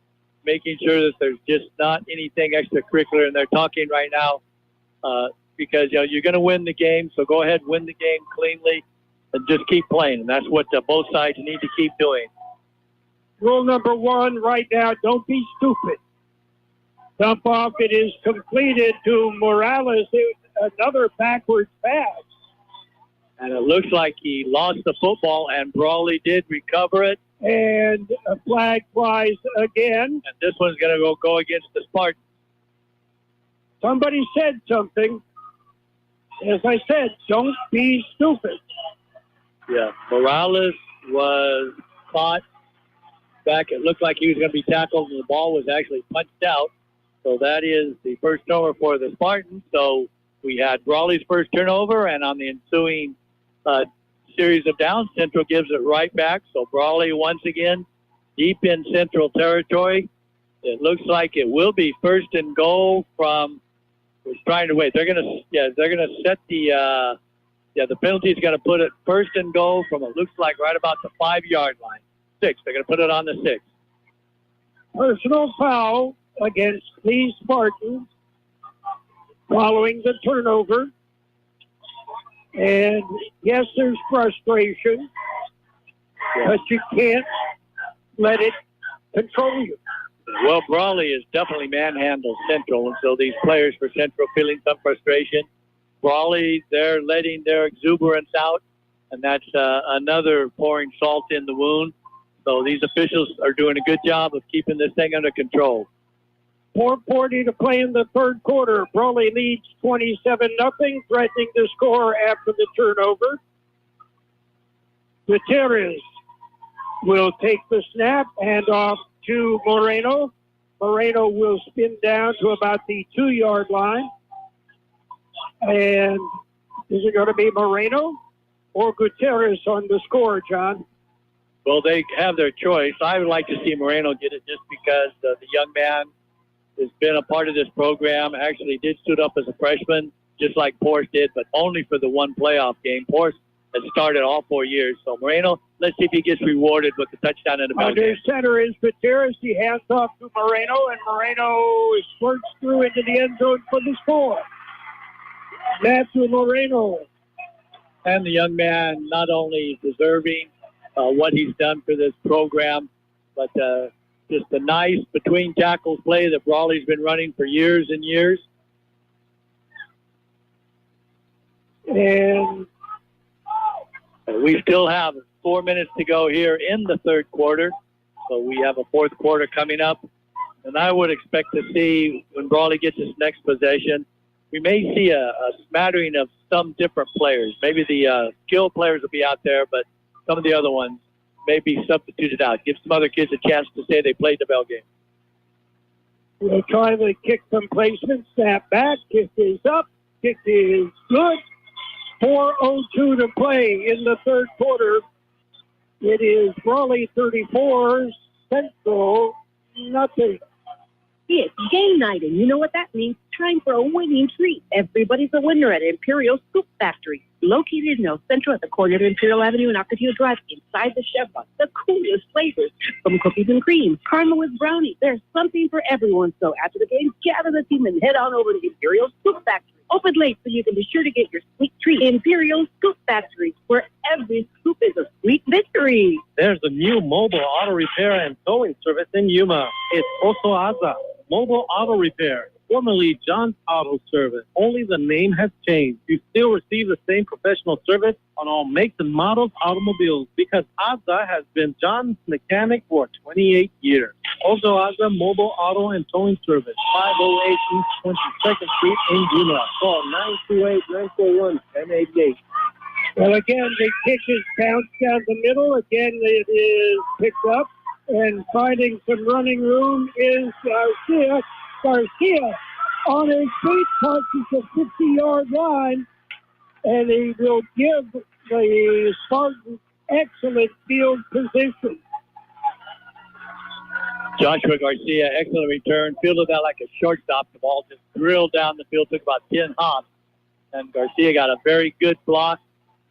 making sure that there's just not anything extracurricular. And they're talking right now because you're going to win the game, so go ahead, win the game cleanly, and just keep playing. And that's what both sides need to keep doing. Rule number 1 right now, don't be stupid. Dump off, it is completed to Morales. Another backwards pass. And it looks like he lost the football, and Brawley did recover it. And a flag flies again. And this one's going to go against the Spartans. Somebody said something. As I said, don't be stupid. Yeah, Morales was caught back. It looked like he was going to be tackled, and the ball was actually punched out. So that is the first turnover for the Spartans. So we had Brawley's first turnover, and on the ensuing series of downs, Centro gives it right back. So Brawley once again deep in Central territory. It looks like it will be first and goal from. We're trying to wait. They're going to set the penalty is going to put it first and goal from it looks like right about the 5-yard line. 6. They're going to put it on the 6. Personal foul against the Spartans following the turnover. And yes, there's frustration, but you can't let it control you. Well, Brawley is definitely manhandled Central, and so these players for Central feeling some frustration. Brawley, they're letting their exuberance out, and that's another pouring salt in the wound. So these officials are doing a good job of keeping this thing under control. 4:40 to play in the third quarter. Brawley leads 27-0, threatening to score after the turnover. Gutierrez will take the snap, hand off to Moreno. Moreno will spin down to about the 2-yard line. And is it going to be Moreno or Gutierrez on the score, John? Well, they have their choice. I would like to see Moreno get it just because the young man has been a part of this program. Actually did stood up as a freshman, just like Porce did, but only for the one playoff game. Porce has started all 4 years. So Moreno, let's see if he gets rewarded with the touchdown in the ball game. Under center is Gutierrez. He hands off to Moreno, and Moreno squirts through into the end zone for the score. Matthew Moreno. And the young man not only deserving what he's done for this program, but just a nice between tackles play that Brawley's been running for years and years. And we still have 4 minutes to go here in the third quarter. So we have a fourth quarter coming up. And I would expect to see when Brawley gets his next possession, we may see a smattering of some different players. Maybe the skilled players will be out there, but some of the other ones may be substituted out. Give some other kids a chance to say they played the bell game. We'll try the kick from placement. Snap back. Kick is up. Kick is good. 4:02 to play in the third quarter. It is Brawley 34, Central nothing. It's game night, and you know what that means. Time for a winning treat. Everybody's a winner at Imperial Scoop Factory, located in El Centro at the corner of Imperial Avenue and Ocotillo Drive, inside the Chevron. The coolest flavors, from cookies and cream, caramel with brownie. There's something for everyone. So after the game, gather the team and head on over to Imperial Scoop Factory. Open late so you can be sure to get your sweet treat. Imperial Scoop Factory, where every scoop is a sweet victory. There's a new mobile auto repair and towing service in Yuma. It's Oso Aza Mobile Auto Repair, formerly John's Auto Service. Only the name has changed. You still receive the same professional service on all makes and models automobiles because Aza has been John's mechanic for 28 years. Also Aza Mobile Auto and Towing Service, 508 East 22nd Street in Yuma. Call 928-941-1088. Well, again, the kick is bounced down the middle. Again, it is picked up. And finding some running room is Garcia. Garcia on his feet touches the 50-yard line, and he will give the Spartans excellent field position. Joshua Garcia, excellent return. Fielded that like a shortstop. The ball just drilled down the field, took about 10 hops. And Garcia got a very good block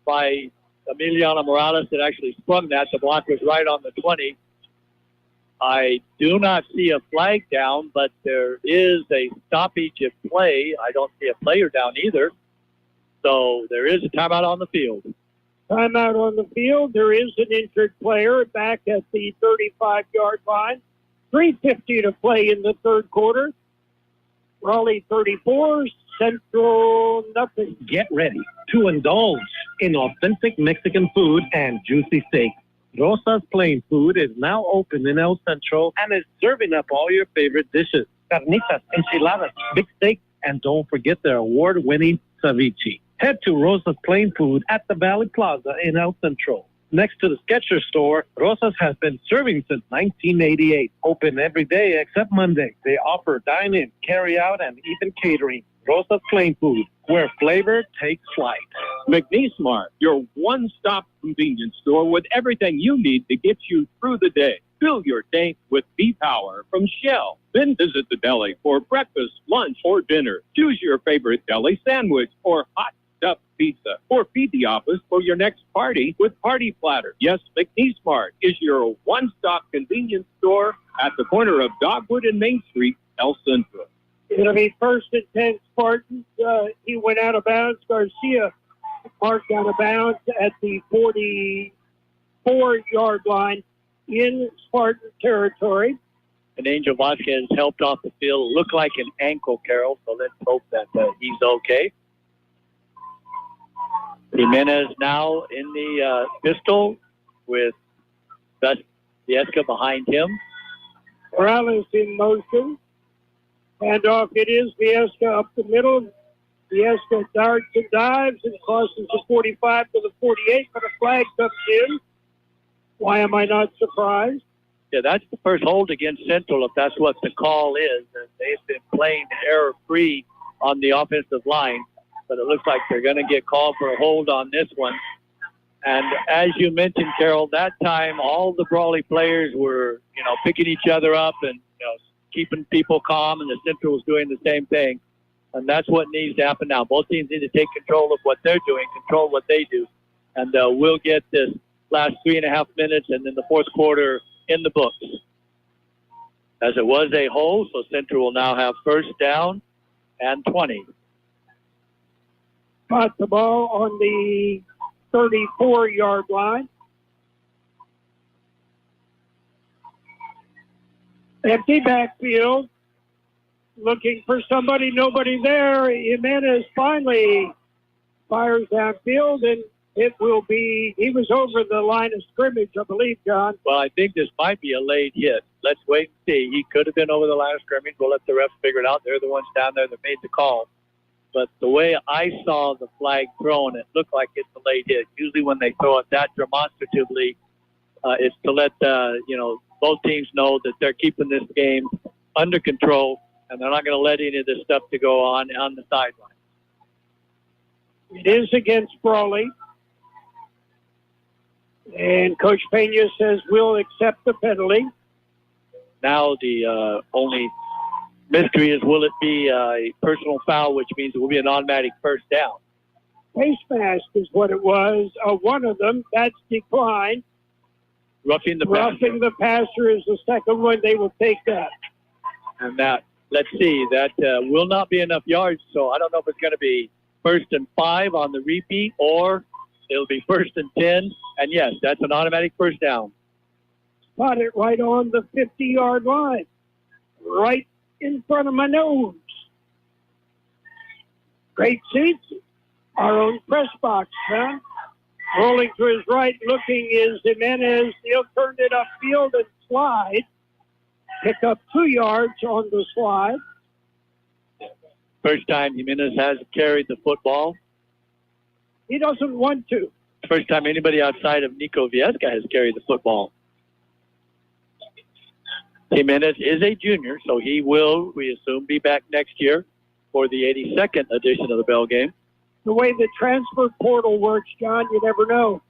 by Emiliano Morales that actually sprung that. The block was right on the 20. I do not see a flag down, but there is a stoppage of play. I don't see a player down either. So there is a timeout on the field. Timeout on the field. There is an injured player back at the 35-yard line. 3:50 to play in the third quarter. Brawley 34, Centro nothing. Get ready to indulge in authentic Mexican food and juicy steak. Rosa's Plain Food is now open in El Centro and is serving up all your favorite dishes. Carnitas, enchiladas, big steak, and don't forget their award-winning ceviche. Head to Rosa's Plain Food at the Valley Plaza in El Centro. Next to the Skechers store, Rosa's has been serving since 1988. Open every day except Monday. They offer dine-in, carry-out, and even catering. Rosa's Plain Food, where flavor takes flight. McNeese Mart, your one-stop convenience store with everything you need to get you through the day. Fill your tank with V-Power from Shell. Then visit the deli for breakfast, lunch, or dinner. Choose your favorite deli sandwich or hot stuffed pizza. Or feed the office for your next party with Party Platter. Yes, McNeese Mart is your one-stop convenience store at the corner of Dogwood and Main Street, El Centro. It'll be 1st and 10 Spartans. He went out of bounds. Garcia marked out of bounds at the 44-yard line in Spartan territory. And Angel Vasquez helped off the field. It looked like an ankle, Carroll, so let's hope that he's okay. Jimenez now in the pistol with Viesca behind him. Morales in motion. Handoff, it is Viesca up the middle. Viesca darts and dives and crosses the 45 to the 48, but a flag comes in. Why am I not surprised? Yeah, that's the first hold against Central, if that's what the call is. And they've been playing error-free on the offensive line, but it looks like they're going to get called for a hold on this one. And as you mentioned, Carroll, that time all the Brawley players were, picking each other up and, keeping people calm, and the Central was doing the same thing. And that's what needs to happen now. Both teams need to take control of what they're doing, control what they do. And we'll get this last 3.5 minutes and then the fourth quarter in the books. As it was a hold, so Central will now have first down and 20. Got the ball on the 34-yard line. Empty backfield. Looking for somebody, nobody there. Jimenez finally fires downfield, and it will be, he was over the line of scrimmage, I believe, John. Well, I think this might be a late hit. Let's wait and see. He could have been over the line of scrimmage. We'll let the refs figure it out. They're the ones down there that made the call. But the way I saw the flag thrown, it looked like it's a late hit. Usually when they throw it that demonstratively, it's to let, both teams know that they're keeping this game under control, and they're not going to let any of this stuff to go on the sideline. It is against Brawley. And Coach Pena says we'll accept the penalty. Now the only mystery is, will it be a personal foul, which means it will be an automatic first down. Face mask is what it was. One of them, that's declined. Roughing the passer is the second one. They will take that. And that, let's see, that will not be enough yards. So I don't know if it's going to be 1st and 5 on the repeat, or it'll be 1st and 10. And yes, that's an automatic first down. Spot it right on the 50-yard line. Right in front of my nose. Great seats. Our own press box, huh? Rolling to his right, looking is Jimenez. He'll turn it upfield and slide. Pick up 2 yards on the slide. First time Jimenez has carried the football. He doesn't want to. First time anybody outside of Nico Viesca has carried the football. Jimenez is a junior, so he will, we assume, be back next year for the 82nd edition of the Bell Game. The way the transfer portal works, John, you never know.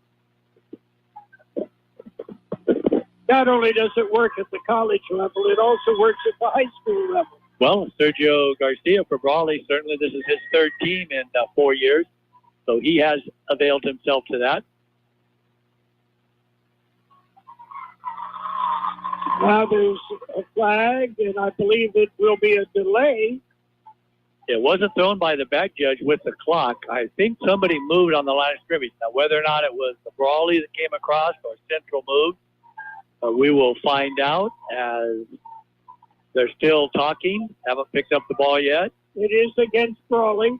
not only does it work at the college level, it also works at the high school level. Well, Sergio Garcia for Brawley, certainly this is his third team in 4 years, so he has availed himself to that. Now there's a flag, and I believe it will be a delay. It wasn't thrown by the back judge with the clock. I think somebody moved on the line of scrimmage. Now, whether or not it was the Brawley that came across or Central moved, we will find out as they're still talking. Haven't picked up the ball yet. It is against Brawley.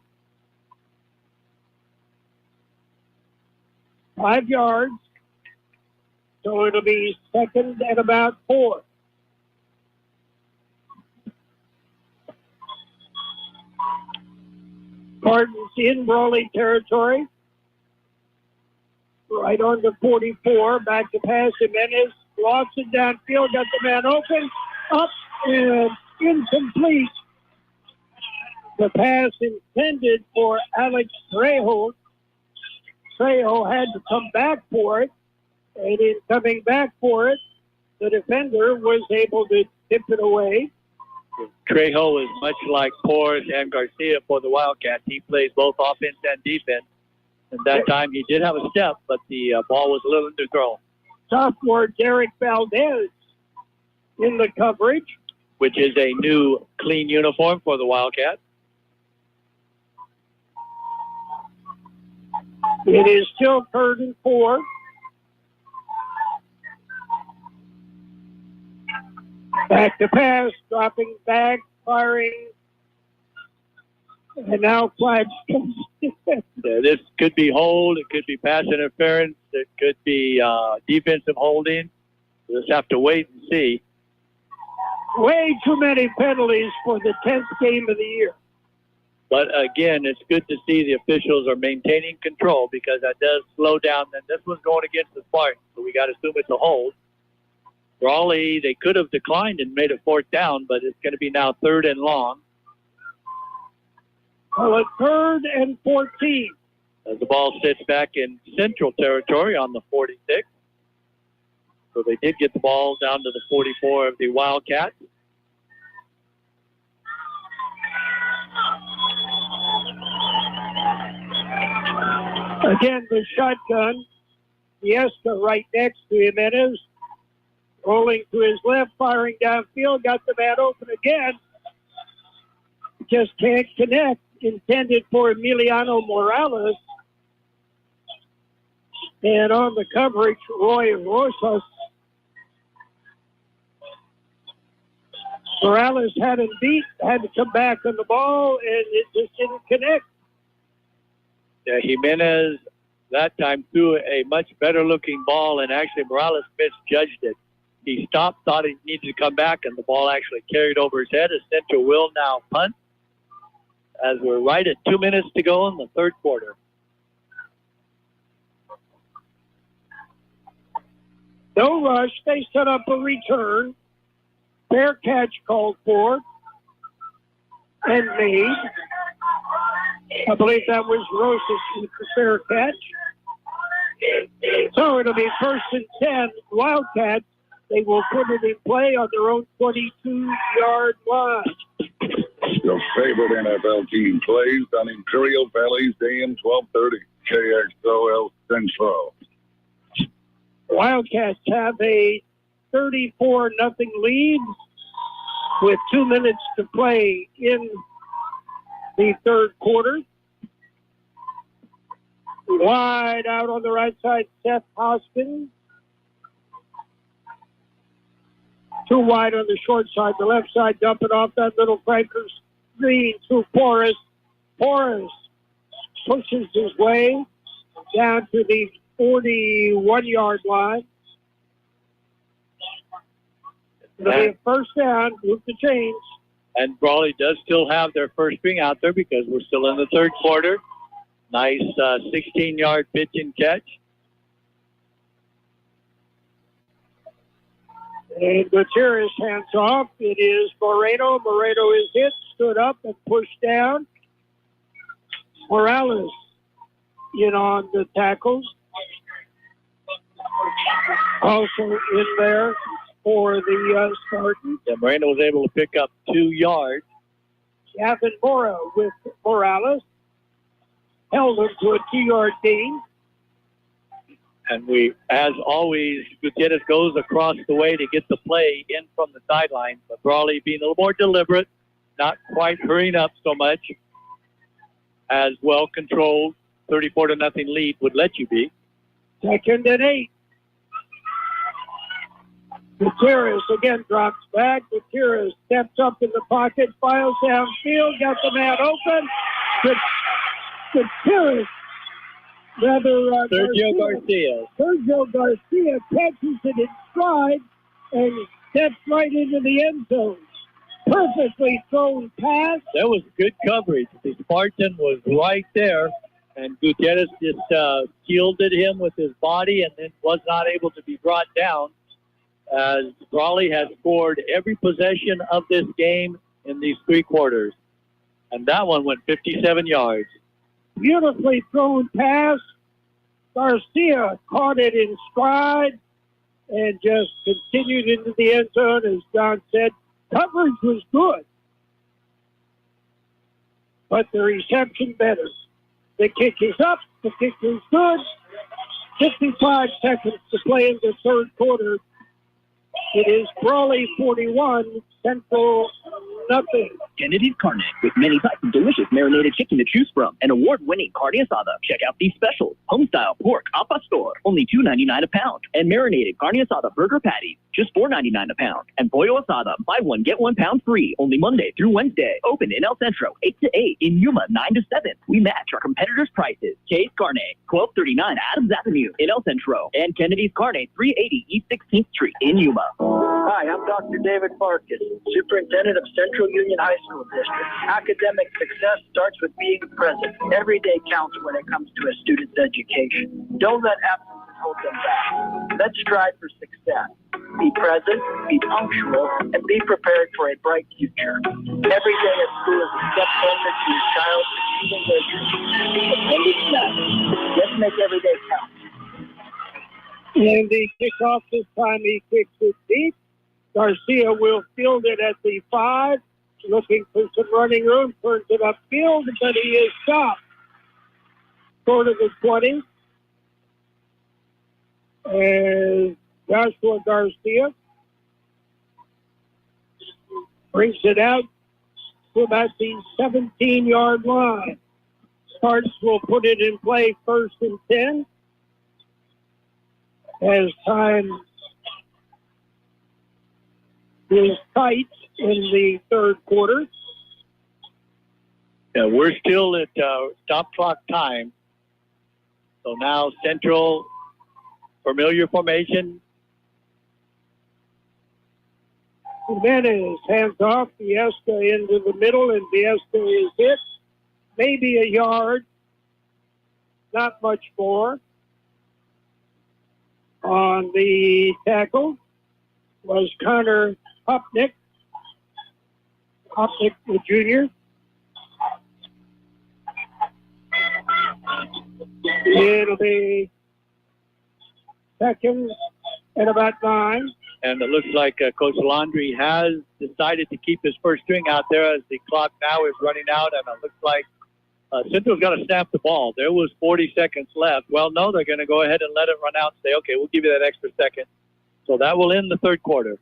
5 yards. So it'll be second and about 4. Spartans in Brawley territory. Right on the 44. Back to pass. Jimenez lost it downfield. Got the man open. Up and incomplete. The pass intended for Alex Trejo. Trejo had to come back for it. And in coming back for it, the defender was able to tip it away. Trejo is much like Porras and Garcia for the Wildcats. He plays both offense and defense. And that time he did have a step, but the ball was a little underthrown. Sophomore Derek Valdez in the coverage. Which is a new clean uniform for the Wildcats. It is still 3rd and 4. Back to pass, dropping back, firing, and now flags. This could be hold, it could be pass interference, it could be defensive holding. We'll just have to wait and see. Way too many penalties for the 10th game of the year. But again, it's good to see the officials are maintaining control because that does slow down. And this one's going against the Spartans, so we got to assume it's a hold. Brawley, they could have declined and made a 4th down, but it's going to be now 3rd and long. Well, it's 3rd and 14. As the ball sits back in Central territory on the 46. So they did get the ball down to the 44 of the Wildcats. Again, the shotgun. Fiesta right next to Jimenez. Rolling to his left, firing downfield, got the man open again. Just can't connect. Intended for Emiliano Morales. And on the coverage, Roy Rosas. Morales had him beat, had to come back on the ball, and it just didn't connect. Yeah, Jimenez that time threw a much better looking ball, and actually Morales misjudged it. He stopped, thought he needed to come back, and the ball actually carried over his head. As Centro will now punt, as we're right at 2 minutes to go in the 3rd quarter. No rush. They set up a return. Fair catch called for and made. I believe that was Rosas with the fair catch. So it'll be 1st and 10. Wildcats, they will put it in play on their own 22-yard line. Your favorite NFL team plays on Imperial Valley's AM 1230, KXOL Centro. Wildcats have a 34-0 lead with 2 minutes to play in the 3rd quarter. Wide out on the right side, Seth Hoskins. Too wide on the short side, the left side dumping off that little cranker screen to Porras. Porras pushes his way down to the 41-yard line. It'll be a 1st down, move the chains. And Brawley does still have their first string out there because we're still in the 3rd quarter. Nice 16-yard pitch and catch. And Gutierrez hands off. It is Moreno. Moreno is hit, stood up and pushed down. Morales in on the tackles. Also in there for the Spartans. Yeah, Miranda was able to pick up 2 yards. Gavin Mora with Morales held him to a 2-yard gain. And we, as always, Gutierrez goes across the way to get the play in from the sideline. But Brawley being a little more deliberate, not quite hurrying up so much, as well controlled 34-0 lead would let you be. 2nd and 8. Gutierrez again drops back. Gutierrez steps up in the pocket, files downfield, got the man open. Gutierrez, Sergio Garcia. Sergio Garcia catches it in stride and steps right into the end zone. Perfectly thrown pass. That was good coverage. The Spartan was right there, and Gutierrez just shielded him with his body and then was not able to be brought down, as Brawley has scored every possession of this game in these 3 quarters. And that one went 57 yards. Beautifully thrown pass. Garcia caught it in stride and just continued into the end zone. As John said, coverage was good, but the reception better. The kick is up. The kick is good. 55 seconds to play in the 3rd quarter. It is Brawley 41, Centro nothing. Kennedy's Carne, with many types of delicious marinated chicken to choose from, and award-winning carne asada. Check out these specials: home-style pork al pastor, only $2.99 a pound, and marinated carne asada burger patties, just $4.99 a pound, and pollo asada, buy one get 1 pound free, only Monday through Wednesday. Open in El Centro, 8 to 8, in Yuma, 9 to 7. We match our competitors' prices. K's Carne, 1239 Adams Avenue in El Centro, and Kennedy's Carne, 380 East 16th Street in Yuma. Hi, I'm Dr. David Farkas, Superintendent of Central Union High School District. Academic success starts with being present. Every day counts when it comes to a student's education. Don't let absences hold them back. Let's strive for success. Be present, be punctual, and be prepared for a bright future. Every day at school is a step closer to your child's achieving their dreams. Attendance matters. Let's make every day count. And the kickoff this time, he kicks it deep. Garcia will field it at the 5, looking for some running room, turns it upfield, but he is stopped. Short of the 20. And Joshua Garcia brings it out to about the 17-yard line. Starts will put it in play 1st and 10. As time is tight in the 3rd quarter. Yeah, we're still at stop clock time. So now Central, familiar formation. Jimenez hands off Fiesta into the middle, and Fiesta is hit. Maybe a yard, not much more. On the tackle was Connor Hopnick the junior. It'll be 2nd and about 9. And it looks like Coach Landry has decided to keep his first string out there as the clock now is running out, and it looks like Centro's got to snap the ball. There was 40 seconds left. Well, no, they're going to go ahead and let it run out and say, okay, we'll give you that extra second. So that will end the 3rd quarter.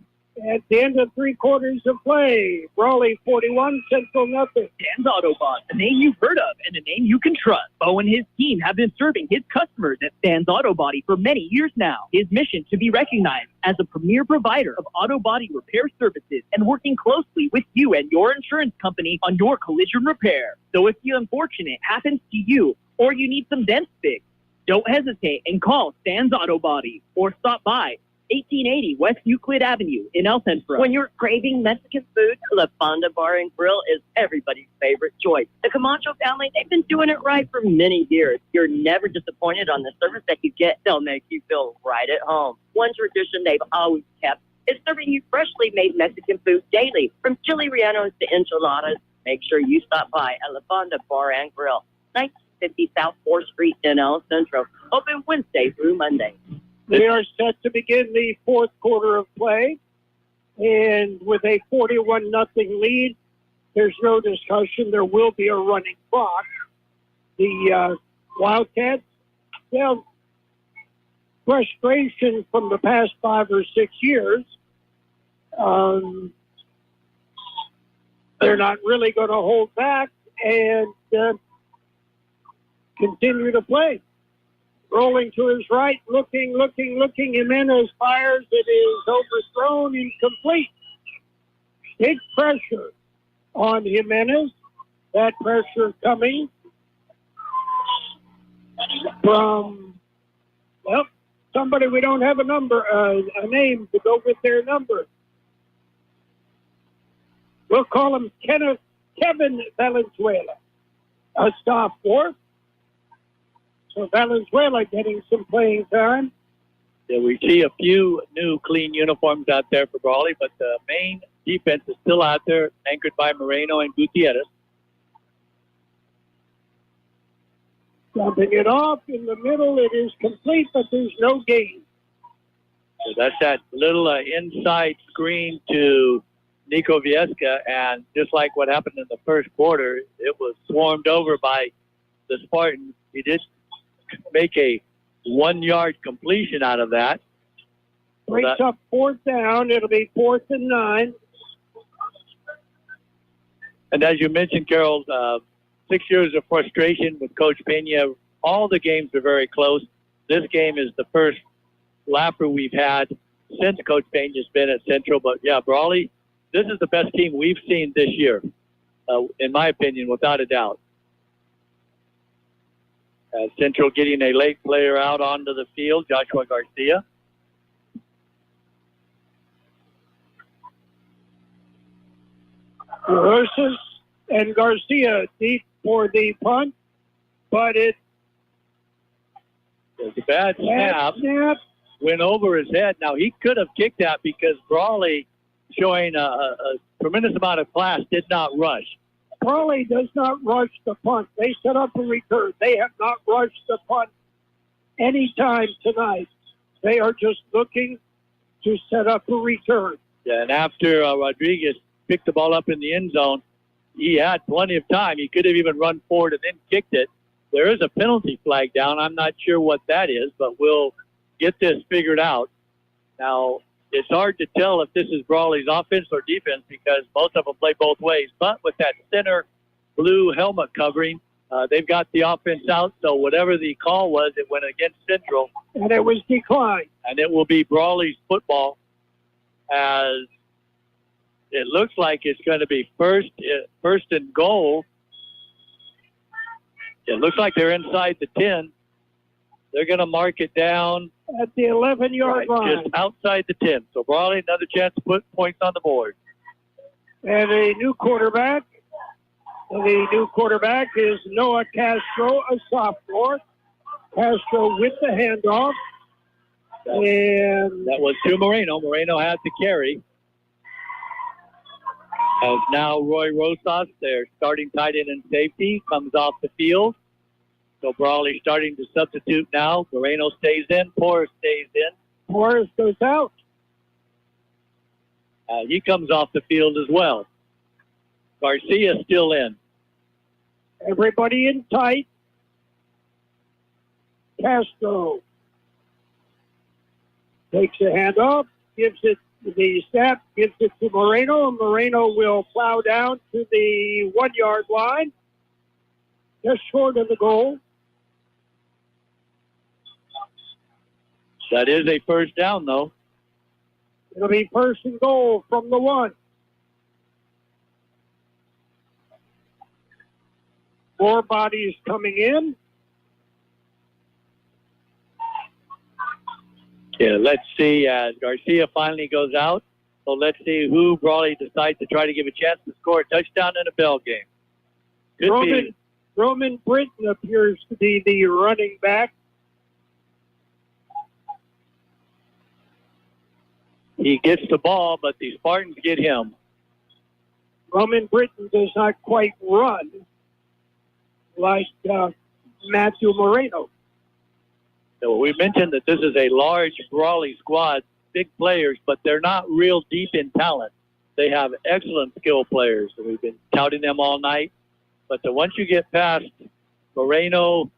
At the end of 3 quarters of play, Brawley 41, Central nothing. Dan's Autobot, a name you've heard of and a name you can trust. Bo and his team have been serving his customers at Dan's Auto Body for many years now. His mission to be recognized as a premier provider of auto body repair services and working closely with you and your insurance company on your collision repair. So if the unfortunate happens to you or you need some dents fixed, don't hesitate and call Dan's Auto Body or stop by 1880 West Euclid Avenue in El Centro. When you're craving Mexican food, La Fonda Bar and Grill is everybody's favorite choice. The Camacho family, they've been doing it right for many years. You're never disappointed on the service that you get. They'll make you feel right at home. One tradition they've always kept is serving you freshly made Mexican food daily, from chili rellenos to enchiladas. Make sure you stop by at La Fonda Bar and Grill, 1950 South 4th Street in El Centro. Open Wednesday through Monday. We are set to begin the fourth quarter of play. And with a 41-0 lead, there's no discussion. There will be a running clock. The Wildcats, well, frustration from the past 5 or 6 years. They're not really going to hold back and continue to play. Rolling to his right, looking. Jimenez fires. It is overthrown, incomplete. Big pressure on Jimenez. That pressure coming from, well, somebody we don't have a name to go with their number. We'll call him Kevin Valenzuela. A sophomore. So Valenzuela getting some playing time. Yeah, we see a few new clean uniforms out there for Brawley, but the main defense is still out there, anchored by Moreno and Gutierrez. Dumping it off in the middle. It is complete, but there's no gain. So that's that little inside screen to Nico Viesca, and just like what happened in the first quarter, it was swarmed over by the Spartans. He did make a 1-yard completion out of that. Breaks up fourth down. It'll be 4th and 9. And as you mentioned, Carroll, 6 years of frustration with Coach Pena. All the games are very close. This game is the first lapper we've had since Coach Pena's been at Centro. But, yeah, Brawley, this is the best team we've seen this year, in my opinion, without a doubt. Central getting a late player out onto the field, Joshua Garcia. Versus and Garcia deep for the punt, but it was a bad snap. Went over his head. Now, he could have kicked that because Brawley, showing a tremendous amount of class, did not rush. Brawley does not rush the punt. They set up a return. They have not rushed the punt any time tonight. They are just looking to set up a return. Yeah, and after Rodriguez picked the ball up in the end zone, he had plenty of time. He could have even run forward and then kicked it. There is a penalty flag down. I'm not sure what that is, but we'll get this figured out. Now, it's hard to tell if this is Brawley's offense or defense because most of them play both ways. But with that center blue helmet covering, they've got the offense out. So whatever the call was, it went against Central. And it was declined. And it will be Brawley's football as it looks like it's going to be first and goal. It looks like they're inside the 10. They're going to mark it down at the 11-yard line. Just outside the 10. So Brawley, another chance to put points on the board. And a new quarterback. The new quarterback is Noah Castro, a sophomore. Castro with the handoff. And that was to Moreno. Moreno had the carry. As now Roy Rosas, their starting tight end and safety, comes off the field. So Brawley starting to substitute now. Moreno stays in. Porras stays in. Porras goes out. He comes off the field as well. Garcia still in. Everybody in tight. Castro takes a handoff, gives it the snap, gives it to Moreno, and Moreno will plow down to the 1-yard line, just short of the goal. That is a first down, though. It'll be first and goal from the 1. 4 bodies coming in. Yeah, let's see. Garcia finally goes out. So let's see who Brawley decides to try to give a chance to score a touchdown in a bell game. Roman Britton appears to be the running back. He gets the ball, but the Spartans get him. Roman Britton does not quite run like Matthew Moreno. So we mentioned that this is a large Brawley squad, big players, but they're not real deep in talent. They have excellent skill players. We've been touting them all night. But once you get past Moreno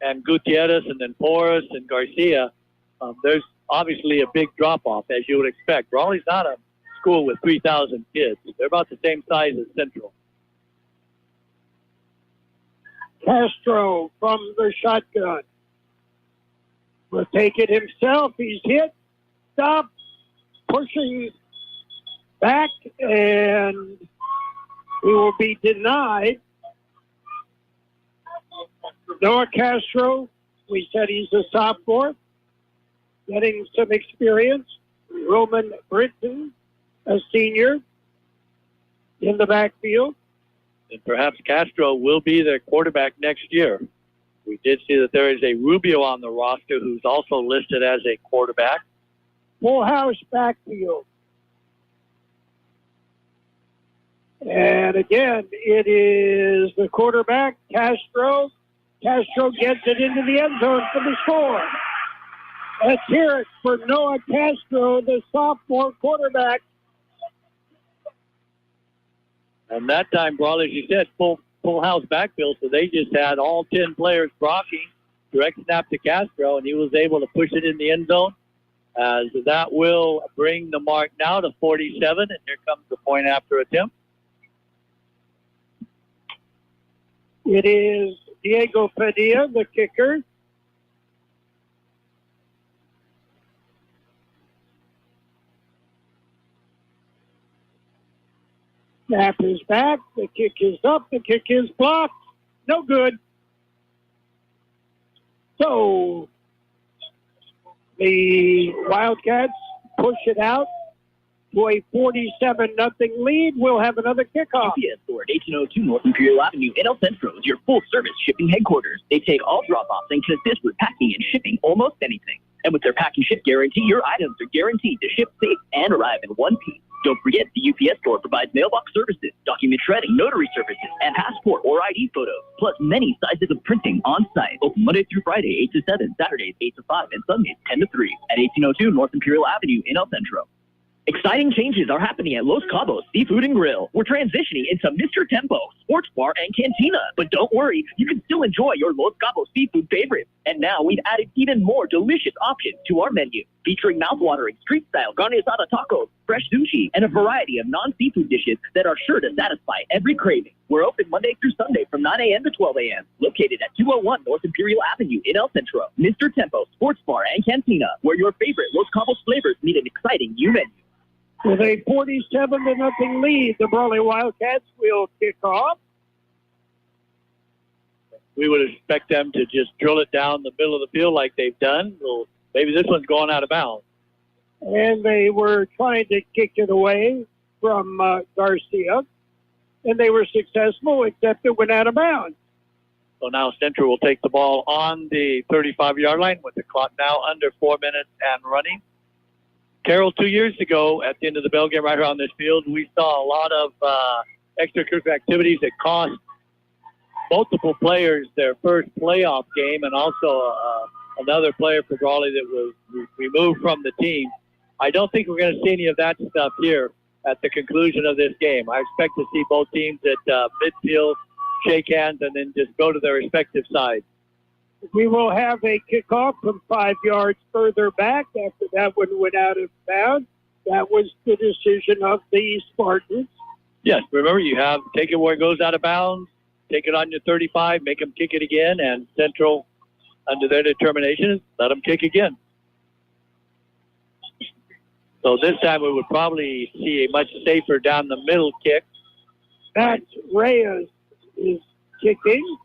and Gutierrez and then Porras and Garcia, there's obviously a big drop-off, as you would expect. Brawley's not a school with 3,000 kids. They're about the same size as Central. Castro from the shotgun will take it himself. He's hit, stop, pushing back, and he will be denied. Noah Castro, we said he's a sophomore, getting some experience. Roman Britton, a senior, in the backfield. And perhaps Castro will be their quarterback next year. We did see that there is a Rubio on the roster who's also listed as a quarterback. Full house backfield. And again, it is the quarterback, Castro. Castro gets it into the end zone for the score. Let's hear it for Noah Castro, the sophomore quarterback. And that time, Brawley, as you said, full house backfield, so they just had all 10 players blocking, direct snap to Castro, and he was able to push it in the end zone. As that will bring the mark now to 47, and here comes the point after attempt. It is Diego Padilla, the kicker. Snap is back. The kick is up. The kick is blocked. No good. So the Wildcats push it out to a 47-0 lead. We'll have another kickoff. UPS store at 1802 North Imperial Avenue in El Centro is your full-service shipping headquarters. They take all drop-offs and can assist with packing and shipping almost anything. And with their pack and ship guarantee, your items are guaranteed to ship safe and arrive in one piece. Don't forget, the UPS store provides mailbox services, document shredding, notary services, and passport or ID photos, plus many sizes of printing on site. Open Monday through Friday, 8 to 7, Saturdays, 8 to 5, and Sundays, 10 to 3 at 1802 North Imperial Avenue in El Centro. Exciting changes are happening at Los Cabos Seafood and Grill. We're transitioning into Mr. Tempo, Sports Bar, and Cantina. But don't worry, you can still enjoy your Los Cabos seafood favorites. And now we've added even more delicious options to our menu, featuring mouthwatering street-style carne asada tacos, fresh sushi, and a variety of non-seafood dishes that are sure to satisfy every craving. We're open Monday through Sunday from 9 a.m. to 12 a.m., located at 201 North Imperial Avenue in El Centro. Mr. Tempo, Sports Bar, and Cantina, where your favorite Los Cabos flavors meet an exciting new menu. With a 47-0 lead, the Brawley Wildcats will kick off. We would expect them to just drill it down the middle of the field like they've done. Well, maybe this one's going out of bounds. And they were trying to kick it away from Garcia, and they were successful, except it went out of bounds. So now Centro will take the ball on the 35-yard line with the clock now under 4 minutes and running. Carroll, 2 years ago, at the end of the bell game right here on this field, we saw a lot of extracurricular activities that cost multiple players their first playoff game, and also another player for Brawley that was removed from the team. I don't think we're going to see any of that stuff here at the conclusion of this game. I expect to see both teams at midfield shake hands and then just go to their respective sides. We will have a kickoff from 5 yards further back after that one went out of bounds. That was the decision of the Spartans. Yes, remember you have take it where it goes out of bounds, take it on your 35, make them kick it again, and Central, under their determination, let them kick again. So this time we would probably see a much safer down the middle kick. Matt Reyes is kicking.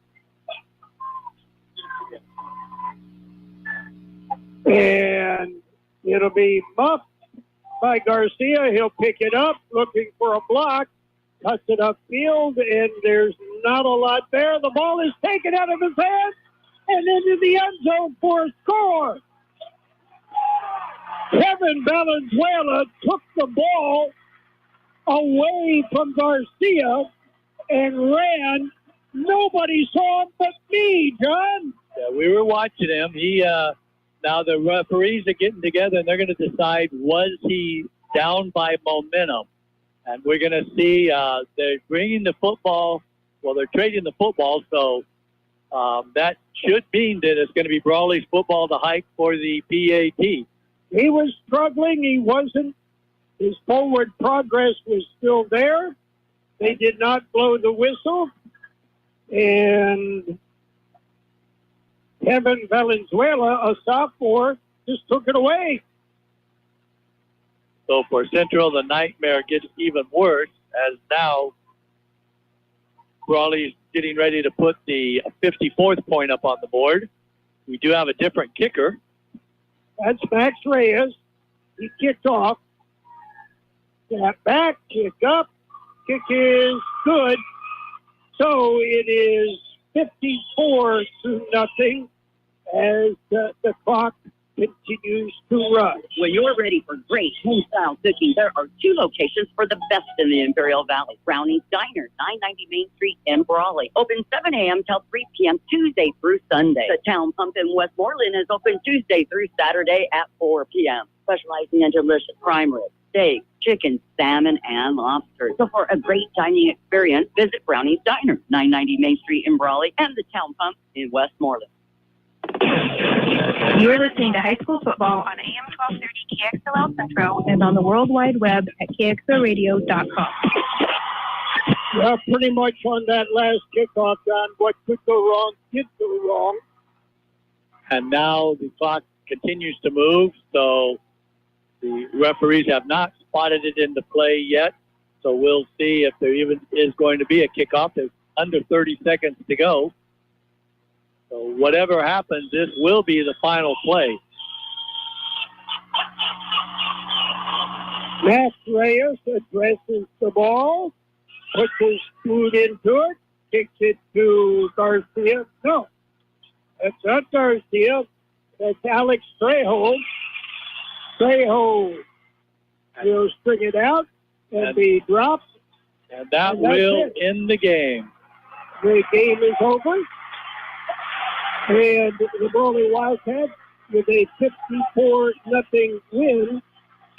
And it'll be muffed by Garcia. He'll pick it up, looking for a block, cuts it upfield, and there's not a lot there. The ball is taken out of his hand and into the end zone for a score. Kevin Valenzuela took the ball away from Garcia and ran. Nobody saw him but me, John. Yeah, we were watching him. He Now the referees are getting together and they're going to decide, was he down by momentum? And we're going to see they're bringing the football. Well, they're trading the football, so that should mean that it's going to be Brawley's football to hike for the PAT. He was struggling. He wasn't. His forward progress was still there. They did not blow the whistle. And Kevin Valenzuela, a sophomore, just took it away. So for Centro, the nightmare gets even worse as now Brawley's getting ready to put the 54th point up on the board. We do have a different kicker. That's Max Reyes. He kicked off. Snap back, kick up. Kick is good. So it is 54-0 as the clock continues to run. When you're ready for great home-style cooking, there are two locations for the best in the Imperial Valley. Brownie's Diner, 990 Main Street in Brawley. Open 7 a.m. till 3 p.m. Tuesday through Sunday. The Town Pump in Westmoreland is open Tuesday through Saturday at 4 p.m. Specializing in delicious prime ribs, steak, chicken, salmon, and lobster. So for a great dining experience, visit Brownie's Diner, 990 Main Street in Brawley, and the Town Pump in Westmoreland. You're listening to high school football on AM 1230 KXLL Centro and on the World Wide Web at KXORadio.com. Yeah, pretty much on that last kickoff, John. What could go wrong did go wrong. And now the clock continues to move, so the referees have not spotted it into play yet. So we'll see if there even is going to be a kickoff. There's under 30 seconds to go. So whatever happens, this will be the final play. Max Reyes addresses the ball, puts his foot into it, kicks it to Garcia. No, that's not Garcia. That's Alex Trejo. Trejo will string it out and be dropped. And that will end the game. The game is over. And the Brawley Wildcats with a 54-0 win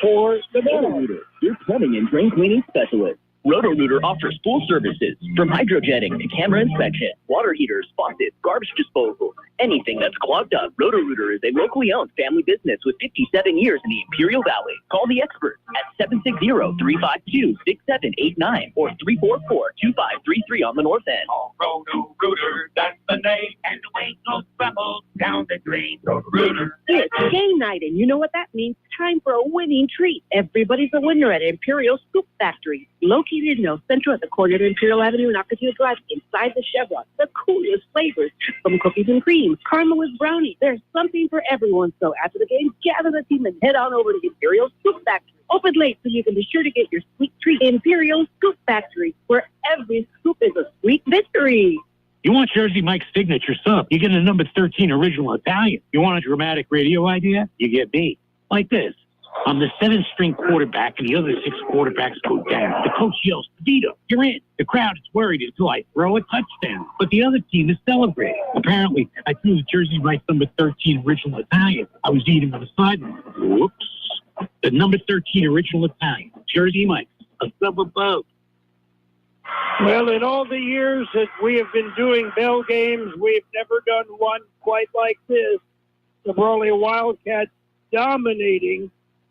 for the Brawley. Your plumbing and drain cleaning specialist. Roto-Rooter offers full services from hydrojetting to camera inspection, water heaters, faucets, garbage disposal, anything that's clogged up. Roto-Rooter is a locally owned family business with 57 years in the Imperial Valley. Call the experts at 760-352-6789 or 344-2533 on the north end. Roto-Rooter, that's the name, and the weight goes travels down the drain. Roto-Rooter. It's game night, and you know what that means. Time for a winning treat. Everybody's a winner at Imperial Scoop Factory, located in El Centro at the corner of Imperial Avenue and Ocotillo Drive, inside the Chevron. The coolest flavors, from cookies and cream, caramel with brownie. There's something for everyone. So after the game, gather the team and head on over to Imperial Scoop Factory. Open late so you can be sure to get your sweet treat. Imperial Scoop Factory, where every scoop is a sweet victory. You want Jersey Mike's signature sub? You get a number 13 original Italian. You want a dramatic radio idea? You get me. Like this. I'm the 7th string quarterback, and the other 6 quarterbacks go down. The coach yells, "Vito, you're in." The crowd is worried until I throw a touchdown, but the other team is celebrating. Apparently, I threw the Jersey Mike's number 13 original Italian. I was eating on the sideline. Whoops. The number 13 original Italian, Jersey Mike's, a sub above. Well, in all the years that we have been doing bell games, we've never done one quite like this. The Brawley Wildcats dominating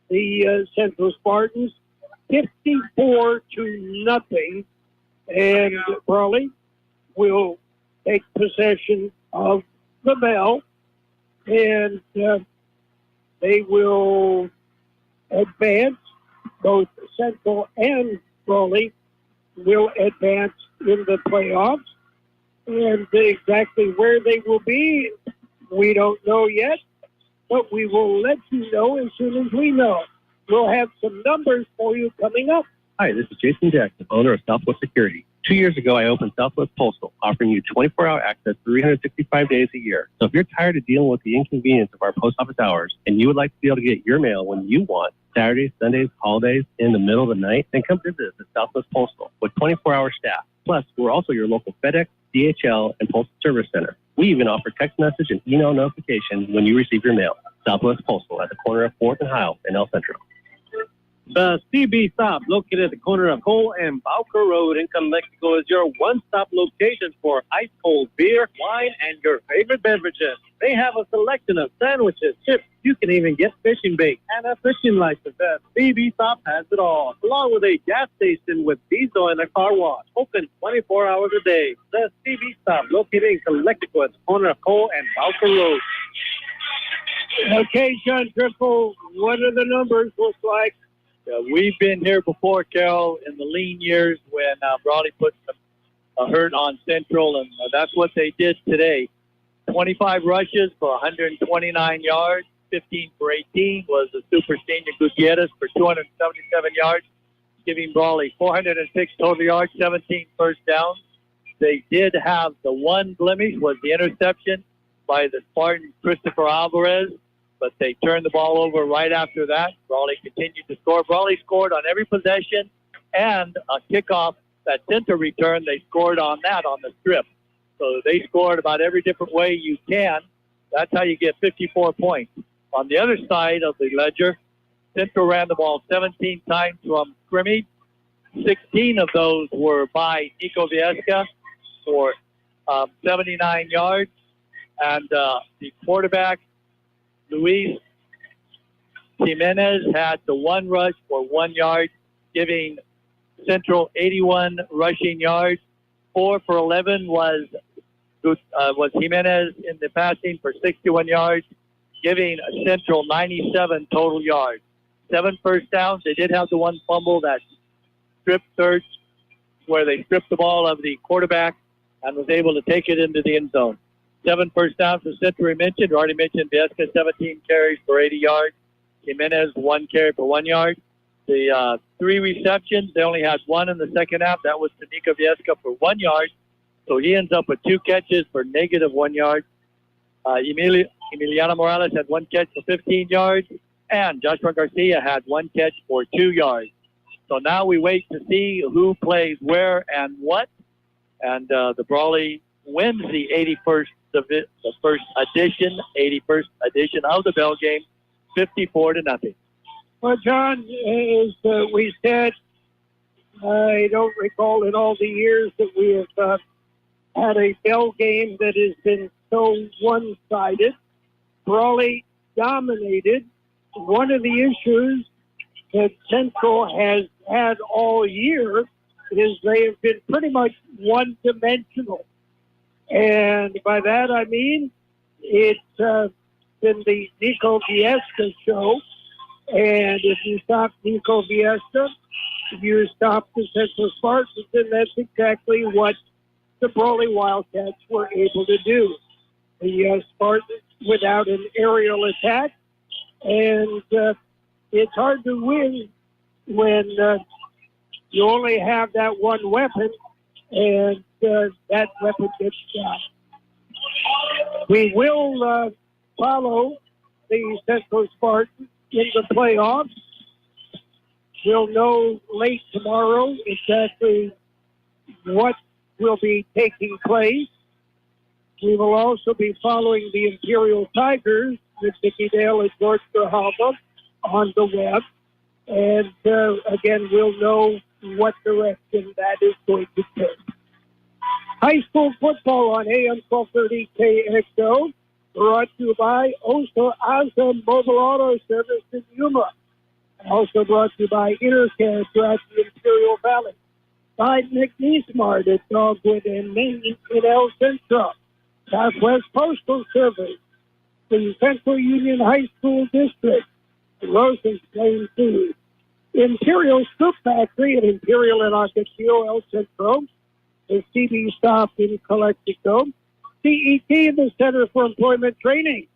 the Central Spartans 54-0, and Brawley will take possession of the bell, and they will advance. Both Central and Brawley will advance in the playoffs, and exactly where they will be, we don't know yet. But we will let you know as soon as we know. We'll have some numbers for you coming up. Hi, this is Jason Jackson, owner of Southwest Security. 2 years ago, I opened Southwest Postal, offering you 24-hour access 365 days a year. So if you're tired of dealing with the inconvenience of our post office hours and you would like to be able to get your mail when you want, Saturdays, Sundays, holidays, in the middle of the night, then come visit us at Southwest Postal with 24-hour staff. Plus, we're also your local FedEx, DHL, and Postal Service Center. We even offer text message and email notification when you receive your mail. Southwest Postal at the corner of 4th and Heil in El Centro. The CB Stop, located at the corner of Cole and Bowker Road in Calexico, is your one-stop location for ice-cold beer, wine, and your favorite beverages. They have a selection of sandwiches, chips. You can even get fishing bait and a fishing license. The CB Stop has it all, along with a gas station with diesel and a car wash. Open 24 hours a day. The CB Stop, located in Calexico at the corner of Cole and Bowker Road. Okay, John Driffill, what do the numbers look like? We've been here before, Carroll, in the lean years when Brawley put a hurt on Central, and that's what they did today. 25 rushes for 129 yards, 15 for 18 was the Super Senior Gutierrez for 277 yards, giving Brawley 406 total yards, 17 first downs. They did have the one blemish was the interception by the Spartan Christopher Alvarez, but they turned the ball over right after that. Brawley continued to score. Brawley scored on every possession, and a kickoff that Centro returned, they scored on that on the strip. So they scored about every different way you can. That's how you get 54 points. On the other side of the ledger, Centro ran the ball 17 times from scrimmage. 16 of those were by Nico Viesca for 79 yards. And the quarterback, Luis Jimenez, had the one rush for 1 yard, giving Central 81 rushing yards. 4 for 11 was Jimenez in the passing for 61 yards, giving Central 97 total yards. 7 first downs. They did have the one fumble that stripped third, where they stripped the ball of the quarterback and was able to take it into the end zone. 7 first downs for Centro. We already mentioned Viesca, 17 carries for 80 yards. Jimenez, 1 carry for 1 yard. The 3 receptions, they only had 1 in the second half. That was to Nico Viesca for 1 yard. So he ends up with 2 catches for negative 1 yard. Emiliano Morales had 1 catch for 15 yards. And Joshua Garcia had 1 catch for 2 yards. So now we wait to see who plays where and what. And the Brawley wins the 81st edition of the Bell game, 54-0. Well, John, as we said, I don't recall in all the years that we have had a Bell game that has been so one-sided. Brawley dominated. One of the issues that Central has had all year is they have been pretty much one-dimensional. And by that I mean it's been the Nico Viesca show. And if you stop Nico Viesca, you stop the Central Spartans, and that's exactly what the Brawley Wildcats were able to do. The Spartans without an aerial attack, and it's hard to win when you only have that one weapon, and that weapon gets shot. We will follow the Central Spartans in the playoffs. We'll know late tomorrow exactly what will be taking place. We will also be following the Imperial Tigers with Vicky Dale and George Grahama on the web. And again, we'll know what direction that is going to take. High school football on AM 1230 KXO, brought to you by Osa Asa Mobile Auto Service in Yuma. Also brought to you by Intercare throughout the Imperial Valley. By McNeesmart at Dogwood and Maine in El Centro. Southwest Postal Service. The Central Union High School District. Rose's Plain Food. Imperial Scoop Factory at Imperial and Ocotillo, El Centro. The CB Stop in Calexico. CET, the Center for Employment Training.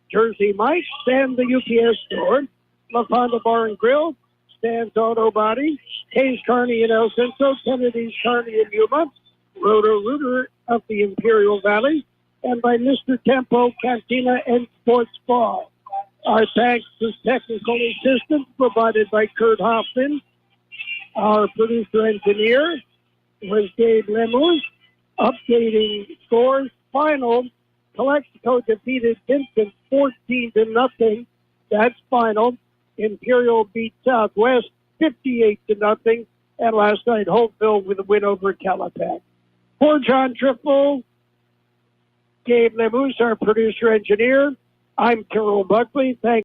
Jersey Mike's and the UPS Store. La Fonda Bar and Grill. Stan's Auto Body. Hayes Carney in El Centro. Kennedy's Carney in Yuma. Roto-Rooter of the Imperial Valley. And by Mr. Tempo Cantina and Sports Bar. Our thanks to technical assistance provided by Kurt Hoffman. Our producer-engineer was Dave Lemons. Updating scores final Kxo defeated Vincent 14-0. That's final. Imperial beat Southwest 58-0. And last night, Holtville with a win over Calapac. For John Driffill, Gabe Lemus, our producer engineer, I'm Carroll Buckley. Thank